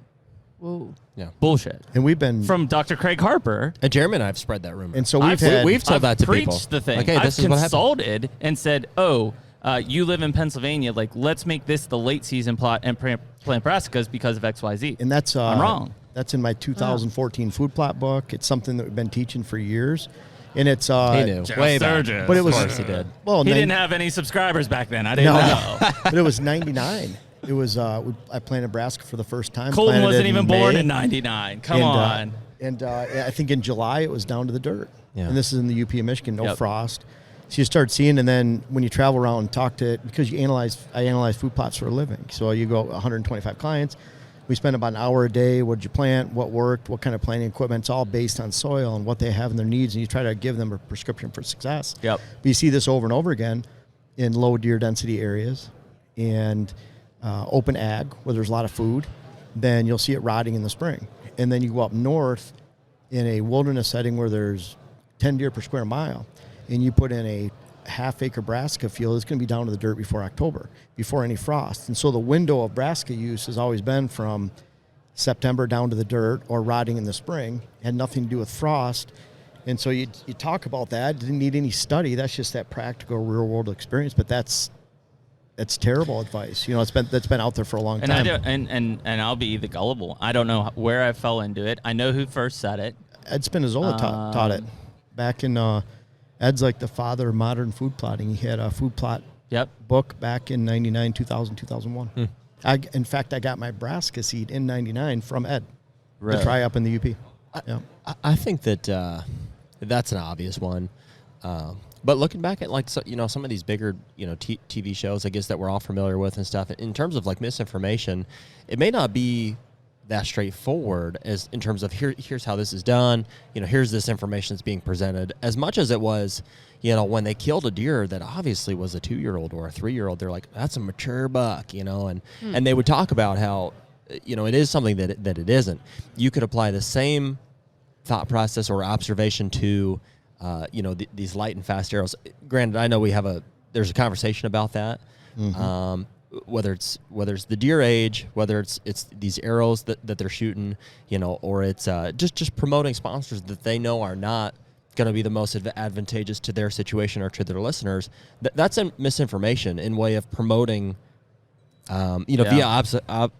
Speaker 2: Whoa.
Speaker 4: Yeah.
Speaker 1: Bullshit.
Speaker 3: And we've been
Speaker 1: From Dr. Craig Harper.
Speaker 4: And Jeremy and I have spread that rumor.
Speaker 3: and so
Speaker 1: I've
Speaker 4: we've told that to people.
Speaker 1: preached the thing.
Speaker 4: Okay,
Speaker 1: I've
Speaker 4: this is what happened.
Speaker 1: consulted and said, you live in Pennsylvania. Let's make this the late season plot and plant brassicas because of XYZ.
Speaker 3: And that's
Speaker 1: I'm wrong.
Speaker 3: That's in my 2014 food plot book. It's something that we've been teaching for years, and it's
Speaker 4: he knew
Speaker 1: Jeff
Speaker 4: way back.
Speaker 1: Sturgis.
Speaker 3: But it was
Speaker 4: Of course he did.
Speaker 3: Well,
Speaker 1: He didn't have any subscribers back then. I didn't know.
Speaker 3: but it was 99. It was I planted brassica for the first time.
Speaker 1: Colton
Speaker 3: planted
Speaker 1: wasn't
Speaker 3: it
Speaker 1: even born
Speaker 3: May.
Speaker 1: in '99. Come
Speaker 3: And,
Speaker 1: on.
Speaker 3: And I think in July it was down to the dirt.
Speaker 4: Yeah.
Speaker 3: And this is in the UP of Michigan, no
Speaker 1: Yep.
Speaker 3: frost. So you start seeing, and then when you travel around and talk to, because I analyze food plots for a living. So you go 125 clients. We spend about an hour a day. What did you plant? What worked? What kind of planting equipment? It's all based on soil and what they have and their needs, and you try to give them a prescription for success.
Speaker 1: Yep.
Speaker 3: But you see this over and over again in low deer density areas, and open ag where there's a lot of food, then you'll see it rotting in the spring. And then you go up north in a wilderness setting where there's 10 deer per square mile, and you put in a half-acre brassica field, it's going to be down to the dirt before October, before any frost. And so the window of brassica use has always been from September down to the dirt or rotting in the spring. It had nothing to do with frost. And so you talk about that. It didn't need any study. That's just that practical real-world experience. But that's terrible advice. That's been out there for a long time.
Speaker 1: And I'll be the gullible. I don't know where I fell into it. I know who first said it.
Speaker 3: Ed Spinazzola taught it back in. Ed's like the father of modern food plotting. He had a food plot book back in 99, 2000, 2001. In fact, I got my brassica seed in 99 from Ed to try up in the UP.
Speaker 4: I think that that's an obvious one. But looking back at some of these bigger TV shows, I guess that we're all familiar with and stuff, in terms of like misinformation, it may not be that straightforward as in terms of here's how this is done. Here's this information that's being presented. As much as it was, when they killed a deer that obviously was a 2-year-old or a 3-year-old, they're like, that's a mature buck, and they would talk about how, it is something that it isn't. You could apply the same thought process or observation to, these light and fast arrows. Granted, I know there's a conversation about that. Mm-hmm. Whether it's the deer age, whether it's these arrows that they're shooting, or it's just promoting sponsors that they know are not going to be the most advantageous to their situation or to their listeners. That's a misinformation in way of promoting, via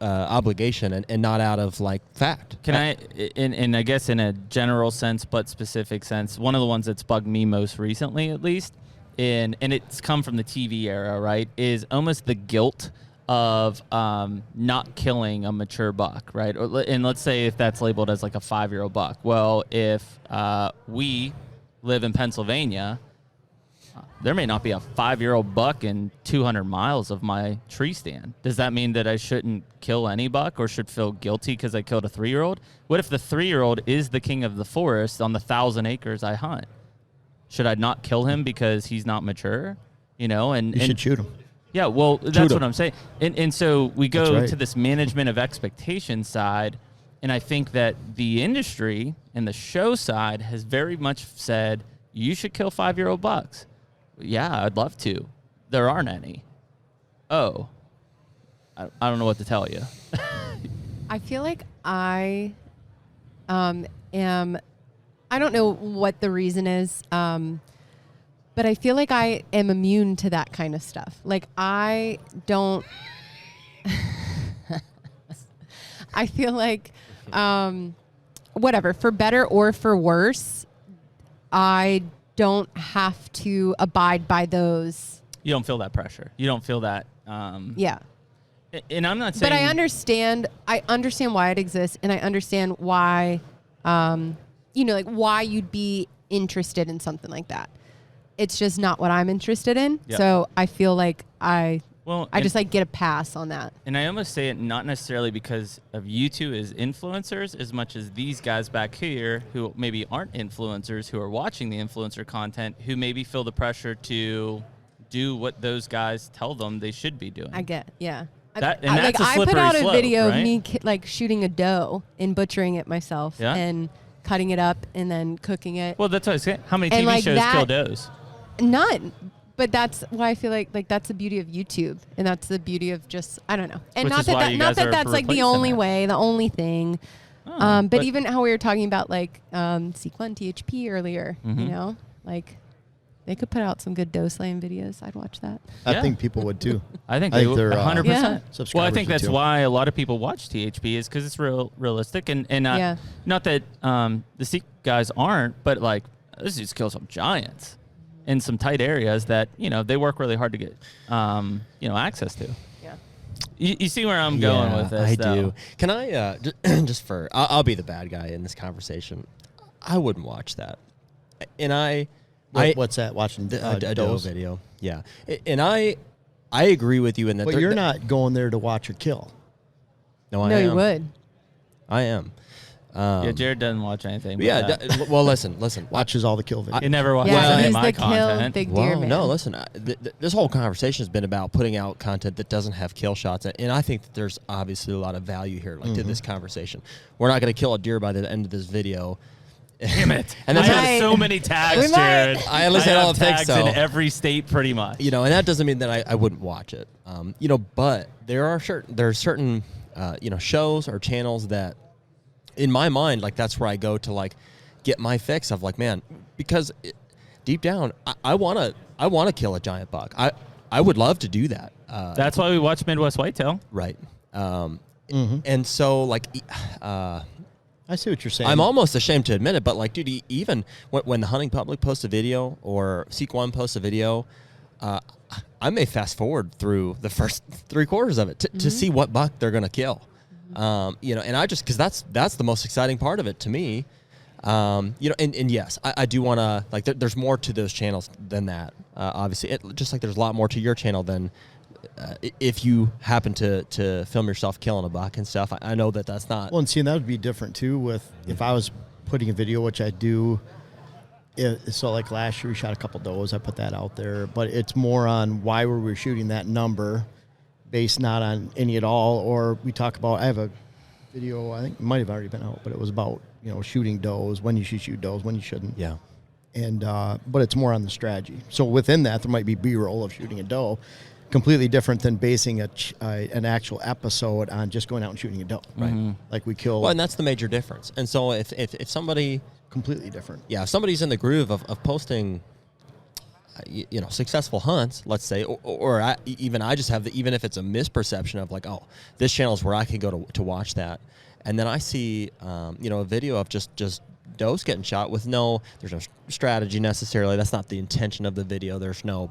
Speaker 4: obligation and not out of like fact.
Speaker 1: Can I guess in a general sense but specific sense, one of the ones that's bugged me most recently, at least, and it's come from the TV era, right, is almost the guilt of not killing a mature buck, right? And let's say if that's labeled as like a 5-year-old buck. Well, if we live in Pennsylvania, there may not be a 5-year-old buck in 200 miles of my tree stand. Does that mean that I shouldn't kill any buck or should feel guilty because I killed a 3-year-old? What if the 3-year-old is the king of the forest on the 1,000 acres I hunt? Should I not kill him because he's not mature? You
Speaker 3: should shoot him.
Speaker 1: Yeah, well, that's what I'm saying. And so we go to this management of expectation side, and I think that the industry and the show side has very much said, you should kill 5-year-old bucks. Yeah, I'd love to. There aren't any. Oh, I don't know what to tell you.
Speaker 2: I feel like I am... I don't know what the reason is, but I feel like I am immune to that kind of stuff. Like, I don't... I feel like, whatever, for better or for worse, I don't have to abide by those.
Speaker 1: You don't feel that pressure. You don't feel that...
Speaker 2: yeah.
Speaker 1: And I'm not saying...
Speaker 2: But I understand why it exists, and I understand why... like why you'd be interested in something like that. It's just not what I'm interested in. Yep. So I feel like I just like get a pass on that.
Speaker 1: And I almost say it not necessarily because of you two as influencers as much as these guys back here who maybe aren't influencers, who are watching the influencer content, who maybe feel the pressure to do what those guys tell them they should be doing.
Speaker 2: I get, yeah.
Speaker 1: That's a slippery
Speaker 2: I put out a
Speaker 1: slope,
Speaker 2: video
Speaker 1: right?
Speaker 2: of me shooting a doe and butchering it myself and cutting it up and then cooking it.
Speaker 1: Well, that's what I was saying. How many TV shows kill does?
Speaker 2: None. But that's why I feel like that's the beauty of YouTube, and that's the beauty of just, I don't know. And not that that's like the only way, the only thing. But even how we were talking about like Sequin THP earlier, like they could put out some good doe slaying videos. I'd watch that.
Speaker 3: I think people would too.
Speaker 1: I think they're 100%.
Speaker 3: Well,
Speaker 1: I think that's why a lot of people watch THP is because it's realistic, and not that the Seek guys aren't, but like this dude's kill some giants in some tight areas that they work really hard to get access to. Yeah, you see where I'm going with this?
Speaker 4: I do. Can I I'll be the bad guy in this conversation. I wouldn't watch that, and
Speaker 3: what's that? Watching
Speaker 4: a doe video. Yeah. And I agree with you in that.
Speaker 3: But you're not going there to watch or kill.
Speaker 4: No, I am.
Speaker 2: No, you would.
Speaker 4: I am.
Speaker 1: Yeah, Jared doesn't watch anything.
Speaker 4: Yeah. Well, listen.
Speaker 3: Watches all the kill videos.
Speaker 1: He never watches
Speaker 2: Yeah,
Speaker 1: any
Speaker 2: he's
Speaker 1: of my
Speaker 2: the kill
Speaker 1: content.
Speaker 2: big deer
Speaker 4: Well,
Speaker 2: man.
Speaker 4: no, listen. This whole conversation has been about putting out content that doesn't have kill shots, and I think that there's obviously a lot of value here, like to this conversation. We're not going to kill a deer by the end of this video.
Speaker 1: Damn it!
Speaker 4: And
Speaker 1: I
Speaker 4: that's
Speaker 1: have so many tags,
Speaker 2: We might.
Speaker 1: Jared.
Speaker 4: I understand all
Speaker 1: have
Speaker 4: the things,
Speaker 1: tags
Speaker 4: so.
Speaker 1: in every state, pretty much.
Speaker 4: And that doesn't mean that I wouldn't watch it. But there are certain shows or channels that, in my mind, like that's where I go to like get my fix of like, man, because deep down I wanna kill a giant buck. I would love to do that.
Speaker 1: That's why we watch Midwest Whitetail.
Speaker 4: Right. And so like.
Speaker 3: I see what you're saying.
Speaker 4: I'm almost ashamed to admit it, but like, dude, even when the hunting public posts a video or Seek One posts a video, I may fast forward through the first 3/4 of it to see what buck they're gonna kill. And I just because that's the most exciting part of it to me. And yes, I do want to like. There's more to those channels than that. Obviously, just like there's a lot more to your channel than. If you happen to film yourself killing a buck and stuff, I know that's not.
Speaker 3: Well, and see, that would be different too. With if I was putting a video, which I do. So like last year, we shot a couple does. I put that out there, but it's more on why were we shooting that number, based not on any at all. Or we talk about. I have a video. I think it might have already been out, but it was about shooting does, when you should shoot does, when you shouldn't.
Speaker 4: Yeah.
Speaker 3: And but it's more on the strategy. So within that, there might be B-roll of shooting a doe. Completely different than basing an actual episode on just going out and shooting a doe.
Speaker 4: Right.
Speaker 3: Like we kill.
Speaker 4: Well, and that's the major difference. And so if somebody,
Speaker 3: completely different.
Speaker 4: yeah, if somebody's in the groove of posting, successful hunts, let's say, or I just have even if it's a misperception of like, oh, this channel is where I can go to watch that, and then I see, a video of just does getting shot with there's no strategy necessarily. That's not the intention of the video. There's no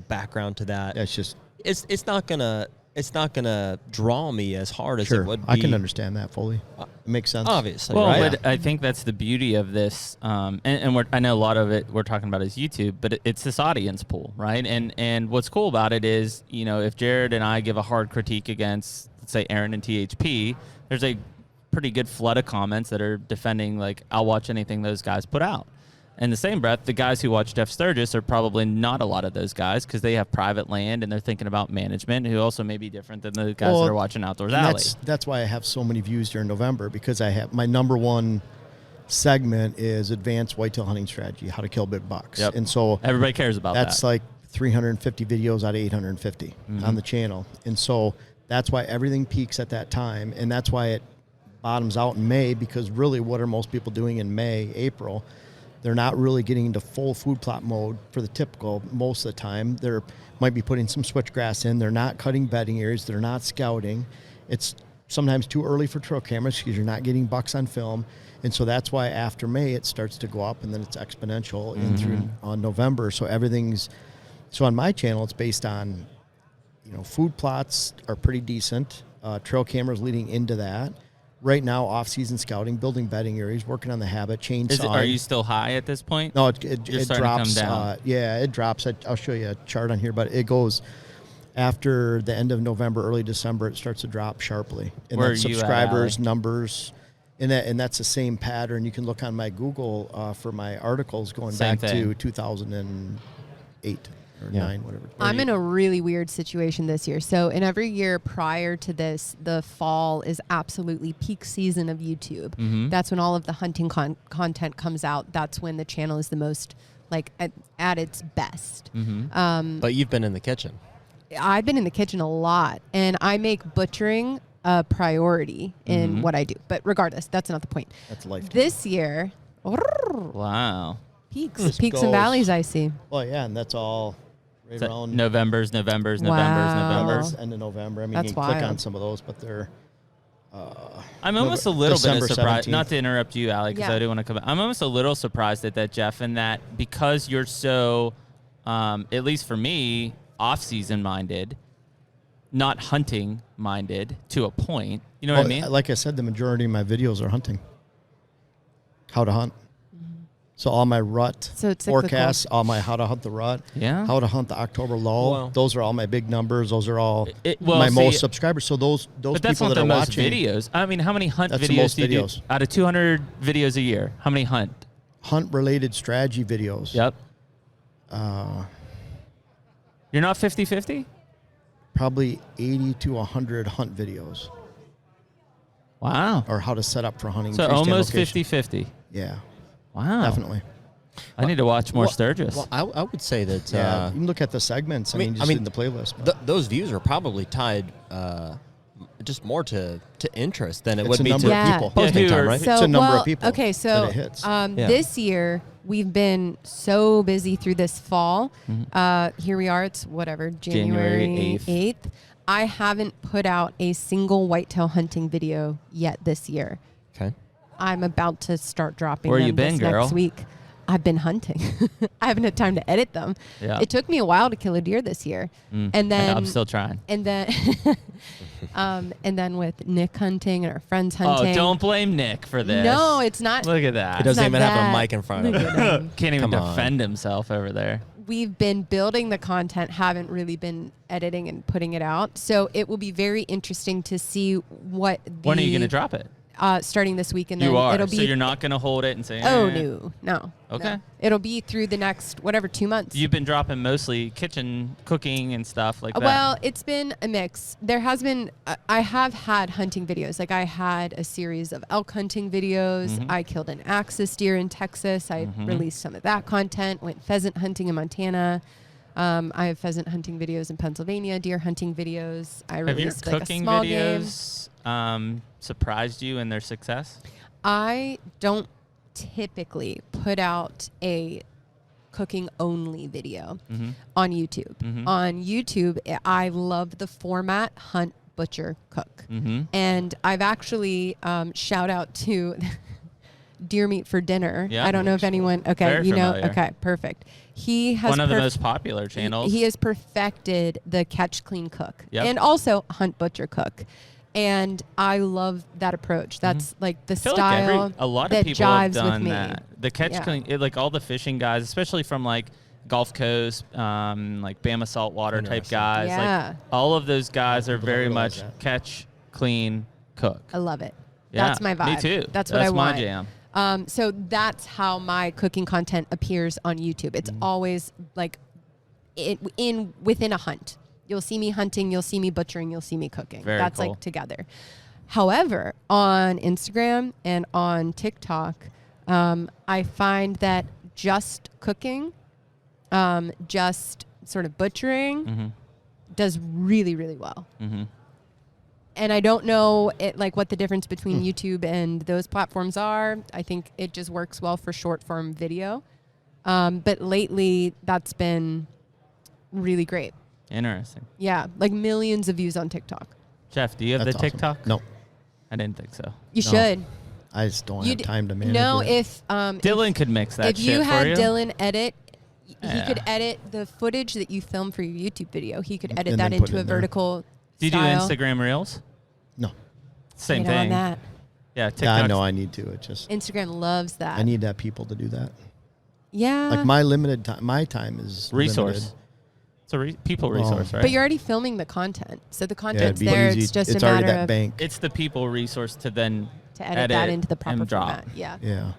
Speaker 4: background to that.
Speaker 3: Yeah, it's just
Speaker 4: it's not gonna draw me as hard as
Speaker 3: sure.
Speaker 4: it would be.
Speaker 3: I can understand that fully. It makes sense.
Speaker 4: Obviously,
Speaker 1: Well,
Speaker 4: right?
Speaker 1: but I think that's the beauty of this, and I know a lot of it we're talking about is YouTube, but it's this audience pool, right? And what's cool about it is, if Jared and I give a hard critique against, let's say, Aaron and THP, there's a pretty good flood of comments that are defending, like, I'll watch anything those guys put out. In the same breath, the guys who watch Jeff Sturgis are probably not a lot of those guys because they have private land and they're thinking about management, who also may be different than the guys that are watching Outdoors Alley.
Speaker 3: That's why I have so many views during November, because I have my number one segment is advanced whitetail hunting strategy, how to kill big bucks.
Speaker 1: Yep.
Speaker 3: And so
Speaker 1: Everybody cares about
Speaker 3: that's
Speaker 1: that.
Speaker 3: like 350 videos out of 850 on the channel. And so that's why everything peaks at that time. And that's why it bottoms out in May, because really what are most people doing in May, April? They're not really getting into full food plot mode for the typical most of the time. They're might be putting some switchgrass in. They're not cutting bedding areas. They're not scouting. It's sometimes too early for trail cameras because you're not getting bucks on film. And so that's why after May it starts to go up, and then it's exponential in through on November. So so on my channel it's based on, food plots are pretty decent. Trail cameras leading into that. Right now, off-season scouting, building bedding areas, working on the habit, chainsaw.
Speaker 1: Are you still high at this point?
Speaker 3: No, it
Speaker 1: starting
Speaker 3: drops.
Speaker 1: to come down.
Speaker 3: It drops. I'll show you a chart on here, but it goes after the end of November, early December. It starts to drop sharply. And
Speaker 1: Where
Speaker 3: then
Speaker 1: are you at,
Speaker 3: subscribers,
Speaker 1: Allie?
Speaker 3: numbers, and that's the same pattern. You can look on my Google for my articles going
Speaker 1: Same
Speaker 3: back
Speaker 1: thing.
Speaker 3: to 2008 or 9, whatever.
Speaker 2: I'm in a really weird situation this year. So in every year prior to this, the fall is absolutely peak season of YouTube. That's when all of the hunting content comes out. That's when the channel is the most like at its best.
Speaker 4: But you've been in the kitchen.
Speaker 2: I've been in the kitchen a lot, and I make butchering a priority in what I do. But regardless, that's not the point.
Speaker 3: That's life.
Speaker 2: This year,
Speaker 1: Wow.
Speaker 2: peaks
Speaker 3: This
Speaker 2: and
Speaker 3: goes-
Speaker 2: valleys I see.
Speaker 3: Well, yeah, and that's all right
Speaker 1: Is that
Speaker 3: around
Speaker 1: November's.
Speaker 2: Wow.
Speaker 3: end of November. I mean,
Speaker 2: That's
Speaker 3: you can click on
Speaker 2: wild.
Speaker 3: some of those, but they're.
Speaker 1: I'm almost a little bit
Speaker 3: December
Speaker 1: surprised,
Speaker 3: 17th.
Speaker 1: not to interrupt you, Allie, because
Speaker 2: Yeah.
Speaker 1: I do want to come. I'm almost a little surprised at that, Jeff, and that because you're so, at least for me, off-season minded, not hunting minded to a point. You know what I mean?
Speaker 3: Like I said, the majority of my videos are hunting. How to hunt. So all my rut
Speaker 2: So it's cyclical.
Speaker 3: forecasts, all my how to hunt the rut,
Speaker 1: Yeah.
Speaker 3: how to hunt the October lull,
Speaker 4: Wow.
Speaker 3: those are all my big numbers. Those are all
Speaker 1: Well,
Speaker 3: my
Speaker 1: see,
Speaker 3: most subscribers. So those
Speaker 1: But that's
Speaker 3: people
Speaker 1: not
Speaker 3: that
Speaker 1: the
Speaker 3: are
Speaker 1: most
Speaker 3: watching
Speaker 1: videos. I mean, how many hunt
Speaker 3: That's the
Speaker 1: videos
Speaker 3: most
Speaker 1: do you do?
Speaker 3: videos.
Speaker 1: Out of 200 videos a year, how many hunt?
Speaker 3: hunt-related strategy videos.
Speaker 1: Yep. You're not 50-50?
Speaker 3: Probably 80 to 100 hunt videos,
Speaker 1: Wow.
Speaker 3: or how to set up for hunting.
Speaker 1: So
Speaker 3: tree stand
Speaker 1: almost
Speaker 3: location.
Speaker 1: 50-50.
Speaker 3: Yeah,
Speaker 1: Wow.
Speaker 3: definitely.
Speaker 1: I need to watch more Sturgis.
Speaker 4: Well, I would say that
Speaker 3: Yeah, you can look at the segments. I mean, just in the playlist. but
Speaker 4: those views are probably tied just more to interest than it
Speaker 3: It's
Speaker 4: would
Speaker 3: a
Speaker 4: be
Speaker 3: number
Speaker 4: to
Speaker 3: of
Speaker 2: Yeah.
Speaker 3: people.
Speaker 4: posting
Speaker 1: Yeah,
Speaker 4: time,
Speaker 1: who are-
Speaker 4: right?
Speaker 2: So,
Speaker 3: It's a number
Speaker 2: well,
Speaker 3: of people
Speaker 2: Okay, so
Speaker 3: that it hits.
Speaker 4: Yeah.
Speaker 2: this year we've been so busy through this fall. Here we are. It's whatever, January 8th. I haven't put out a single whitetail hunting video yet this year.
Speaker 4: Okay.
Speaker 2: I'm about to start dropping
Speaker 1: Where
Speaker 2: them
Speaker 1: you been,
Speaker 2: this
Speaker 1: girl?
Speaker 2: next week. I've been hunting. I haven't had time to edit them.
Speaker 1: Yeah.
Speaker 2: It took me a while to kill a deer this year. And
Speaker 1: I know,
Speaker 2: then
Speaker 1: I'm still trying.
Speaker 2: and then and then with Nick hunting and our friends hunting.
Speaker 1: Oh, don't blame Nick for this.
Speaker 2: No, it's not.
Speaker 1: Look at that.
Speaker 4: He doesn't
Speaker 2: not
Speaker 4: even have
Speaker 2: that.
Speaker 4: a mic in front of
Speaker 2: Look
Speaker 4: him.
Speaker 2: at him.
Speaker 1: Can't even
Speaker 4: Come on.
Speaker 1: defend himself over there.
Speaker 2: We've been building the content, haven't really been editing and putting it out. So it will be very interesting to see what
Speaker 1: When are you going to drop it?
Speaker 2: Starting this week, and then
Speaker 1: You are.
Speaker 2: it'll be.
Speaker 1: So you're not going to hold it and say,
Speaker 2: Oh
Speaker 1: eh.
Speaker 2: no.
Speaker 1: Okay.
Speaker 2: No. It'll be through the next 2 months.
Speaker 1: You've been dropping mostly kitchen cooking and stuff like that.
Speaker 2: Well, it's been a mix. There has been, I have had hunting videos. Like I had a series of elk hunting videos.
Speaker 1: Mm-hmm.
Speaker 2: I killed an axis deer in Texas. I released some of that content. Went pheasant hunting in Montana. I have pheasant hunting videos in Pennsylvania, deer hunting videos. I
Speaker 1: have your
Speaker 2: released like a
Speaker 1: cooking
Speaker 2: small game.
Speaker 1: videos surprised you in their success?
Speaker 2: I don't typically put out a cooking only video on YouTube. On YouTube, I love the format hunt, butcher, cook. And I've actually shout out to Deer Meat for Dinner.
Speaker 1: Yeah.
Speaker 2: I don't know if anyone, okay,
Speaker 1: Very
Speaker 2: you know,
Speaker 1: familiar.
Speaker 2: okay, perfect. He has
Speaker 1: One of the most popular channels.
Speaker 2: He has perfected the catch, clean, cook,
Speaker 1: Yep.
Speaker 2: and also hunt, butcher, cook. And I love that approach. That's like the
Speaker 1: I feel
Speaker 2: style
Speaker 1: like a lot
Speaker 2: that
Speaker 1: of people have
Speaker 2: jives
Speaker 1: done
Speaker 2: with me.
Speaker 1: that. The catch
Speaker 2: Yeah.
Speaker 1: clean, like all the fishing guys, especially from like Gulf Coast, like Bama saltwater type
Speaker 3: Interesting.
Speaker 1: guys.
Speaker 2: Yeah.
Speaker 1: Like all of those guys are
Speaker 3: People don't
Speaker 1: very
Speaker 3: realize
Speaker 1: much
Speaker 3: that.
Speaker 1: catch, clean, cook.
Speaker 2: I love it.
Speaker 1: Yeah,
Speaker 2: That's my vibe.
Speaker 1: me too.
Speaker 2: That's what I
Speaker 1: That's my
Speaker 2: want.
Speaker 1: jam.
Speaker 2: So that's how my cooking content appears on YouTube. It's always like within a hunt. You'll see me hunting, you'll see me butchering, you'll see me cooking.
Speaker 1: Very
Speaker 2: That's
Speaker 1: cool.
Speaker 2: like together. However, on Instagram and on TikTok, I find that just cooking, just sort of butchering does really, really well. And I don't know what the difference between YouTube and those platforms are. I think it just works well for short form video. But lately, that's been really great.
Speaker 1: Interesting.
Speaker 2: Yeah, like millions of views on TikTok.
Speaker 1: Jeff, do you have
Speaker 3: That's
Speaker 1: the
Speaker 3: awesome.
Speaker 1: TikTok?
Speaker 3: No,
Speaker 1: I didn't think so.
Speaker 2: You
Speaker 3: No.
Speaker 2: should.
Speaker 3: I just don't
Speaker 2: You
Speaker 3: have
Speaker 2: d-
Speaker 3: time to manage
Speaker 2: No,
Speaker 3: it.
Speaker 2: if
Speaker 1: Dylan could mix that
Speaker 2: if
Speaker 1: shit
Speaker 2: you
Speaker 1: for
Speaker 2: had
Speaker 1: you.
Speaker 2: Dylan edit, he
Speaker 1: Yeah.
Speaker 2: could edit the footage that you film for your YouTube video. He could edit
Speaker 3: And
Speaker 2: that
Speaker 3: then put
Speaker 2: into
Speaker 3: it
Speaker 2: a
Speaker 3: in there.
Speaker 2: vertical
Speaker 1: do you do
Speaker 2: style.
Speaker 1: Instagram Reels?
Speaker 3: No.
Speaker 1: Same
Speaker 2: Get on
Speaker 1: thing.
Speaker 2: that.
Speaker 1: Yeah,
Speaker 3: Yeah,
Speaker 1: TikTok.
Speaker 3: I know I need to. It just
Speaker 2: Instagram loves that.
Speaker 3: I need to have people to do that.
Speaker 2: yeah.
Speaker 3: Like my limited time, my time is
Speaker 1: resource.
Speaker 3: limited.
Speaker 1: It's a people
Speaker 3: Well,
Speaker 1: resource, right?
Speaker 2: But you're already filming the content, so the
Speaker 3: Yeah,
Speaker 2: content's
Speaker 3: it'd be
Speaker 2: there.
Speaker 3: easy.
Speaker 2: It's just
Speaker 3: it's
Speaker 2: a
Speaker 3: already
Speaker 2: matter
Speaker 3: that
Speaker 2: of
Speaker 3: bank.
Speaker 1: It's the people resource to then
Speaker 2: to edit that into the proper
Speaker 1: and drop.
Speaker 2: format. Yeah.
Speaker 3: Yeah.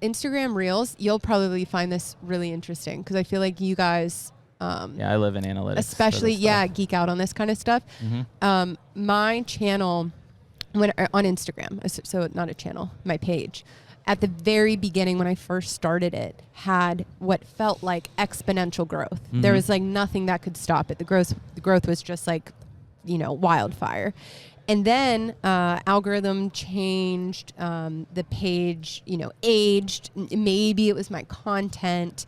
Speaker 2: Instagram Reels, you'll probably find this really interesting because I feel like you guys,
Speaker 1: Yeah, I live in analytics. for
Speaker 2: especially,
Speaker 1: this stuff.
Speaker 2: geek out on this kind of stuff. My channel, on Instagram, so not a channel, my page, at the very beginning when I first started it, had what felt like exponential growth. There was like nothing that could stop it. The growth was just like, wildfire. And then algorithm changed, the page, aged. Maybe it was my content.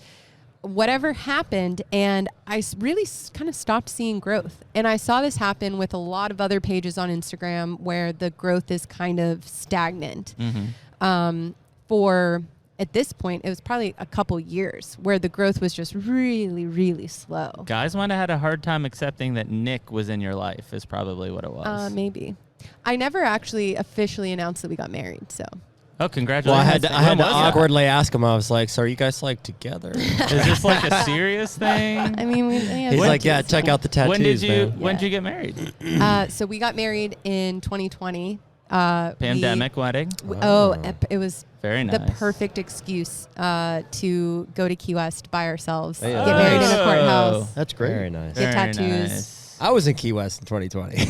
Speaker 2: Whatever happened, and I really kind of stopped seeing growth. And I saw this happen with a lot of other pages on Instagram where the growth is kind of stagnant. For, at this point, it was probably a couple years where the growth was just really, really slow.
Speaker 1: Guys might have had a hard time accepting that Nick was in your life is probably what it was.
Speaker 2: Maybe. I never actually officially announced that we got married, so.
Speaker 1: Oh, congratulations!
Speaker 4: Well, I had
Speaker 1: When
Speaker 4: to
Speaker 1: was that?
Speaker 4: awkwardly ask him. I was like, "So are you guys like together?"
Speaker 1: Is this like a serious thing?
Speaker 2: I mean,
Speaker 4: He's like, "Yeah, check out the tattoos."
Speaker 1: When did you get married?
Speaker 2: So we got married in 2020.
Speaker 1: Pandemic wedding.
Speaker 2: It was
Speaker 1: Very nice.
Speaker 2: the perfect excuse to go to Key West by ourselves,
Speaker 4: Hey,
Speaker 2: get married in a courthouse,
Speaker 3: That's great.
Speaker 4: Very nice.
Speaker 2: Get
Speaker 1: Very
Speaker 2: tattoos.
Speaker 1: nice.
Speaker 4: I was in Key West in 2020.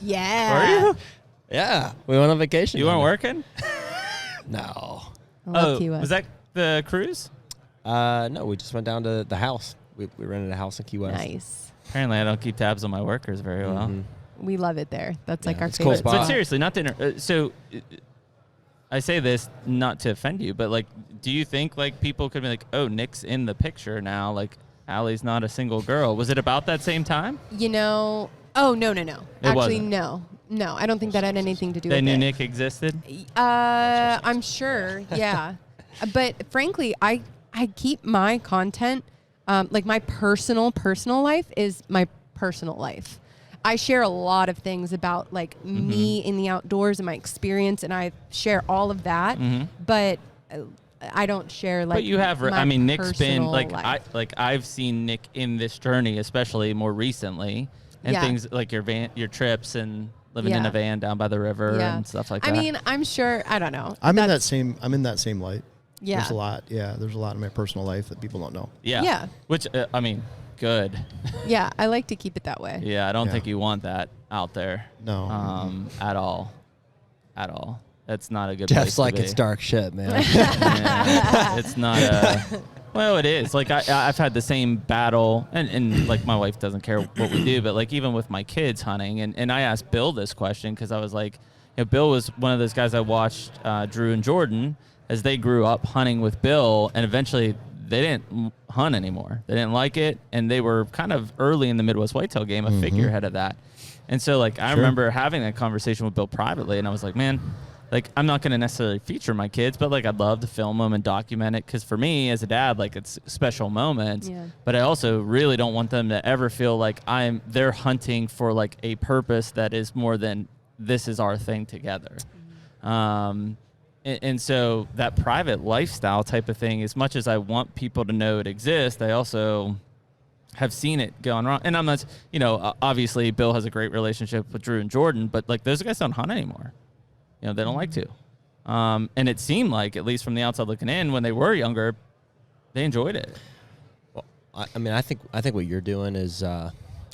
Speaker 2: Yeah.
Speaker 1: Were you?
Speaker 4: Yeah, we went on vacation.
Speaker 1: You weren't working?
Speaker 4: No.
Speaker 2: I love Key West.
Speaker 1: Was that the cruise?
Speaker 4: No, we just went down to the house. We rented a house in Key West.
Speaker 2: Nice.
Speaker 1: Apparently, I don't keep tabs on my workers very well.
Speaker 4: Mhm.
Speaker 2: We love it there. That's like
Speaker 4: Yeah,
Speaker 2: our
Speaker 4: it's a cool
Speaker 2: favorite
Speaker 4: spot.
Speaker 1: But seriously, not to I say this not to offend you, but like, do you think like people could be like, oh, Nick's in the picture now, like Allie's not a single girl? Was it about that same time?
Speaker 2: no. Actually,
Speaker 1: wasn't.
Speaker 2: no. I don't think that had anything to do
Speaker 1: They
Speaker 2: with
Speaker 1: knew
Speaker 2: it.
Speaker 1: Nick existed.
Speaker 2: I'm sure. Yeah. But frankly, I keep my content, like my personal life is my personal life. I share a lot of things about like me in the outdoors and my experience, and I share all of that. But I don't share like.
Speaker 1: But you have,
Speaker 2: my
Speaker 1: Nick's been
Speaker 2: personal
Speaker 1: like,
Speaker 2: life.
Speaker 1: I've seen Nick in this journey, especially more recently, and
Speaker 2: Yeah.
Speaker 1: things like your trips and living in
Speaker 2: Yeah.
Speaker 1: a van down by the river
Speaker 2: Yeah.
Speaker 1: and stuff like that.
Speaker 2: I mean, I'm sure. I don't know.
Speaker 3: I'm in
Speaker 2: That's-
Speaker 3: that same light.
Speaker 2: Yeah.
Speaker 3: There's a lot. Yeah, there's a lot in my personal life that people don't know.
Speaker 1: yeah.
Speaker 2: Yeah.
Speaker 1: Which good.
Speaker 2: Yeah, I like to keep it that way.
Speaker 1: Yeah, I don't
Speaker 3: Yeah.
Speaker 1: think you want that out there.
Speaker 3: No.
Speaker 1: At all. That's not a good
Speaker 4: Jeff's
Speaker 1: place to
Speaker 4: like,
Speaker 1: be.
Speaker 4: it's dark shit, man.
Speaker 1: Yeah, it's not well, it is. Like I've had the same battle, and like my wife doesn't care what we do, but like even with my kids hunting, and I asked Bill this question because I was like, Bill was one of those guys I watched, Drew and Jordan, as they grew up hunting with Bill, and eventually they didn't hunt anymore. They didn't like it, and they were kind of early in the Midwest Whitetail game, a figurehead of that. And so like I remember having that conversation with Bill privately, and I was like, man, like I'm not going to necessarily feature my kids, but like I'd love to film them and document it, because for me as a dad, like it's special moments.
Speaker 2: Yeah. But
Speaker 1: But I also really don't want them to ever feel like they're hunting for like a purpose that is more than this is our thing together. And so that private lifestyle type of thing, as much as I want people to know it exists, I also have seen it going wrong. And I'm not, obviously Bill has a great relationship with Drew and Jordan, but like those guys don't hunt anymore. They don't like to. And it seemed like, at least from the outside looking in, when they were younger, they enjoyed it.
Speaker 4: Well, I think what you're doing is,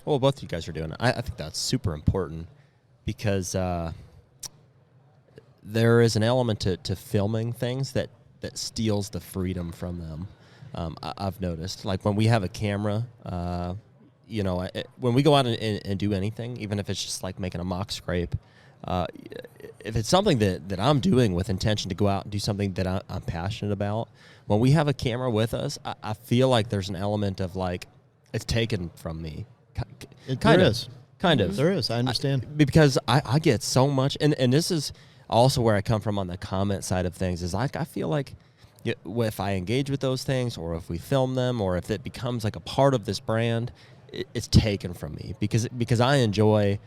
Speaker 4: both of you guys are doing it. I think that's super important, because there is an element to filming things that steals the freedom from them. I've noticed, like when we have a camera, when we go out and do anything, even if it's just like making a mock scrape, if it's something that I'm doing with intention to go out and do something that I'm passionate about, when we have a camera with us, I feel like there's an element of like it's taken from me.
Speaker 3: There is.
Speaker 4: Kind of.
Speaker 3: There is. I understand.
Speaker 4: Because I get so much, and this is also where I come from on the comment side of things, is like I feel like if I engage with those things, or if we film them, or if it becomes like a part of this brand, it's taken from me, because I enjoy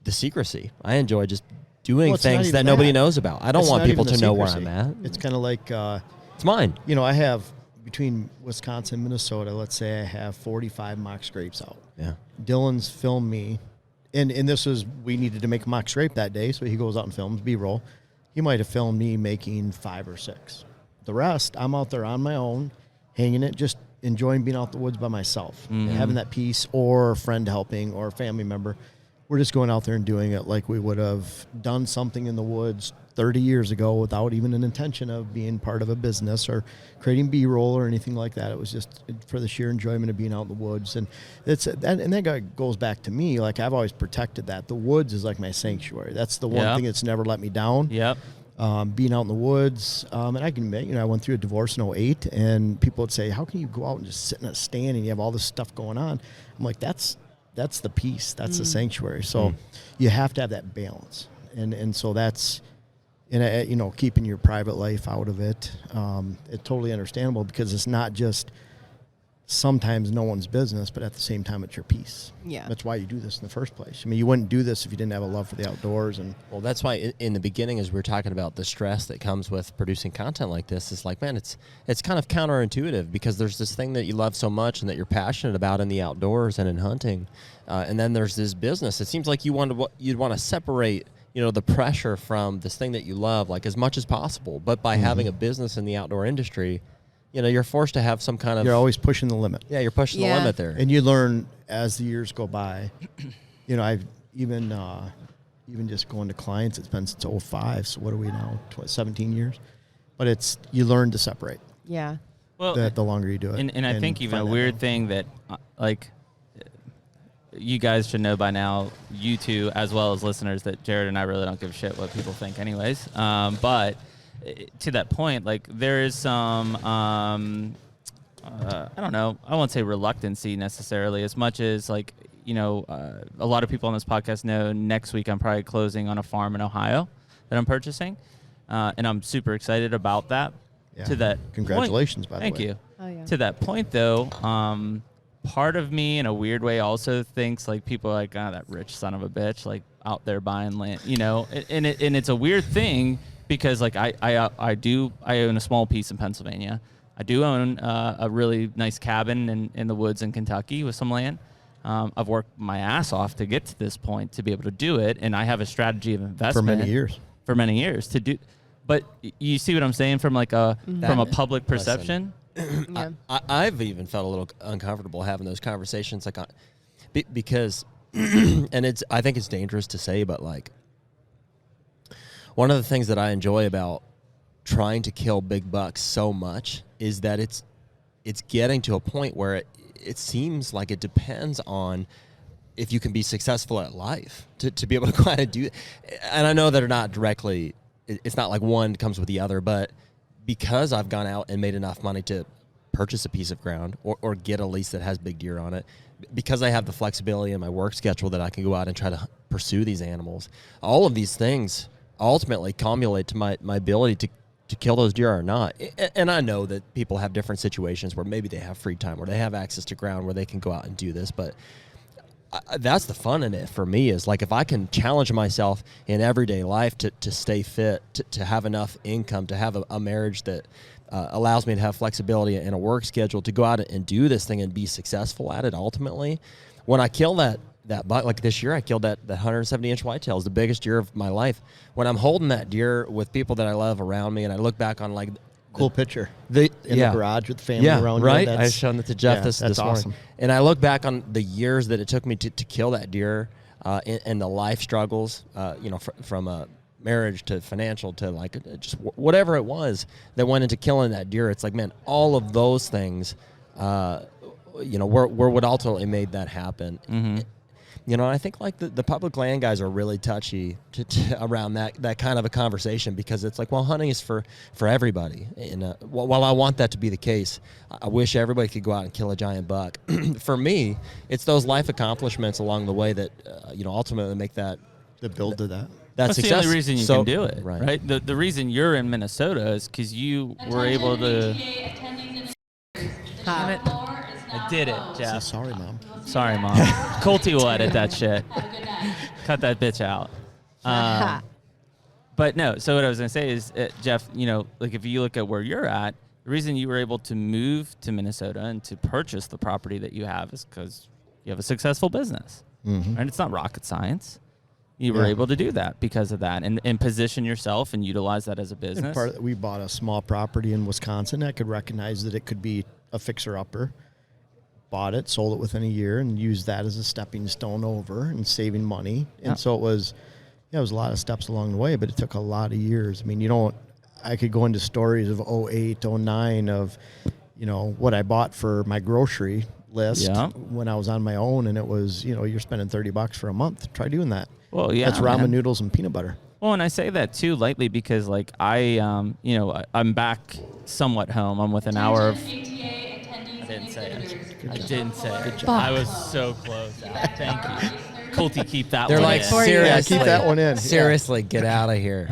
Speaker 4: the secrecy. I enjoy just doing things that nobody knows about. I don't want people to know where I'm at.
Speaker 3: It's kind of like
Speaker 4: it's mine.
Speaker 3: I have, between Wisconsin and Minnesota, let's say I have 45 mock scrapes out.
Speaker 4: Yeah.
Speaker 3: Dylan's filmed me, and this was, we needed to make a mock scrape that day, so he goes out and films B-roll. He might have filmed me making 5 or 6. The rest, I'm out there on my own, hanging it, just enjoying being out the woods by myself, having that peace, or a friend helping, or a family member. We're just going out there and doing it like we would have done something in the woods 30 years ago without even an intention of being part of a business or creating B-roll or anything like that. It was just for the sheer enjoyment of being out in the woods. And that goes back to me. Like, I've always protected that. The woods is like my sanctuary. That's the one thing that's never let me down.
Speaker 1: Yep.
Speaker 3: Being out in the woods. And I can admit, I went through a divorce in 2008, and people would say, how can you go out and just sit in a stand and you have all this stuff going on? I'm like, that's the peace. That's the sanctuary. So you have to have that balance. And so that's, keeping your private life out of it. It's totally understandable, because it's not just sometimes no one's business, but at the same time, it's your peace.
Speaker 2: Yeah.
Speaker 3: That's why you do this in the first place. I mean, you wouldn't do this if you didn't have a love for the outdoors. And
Speaker 4: Well, that's why in the beginning, as we were talking about the stress that comes with producing content like this, it's like, man, it's kind of counterintuitive because there's this thing that you love so much and that you're passionate about in the outdoors and in hunting. And then there's this business. It seems like you'd want to separate, the pressure from this thing that you love, like as much as possible. But by having a business in the outdoor industry, you're forced to have some kind of...
Speaker 3: You're always pushing the limit.
Speaker 4: Yeah, you're pushing the limit there.
Speaker 3: And you learn as the years go by. I've even just going to clients, it's been since 2005, so what are we now, 17 years? But you learn to separate.
Speaker 2: Yeah.
Speaker 1: Well,
Speaker 3: the longer you do it.
Speaker 1: And I think even a weird thing that, you guys should know by now, you two, as well as listeners, that Jared and I really don't give a shit what people think anyways. But to that point, there is some, I don't know, I won't say reluctancy necessarily as much as a lot of people on this podcast know next week I'm probably closing on a farm in Ohio that I'm purchasing. And I'm super excited about that.
Speaker 3: Yeah.
Speaker 1: To that
Speaker 3: Congratulations,
Speaker 1: point,
Speaker 3: by the way.
Speaker 1: Thank you.
Speaker 2: Oh, yeah.
Speaker 1: To that point, though, part of me in a weird way also thinks people are that rich son of a bitch, out there buying land, and it's a weird thing because I own a small piece in Pennsylvania. I do own a really nice cabin in the woods in Kentucky with some land. I've worked my ass off to get to this point to be able to do it, and I have a strategy of investment for many years to do. But you see what I'm saying from from a public perception.
Speaker 2: Yeah.
Speaker 4: I've even felt a little uncomfortable having those conversations, because, and I think it's dangerous to say, but one of the things that I enjoy about trying to kill big bucks so much is that it's getting to a point where it seems like it depends on if you can be successful at life to be able to kind of do it. And I know that they're not directly, it's not like one comes with the other, but because I've gone out and made enough money to purchase a piece of ground or get a lease that has big deer on it, because I have the flexibility in my work schedule that I can go out and try to pursue these animals, all of these things ultimately culminate to my ability to kill those deer or not. And I know that people have different situations where maybe they have free time, where they have access to ground where they can go out and do this, but that's the fun in it for me is if I can challenge myself in everyday life to stay fit, to have enough income, to have a marriage that allows me to have flexibility in a work schedule, to go out and do this thing and be successful at it ultimately. When I kill that buck, this year I killed that 170-inch whitetail, is the biggest deer of my life. When I'm holding that deer with people that I love around me and I look back on
Speaker 3: cool picture.
Speaker 4: In
Speaker 3: the garage with the family around
Speaker 4: right?
Speaker 3: you.
Speaker 4: I've shown that to Jeff this morning.
Speaker 3: Awesome.
Speaker 4: And I look back on the years that it took me to kill that deer and the life struggles, from a marriage to financial to just whatever it was that went into killing that deer. It's man, all of those things, were what ultimately made that happen. Mm-hmm. I think the public land guys are really touchy around that kind of a conversation because it's hunting is for everybody. And while I want that to be the case, I wish everybody could go out and kill a giant buck. For me, it's those life accomplishments along the way that ultimately make that
Speaker 3: the build to that.
Speaker 1: That's
Speaker 4: success.
Speaker 1: the only reason you can do it, right? The reason you're in Minnesota is because you were able to. Damn it. I did it, Jeff.
Speaker 3: Sorry, Mom.
Speaker 1: Sorry, Mom. Colty will edit that shit. Cut that bitch out. But no, so what I was going to say is, Jeff, if you look at where you're at, the reason you were able to move to Minnesota and to purchase the property that you have is because you have a successful business. Mm-hmm. Right? It's not rocket science. You were able to do that because of that and position yourself and utilize that as a business.
Speaker 3: We bought a small property in Wisconsin. I could recognize that it could be a fixer-upper. Bought it, sold it within a year, and used that as a stepping stone over and saving money. And so it was a lot of steps along the way, but it took a lot of years. I mean, I could go into stories of 2008, 2009 of, what I bought for my grocery list when I was on my own, and it was, you're spending $30 for a month. Try doing that.
Speaker 1: Well, yeah,
Speaker 3: that's ramen noodles and peanut butter.
Speaker 1: Well, and I say that too lightly because I'm back somewhat home. I'm with an hour of. I didn't say it. I was so close. Thank you. Colty, keep that
Speaker 4: They're
Speaker 1: one in.
Speaker 4: seriously.
Speaker 3: Keep that one in.
Speaker 4: Seriously, get out of here.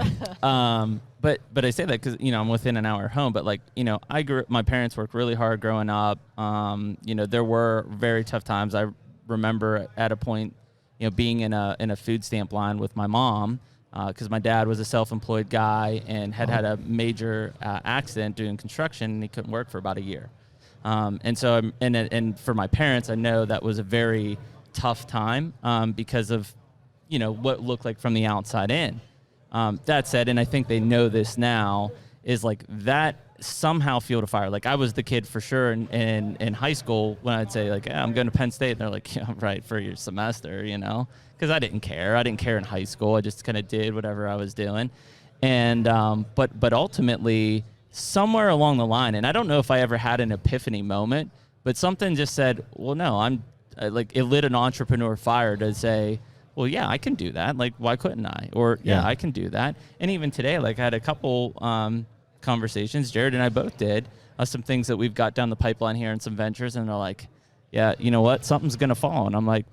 Speaker 1: but I say that because, I'm within an hour of home, but like, my parents worked really hard growing up. There were very tough times. I remember at a point, being in a food stamp line with my mom, because my dad was a self-employed guy and had a major accident doing construction, and he couldn't work for about a year. And so, and for my parents, I know that was a very tough time because of, what looked like from the outside in. That said, and I think they know this now, is like that somehow fueled a fire. Like I was the kid for sure in high school when I'd say like, I'm going to Penn State. And they're like, yeah, right, for your semester, because I didn't care. I didn't care in high school. I just kind of did whatever I was doing. And but ultimately, somewhere along the line, and I don't know if I ever had an epiphany moment, but something just said, well, no, it lit an entrepreneur fire to say, well, yeah, I can do that. Like, why couldn't I? Or, yeah, I can do that. And even today, like, I had a couple conversations, Jared and I both did, some things that we've got down the pipeline here and some ventures, and they're like, yeah, you know what? Something's going to fall. And I'm like,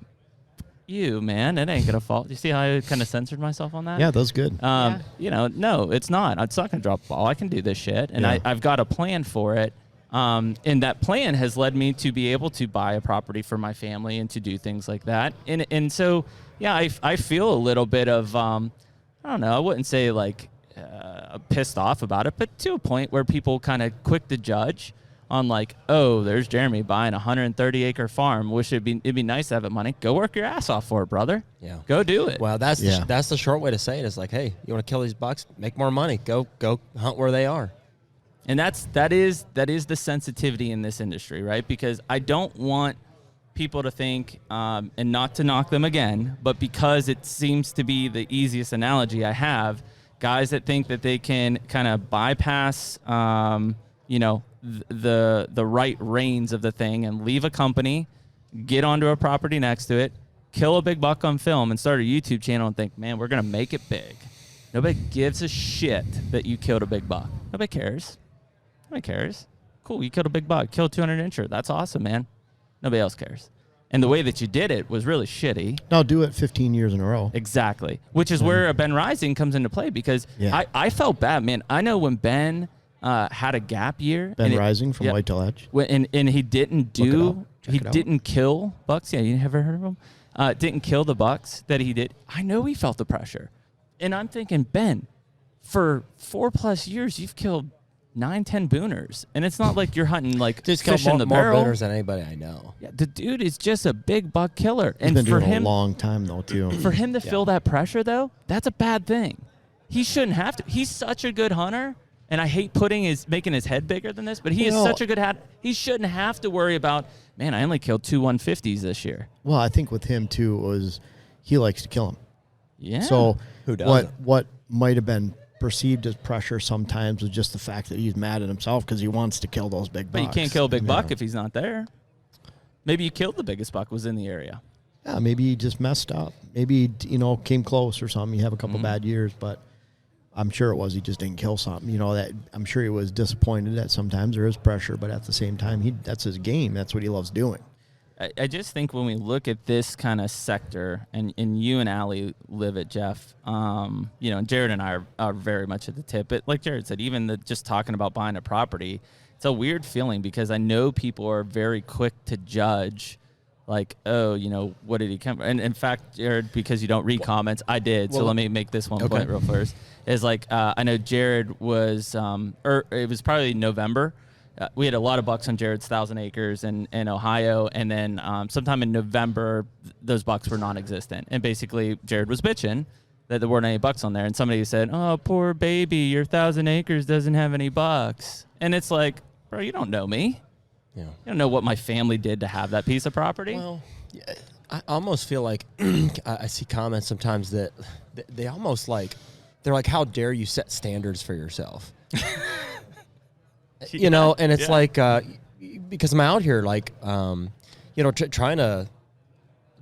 Speaker 1: you, man, it ain't going to fall. You see how I kind of censored myself on that?
Speaker 3: Yeah, that was good.
Speaker 1: No, it's not. It's not going to drop the ball. I can do this shit. And I've got a plan for it. And that plan has led me to be able to buy a property for my family and to do things like that. And so, yeah, I feel a little bit of, I don't know, I wouldn't say like pissed off about it, but to a point where people kind of quick to judge on like, oh, there's Jeremy buying a 130-acre farm. Wish it'd be nice to have that money. Go work your ass off for it, brother.
Speaker 4: Yeah.
Speaker 1: Go do it.
Speaker 4: Well, that's the short way to say it. Is like, hey, you want to kill these bucks? Make more money. Go hunt where they are.
Speaker 1: And that is the sensitivity in this industry, right? Because I don't want people to think, and not to knock them again, but because it seems to be the easiest analogy I have, guys that think that they can kind of bypass, the right reins of the thing and leave a company, get onto a property next to it, kill a big buck on film, and start a YouTube channel and think, man, we're going to make it big. Nobody gives a shit that you killed a big buck. Nobody cares. Nobody cares. Cool, you killed a big buck. Killed 200 incher. That's awesome, man. Nobody else cares. And the way that you did it was really shitty.
Speaker 3: Now do it 15 years in a row.
Speaker 1: Exactly. Which is where Ben Rising comes into play, because I felt bad, man. I know when Ben had a gap year.
Speaker 3: Ben Rising from Whitetail Edge.
Speaker 1: And he didn't kill bucks. Yeah, you never heard of him? Didn't kill the bucks that he did. I know he felt the pressure. And I'm thinking, Ben, for 4+ years, you've killed 9-10 booners, and it's not like you're hunting like
Speaker 4: just
Speaker 1: fish in the
Speaker 4: more
Speaker 1: barrel.
Speaker 4: Booners than anybody I know.
Speaker 1: Yeah, the dude is just a big buck killer,
Speaker 3: He's
Speaker 1: and
Speaker 3: been
Speaker 1: for
Speaker 3: doing
Speaker 1: him,
Speaker 3: a long time though too.
Speaker 1: For him to feel that pressure though, that's a bad thing. He shouldn't have to. He's such a good hunter, and I hate making his head bigger than this, but he is such a good hunter. He shouldn't have to worry about, man, I only killed 2 150s this year.
Speaker 3: Well, I think with him too was he likes to kill him.
Speaker 1: Yeah.
Speaker 3: So
Speaker 4: who doesn't?
Speaker 3: What might have been perceived as pressure sometimes was just the fact that he's mad at himself because he wants to kill those big bucks.
Speaker 1: But you can't kill a big buck if he's not there. Maybe you killed the biggest buck was in the area.
Speaker 3: Yeah, maybe he just messed up. Maybe came close or something. You have a couple bad years, but I'm sure it was he just didn't kill something. That I'm sure he was disappointed that sometimes there is pressure, but at the same time, that's his game. That's what he loves doing.
Speaker 1: I just think when we look at this kind of sector, and you and Allie live it, Jeff, and Jared and I are very much at the tip. But like Jared said, even just talking about buying a property, it's a weird feeling because I know people are very quick to judge, like, oh, what did he come? And in fact, Jared, because you don't read comments, I did. So let me make this one point real first. Is like, I know Jared was, it was probably November. We had a lot of bucks on Jared's 1,000 acres in Ohio, and then sometime in November, those bucks were non-existent. And basically, Jared was bitching that there weren't any bucks on there, and somebody said, "Oh, poor baby, your 1,000 acres doesn't have any bucks." And it's like, bro, you don't know me. Yeah. You don't know what my family did to have that piece of property.
Speaker 4: Well, I almost feel like I see comments sometimes that they almost like, they're like, how dare you set standards for yourself? And it's like, because I'm out here, like, trying to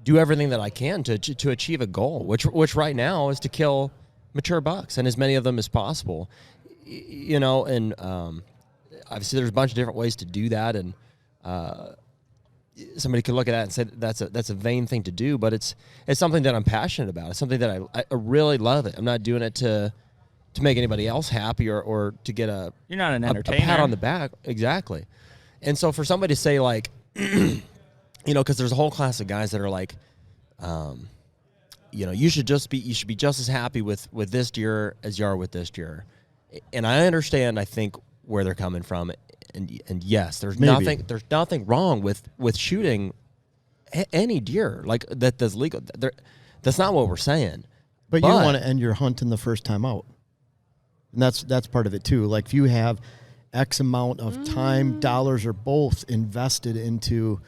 Speaker 4: do everything that I can to achieve a goal, which right now is to kill mature bucks and as many of them as possible, and obviously there's a bunch of different ways to do that. And somebody could look at that and say that's a vain thing to do, but it's something that I'm passionate about. It's something that I really love it. I'm not doing it to to make anybody else happy or to get
Speaker 1: You're not an
Speaker 4: a
Speaker 1: entertainer.
Speaker 4: pat on the back. Exactly. And so for somebody to say like, you know, because there's a whole class of guys that are like, you know, you should be just as happy with this deer as you are with this deer. And I understand, I think, where they're coming from. And yes, there's nothing wrong with shooting any deer like that's legal. That's not what we're saying.
Speaker 3: But you don't want to end your hunt in the first time out. And that's part of it too. Like if you have X amount of time, dollars, or both invested into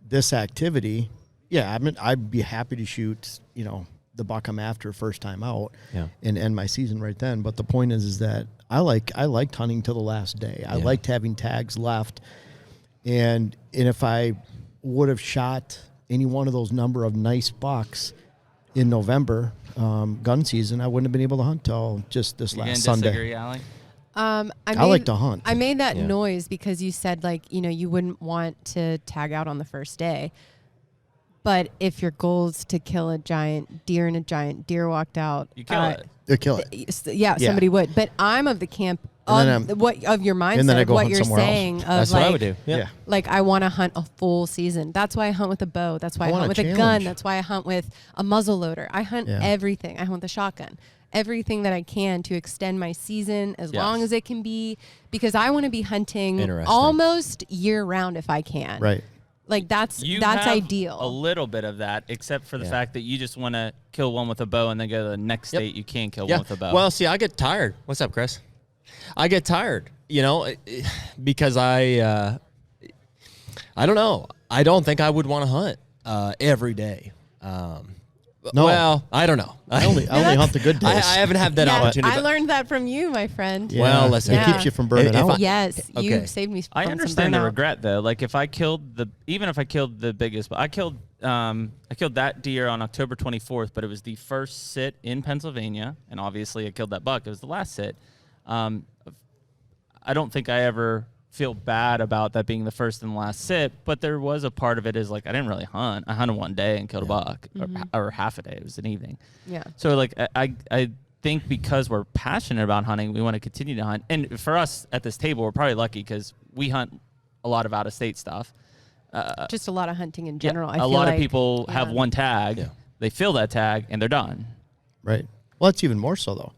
Speaker 3: this activity, yeah, I'd be happy to shoot, you know, the buck I'm after first time out and end my season right then. But the point is that I liked hunting till the last day. I liked having tags left. And if I would have shot any one of those number of nice bucks in November, gun season, I wouldn't have been able to hunt till just this last Sunday.
Speaker 1: Disagree, Allie?
Speaker 3: I like to hunt.
Speaker 2: I made that noise because you said, like, you know, you wouldn't want to tag out on the first day. But if your goal is to kill a giant deer and a giant deer walked out,
Speaker 1: You kill it.
Speaker 3: You kill it.
Speaker 2: Yeah, somebody would. But I'm of the camp of your mindset,
Speaker 3: and then I
Speaker 2: of
Speaker 3: go
Speaker 2: what
Speaker 3: hunt
Speaker 2: you're
Speaker 3: somewhere
Speaker 2: saying.
Speaker 3: else.
Speaker 2: Of
Speaker 4: That's
Speaker 2: like,
Speaker 4: what I would do. Yeah.
Speaker 2: Like I want to hunt a full season. That's why I hunt with a bow. That's why I hunt with a gun.
Speaker 3: challenge.
Speaker 2: That's why I hunt with a muzzle loader. I hunt everything. I hunt with a shotgun. Everything that I can to extend my season as long as it can be, because I want to be hunting almost year round if I can.
Speaker 3: Right.
Speaker 2: Like that's
Speaker 1: have
Speaker 2: ideal.
Speaker 1: A little bit of that, except for the fact that you just want to kill one with a bow and then go to the next state you can kill one with a bow.
Speaker 4: Well, see, I get tired. What's up, Chris? I get tired, you know, because I don't know. I don't think I would want to hunt every day.
Speaker 3: No.
Speaker 4: Well, I don't know.
Speaker 3: I only hunt the good days.
Speaker 4: I haven't had that opportunity.
Speaker 2: I learned that from you, my friend.
Speaker 3: Yeah.
Speaker 4: Well, listen.
Speaker 3: It keeps you from burning out.
Speaker 2: Yes, you saved me from
Speaker 1: I
Speaker 2: some
Speaker 1: understand the
Speaker 2: burnout.
Speaker 1: regret though. Like if I killed the biggest, I killed that deer on October 24th, but it was the first sit in Pennsylvania, and obviously I killed that buck. It was the last sit. I don't think I ever feel bad about that being the first and the last sit, but there was a part of it is like I didn't really hunt. I hunted one day and killed a buck, or half a day. It was an evening. Yeah. So like I think because we're passionate about hunting, we want to continue to hunt. And for us at this table, we're probably lucky because we hunt a lot of out-of-state stuff.
Speaker 2: Just a lot of hunting in general. I
Speaker 1: a
Speaker 2: feel
Speaker 1: lot
Speaker 2: like,
Speaker 1: of people have one tag, they fill that tag, and they're done.
Speaker 3: Right. Well, it's even more so though.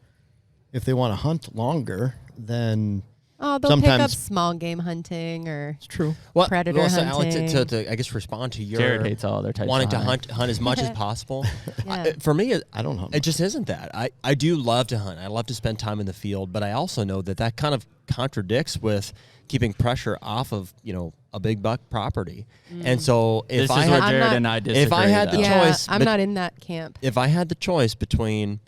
Speaker 3: If they want to hunt longer, then
Speaker 2: they'll pick up small game hunting or
Speaker 3: it's true.
Speaker 2: predator hunting.
Speaker 4: Alex, to I guess respond to your
Speaker 1: Jared hates all their types
Speaker 4: wanting
Speaker 1: of
Speaker 4: to hunt as much as possible.
Speaker 2: Yeah.
Speaker 4: For me,
Speaker 3: I don't hunt.
Speaker 4: It just isn't that. I do love to hunt. I love to spend time in the field, but I also know that kind of contradicts with keeping pressure off of, you know, a big buck property. And so if
Speaker 1: I
Speaker 4: had the choice,
Speaker 2: I'm not in that camp.
Speaker 4: If I had the choice between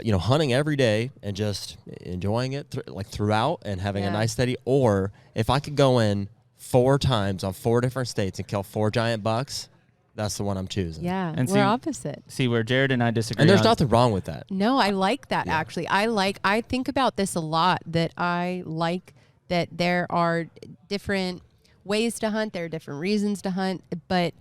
Speaker 4: you know, hunting every day and just enjoying it throughout and having a nice steady, or if I could go in 4 times on 4 different states and kill 4 giant bucks, that's the one I'm choosing.
Speaker 2: Yeah,
Speaker 1: and
Speaker 2: we're opposite.
Speaker 1: See where Jared and I disagree.
Speaker 4: And there's nothing wrong with that.
Speaker 2: No, I like that actually. I think about this a lot, that I like that there are different ways to hunt, there are different reasons to hunt, but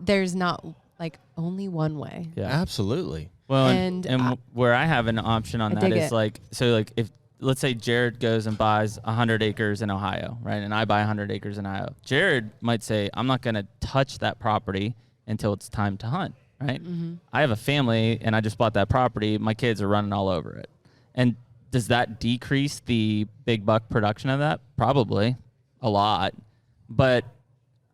Speaker 2: there's not like only one way.
Speaker 1: Yeah,
Speaker 4: absolutely.
Speaker 1: Well, and where I have an option on that is like, so like if let's say Jared goes and buys 100 acres in Ohio, right? And I buy 100 acres in Ohio. Jared might say, I'm not going to touch that property until it's time to hunt, right? Mm-hmm. I have a family and I just bought that property. My kids are running all over it. And does that decrease the big buck production of that? Probably a lot, but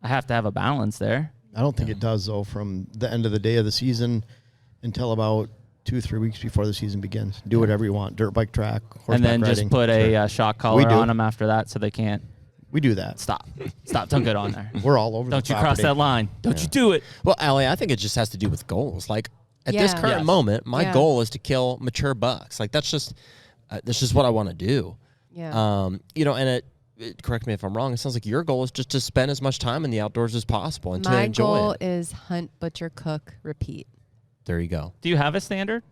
Speaker 1: I have to have a balance there.
Speaker 3: I don't think it does though, from the end of the day of the season until about 2-3 weeks before the season begins. Do whatever you want, dirt bike track, horseback
Speaker 1: and then
Speaker 3: riding.
Speaker 1: Just put a shock collar on them after that so they can't.
Speaker 3: We do that.
Speaker 1: Stop. Don't get on there.
Speaker 3: We're all over.
Speaker 1: Don't you cross that line. Don't you do it.
Speaker 4: Well, Allie, I think it just has to do with goals. Like at this current moment, my goal is to kill mature bucks. Like that's just what I want to do.
Speaker 2: Yeah.
Speaker 4: You know, and correct me if I'm wrong, it sounds like your goal is just to spend as much time in the outdoors as possible and to enjoy it.
Speaker 2: My goal is hunt, butcher, cook, repeat.
Speaker 4: There you go.
Speaker 1: Do you have a standard?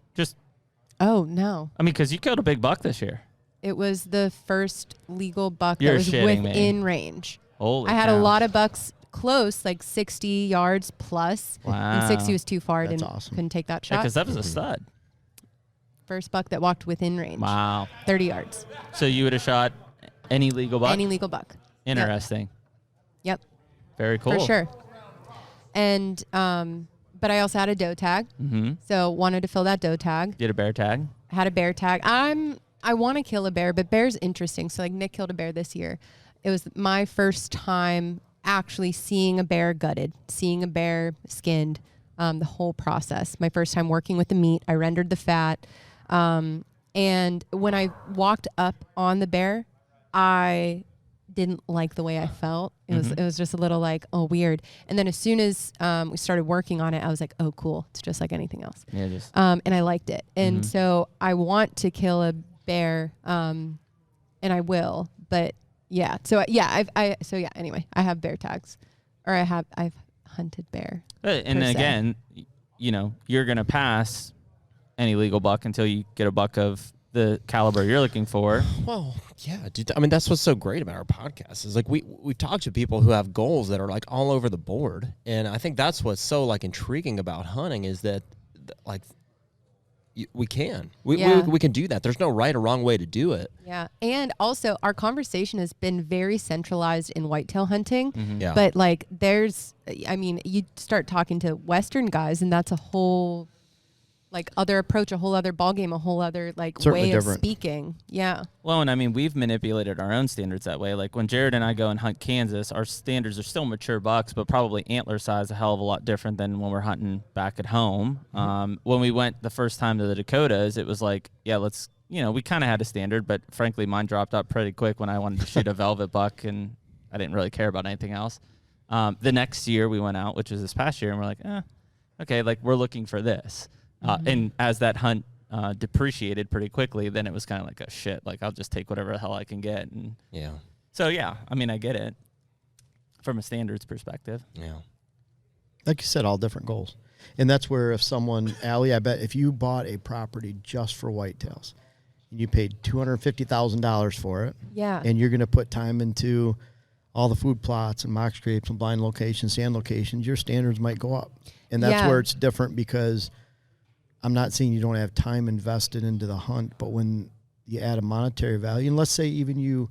Speaker 2: Oh, no.
Speaker 1: I mean, because you killed a big buck this year.
Speaker 2: It was the first legal buck
Speaker 1: You're
Speaker 2: that was
Speaker 1: shitting
Speaker 2: within
Speaker 1: me.
Speaker 2: range.
Speaker 1: Holy
Speaker 2: I had
Speaker 1: cow.
Speaker 2: a lot of bucks close, like 60 yards plus.
Speaker 1: Wow.
Speaker 2: And 60 was too far. I
Speaker 3: That's
Speaker 2: didn't
Speaker 3: awesome.
Speaker 2: couldn't take that shot.
Speaker 1: Because that was a stud.
Speaker 2: first buck that walked within range.
Speaker 1: Wow.
Speaker 2: 30 yards.
Speaker 1: So you would have shot any legal buck?
Speaker 2: Any legal buck.
Speaker 1: Interesting.
Speaker 2: Yep.
Speaker 1: Very cool.
Speaker 2: For sure. And, but I also had a doe tag.
Speaker 1: Mm-hmm.
Speaker 2: So wanted to fill that doe tag.
Speaker 1: Did a bear tag?
Speaker 2: Had a bear tag. I want to kill a bear, but bear's interesting. So like Nick killed a bear this year. It was my first time actually seeing a bear gutted, seeing a bear skinned, the whole process. My first time working with the meat. I rendered the fat. And when I walked up on the bear, I didn't like the way I felt. It was just a little like, oh, weird. And then as soon as we started working on it, I was like, oh, cool. It's just like anything else.
Speaker 1: Yeah, just.
Speaker 2: And I liked it. And so I want to kill a bear, and I will. But yeah, so yeah, anyway, I have bear tags, or I've hunted bear.
Speaker 1: And again, you know, you're gonna pass any legal buck until you get a buck of the caliber you're looking for.
Speaker 4: Well, yeah, dude. I mean, that's what's so great about our podcast is like we've talked to people who have goals that are like all over the board, and I think that's what's so like intriguing about hunting is that like we can do that. There's no right or wrong way to do it.
Speaker 2: Yeah, and also our conversation has been very centralized in whitetail hunting.
Speaker 4: Yeah.
Speaker 2: But like, you start talking to Western guys, and that's a whole like other approach, a whole other ballgame, a whole other like
Speaker 3: Certainly
Speaker 2: way
Speaker 3: different.
Speaker 2: of speaking. Yeah.
Speaker 1: Well, and I mean, we've manipulated our own standards that way. Like when Jared and I go and hunt Kansas, our standards are still mature bucks, but probably antler size a hell of a lot different than when we're hunting back at home. When we went the first time to the Dakotas, it was like, yeah, let's, you know, we kind of had a standard, but frankly, mine dropped up pretty quick when I wanted to shoot a velvet buck, and I didn't really care about anything else. The next year we went out, which was this past year, and we're like, okay, like we're looking for this. And as that hunt depreciated pretty quickly, then it was kind of like, oh, shit, like I'll just take whatever the hell I can get. And
Speaker 4: Yeah.
Speaker 1: so, yeah, I mean, I get it from a standards perspective.
Speaker 4: Yeah.
Speaker 3: Like you said, all different goals. And that's where if someone, Allie, I bet if you bought a property just for whitetails and you paid $250,000 for it,
Speaker 2: Yeah.
Speaker 3: and you're going to put time into all the food plots and mock scrapes and blind locations, sand locations, your standards might go up. And that's
Speaker 2: Yeah.
Speaker 3: where it's different, because I'm not saying you don't have time invested into the hunt, but when you add a monetary value, and let's say even you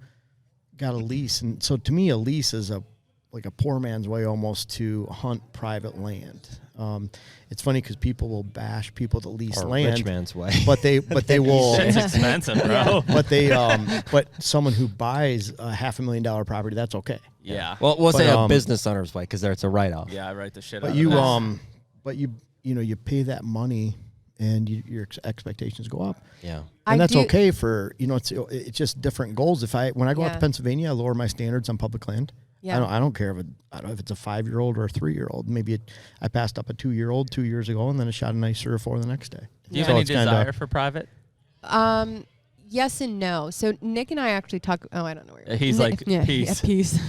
Speaker 3: got a lease, and so to me a lease is like a poor man's way almost to hunt private land. It's funny because people will bash people that lease
Speaker 4: Or
Speaker 3: land,
Speaker 4: rich man's way.
Speaker 3: but they will.
Speaker 1: It's expensive, bro.
Speaker 3: But someone who buys a $500,000 property, that's okay.
Speaker 1: Yeah.
Speaker 4: Well, we'll
Speaker 3: But,
Speaker 4: say a business owner's way because there it's a write-off.
Speaker 1: Yeah, I write the shit
Speaker 3: But
Speaker 1: out
Speaker 3: you
Speaker 1: of it.
Speaker 3: you pay that money, and your expectations go up.
Speaker 4: Yeah.
Speaker 3: And that's
Speaker 2: do-
Speaker 3: okay for, it's just different goals. When I go out
Speaker 2: Yeah.
Speaker 3: to Pennsylvania, I lower my standards on public land.
Speaker 2: Yeah.
Speaker 3: I don't care if it's a 5-year-old or a 3-year-old. Maybe I passed up a 2-year-old 2 years ago, and then I shot a nice 3 or 4 the next day.
Speaker 1: Do you
Speaker 3: So
Speaker 1: have any
Speaker 3: it's kinda-
Speaker 1: desire for private?
Speaker 2: Yes and no. So Nick and I actually talk. Oh, I don't know where you're
Speaker 1: He's like, peace.
Speaker 2: Yeah, peace.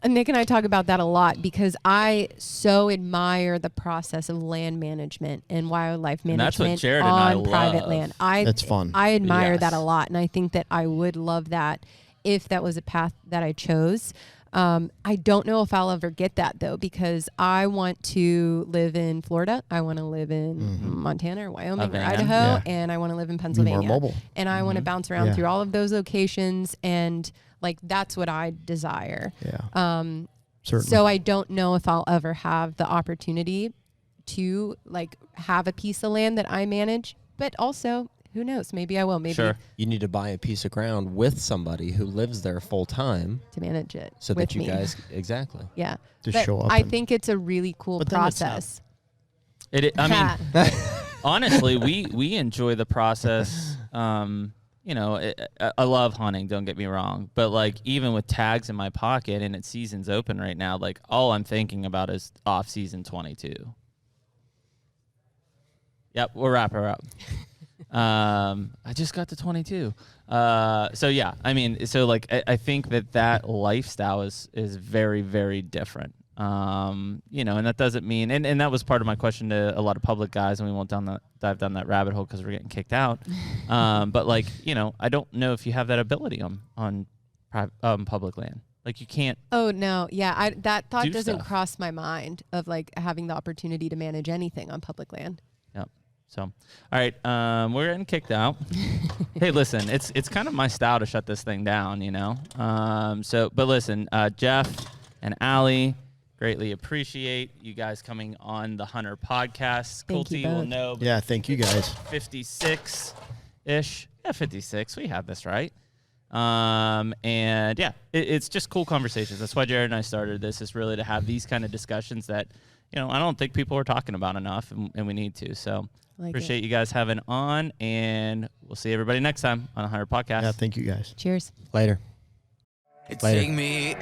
Speaker 2: Nick and I talk about that a lot because I so admire the process of land management and wildlife
Speaker 1: And that's what
Speaker 2: management
Speaker 1: Jared and I
Speaker 2: on private
Speaker 1: love.
Speaker 2: land.
Speaker 3: That's fun.
Speaker 2: I admire
Speaker 1: Yes.
Speaker 2: that a lot, and I think that I would love that if that was a path that I chose. I don't know if I'll ever get that though, because I want to live in Florida. I want to live in Montana or Wyoming or
Speaker 1: van.
Speaker 2: Idaho,
Speaker 3: Yeah.
Speaker 2: and I want to live in
Speaker 3: Be
Speaker 2: Pennsylvania.
Speaker 3: more mobile.
Speaker 2: And I want to bounce around
Speaker 3: Yeah.
Speaker 2: through all of those locations, and like that's what I desire.
Speaker 3: Yeah. Certainly.
Speaker 2: So I don't know if I'll ever have the opportunity to like have a piece of land that I manage, but also who knows? Maybe I will. Maybe
Speaker 1: Sure.
Speaker 4: You need to buy a piece of ground with somebody who lives there full time
Speaker 2: to manage it
Speaker 4: so
Speaker 2: with
Speaker 4: that you
Speaker 2: me.
Speaker 4: guys exactly.
Speaker 2: Yeah.
Speaker 3: Just
Speaker 2: But
Speaker 3: show up
Speaker 2: I
Speaker 3: and-
Speaker 2: think it's a really cool
Speaker 3: But then it's not-
Speaker 2: process.
Speaker 1: I mean, honestly, we enjoy the process. I love hunting, don't get me wrong, but like even with tags in my pocket and it's season's open right now, like all I'm thinking about is off season 22. Yep, we'll wrap her up. I just got to 22. So yeah, I mean, so like I think that lifestyle is very, very different. And that doesn't mean, and that was part of my question to a lot of public guys, and we won't dive down that rabbit hole because we're getting kicked out. But like, I don't know if you have that ability on public land. Like you can't.
Speaker 2: Oh no, yeah, that thought
Speaker 1: Do
Speaker 2: doesn't
Speaker 1: stuff.
Speaker 2: cross my mind of like having the opportunity to manage anything on public land.
Speaker 1: Yep. So, all right, we're getting kicked out. Hey, listen, it's kind of my style to shut this thing down, you know. But listen, Jeff and Allie, greatly appreciate you guys coming on the HUNTR Podcast.
Speaker 2: Thank you
Speaker 1: Colty will
Speaker 2: both.
Speaker 1: know.
Speaker 3: Yeah, thank you guys.
Speaker 1: 56-ish. Yeah, 56. We have this right. And yeah, it's just cool conversations. That's why Jared and I started this, is really to have these kind of discussions that, you know, I don't think people are talking about enough, and we need to. So appreciate you guys having on, and we'll see everybody next time on the HUNTR Podcast.
Speaker 3: Yeah, thank you guys.
Speaker 2: Cheers.
Speaker 4: Later.
Speaker 5: Take me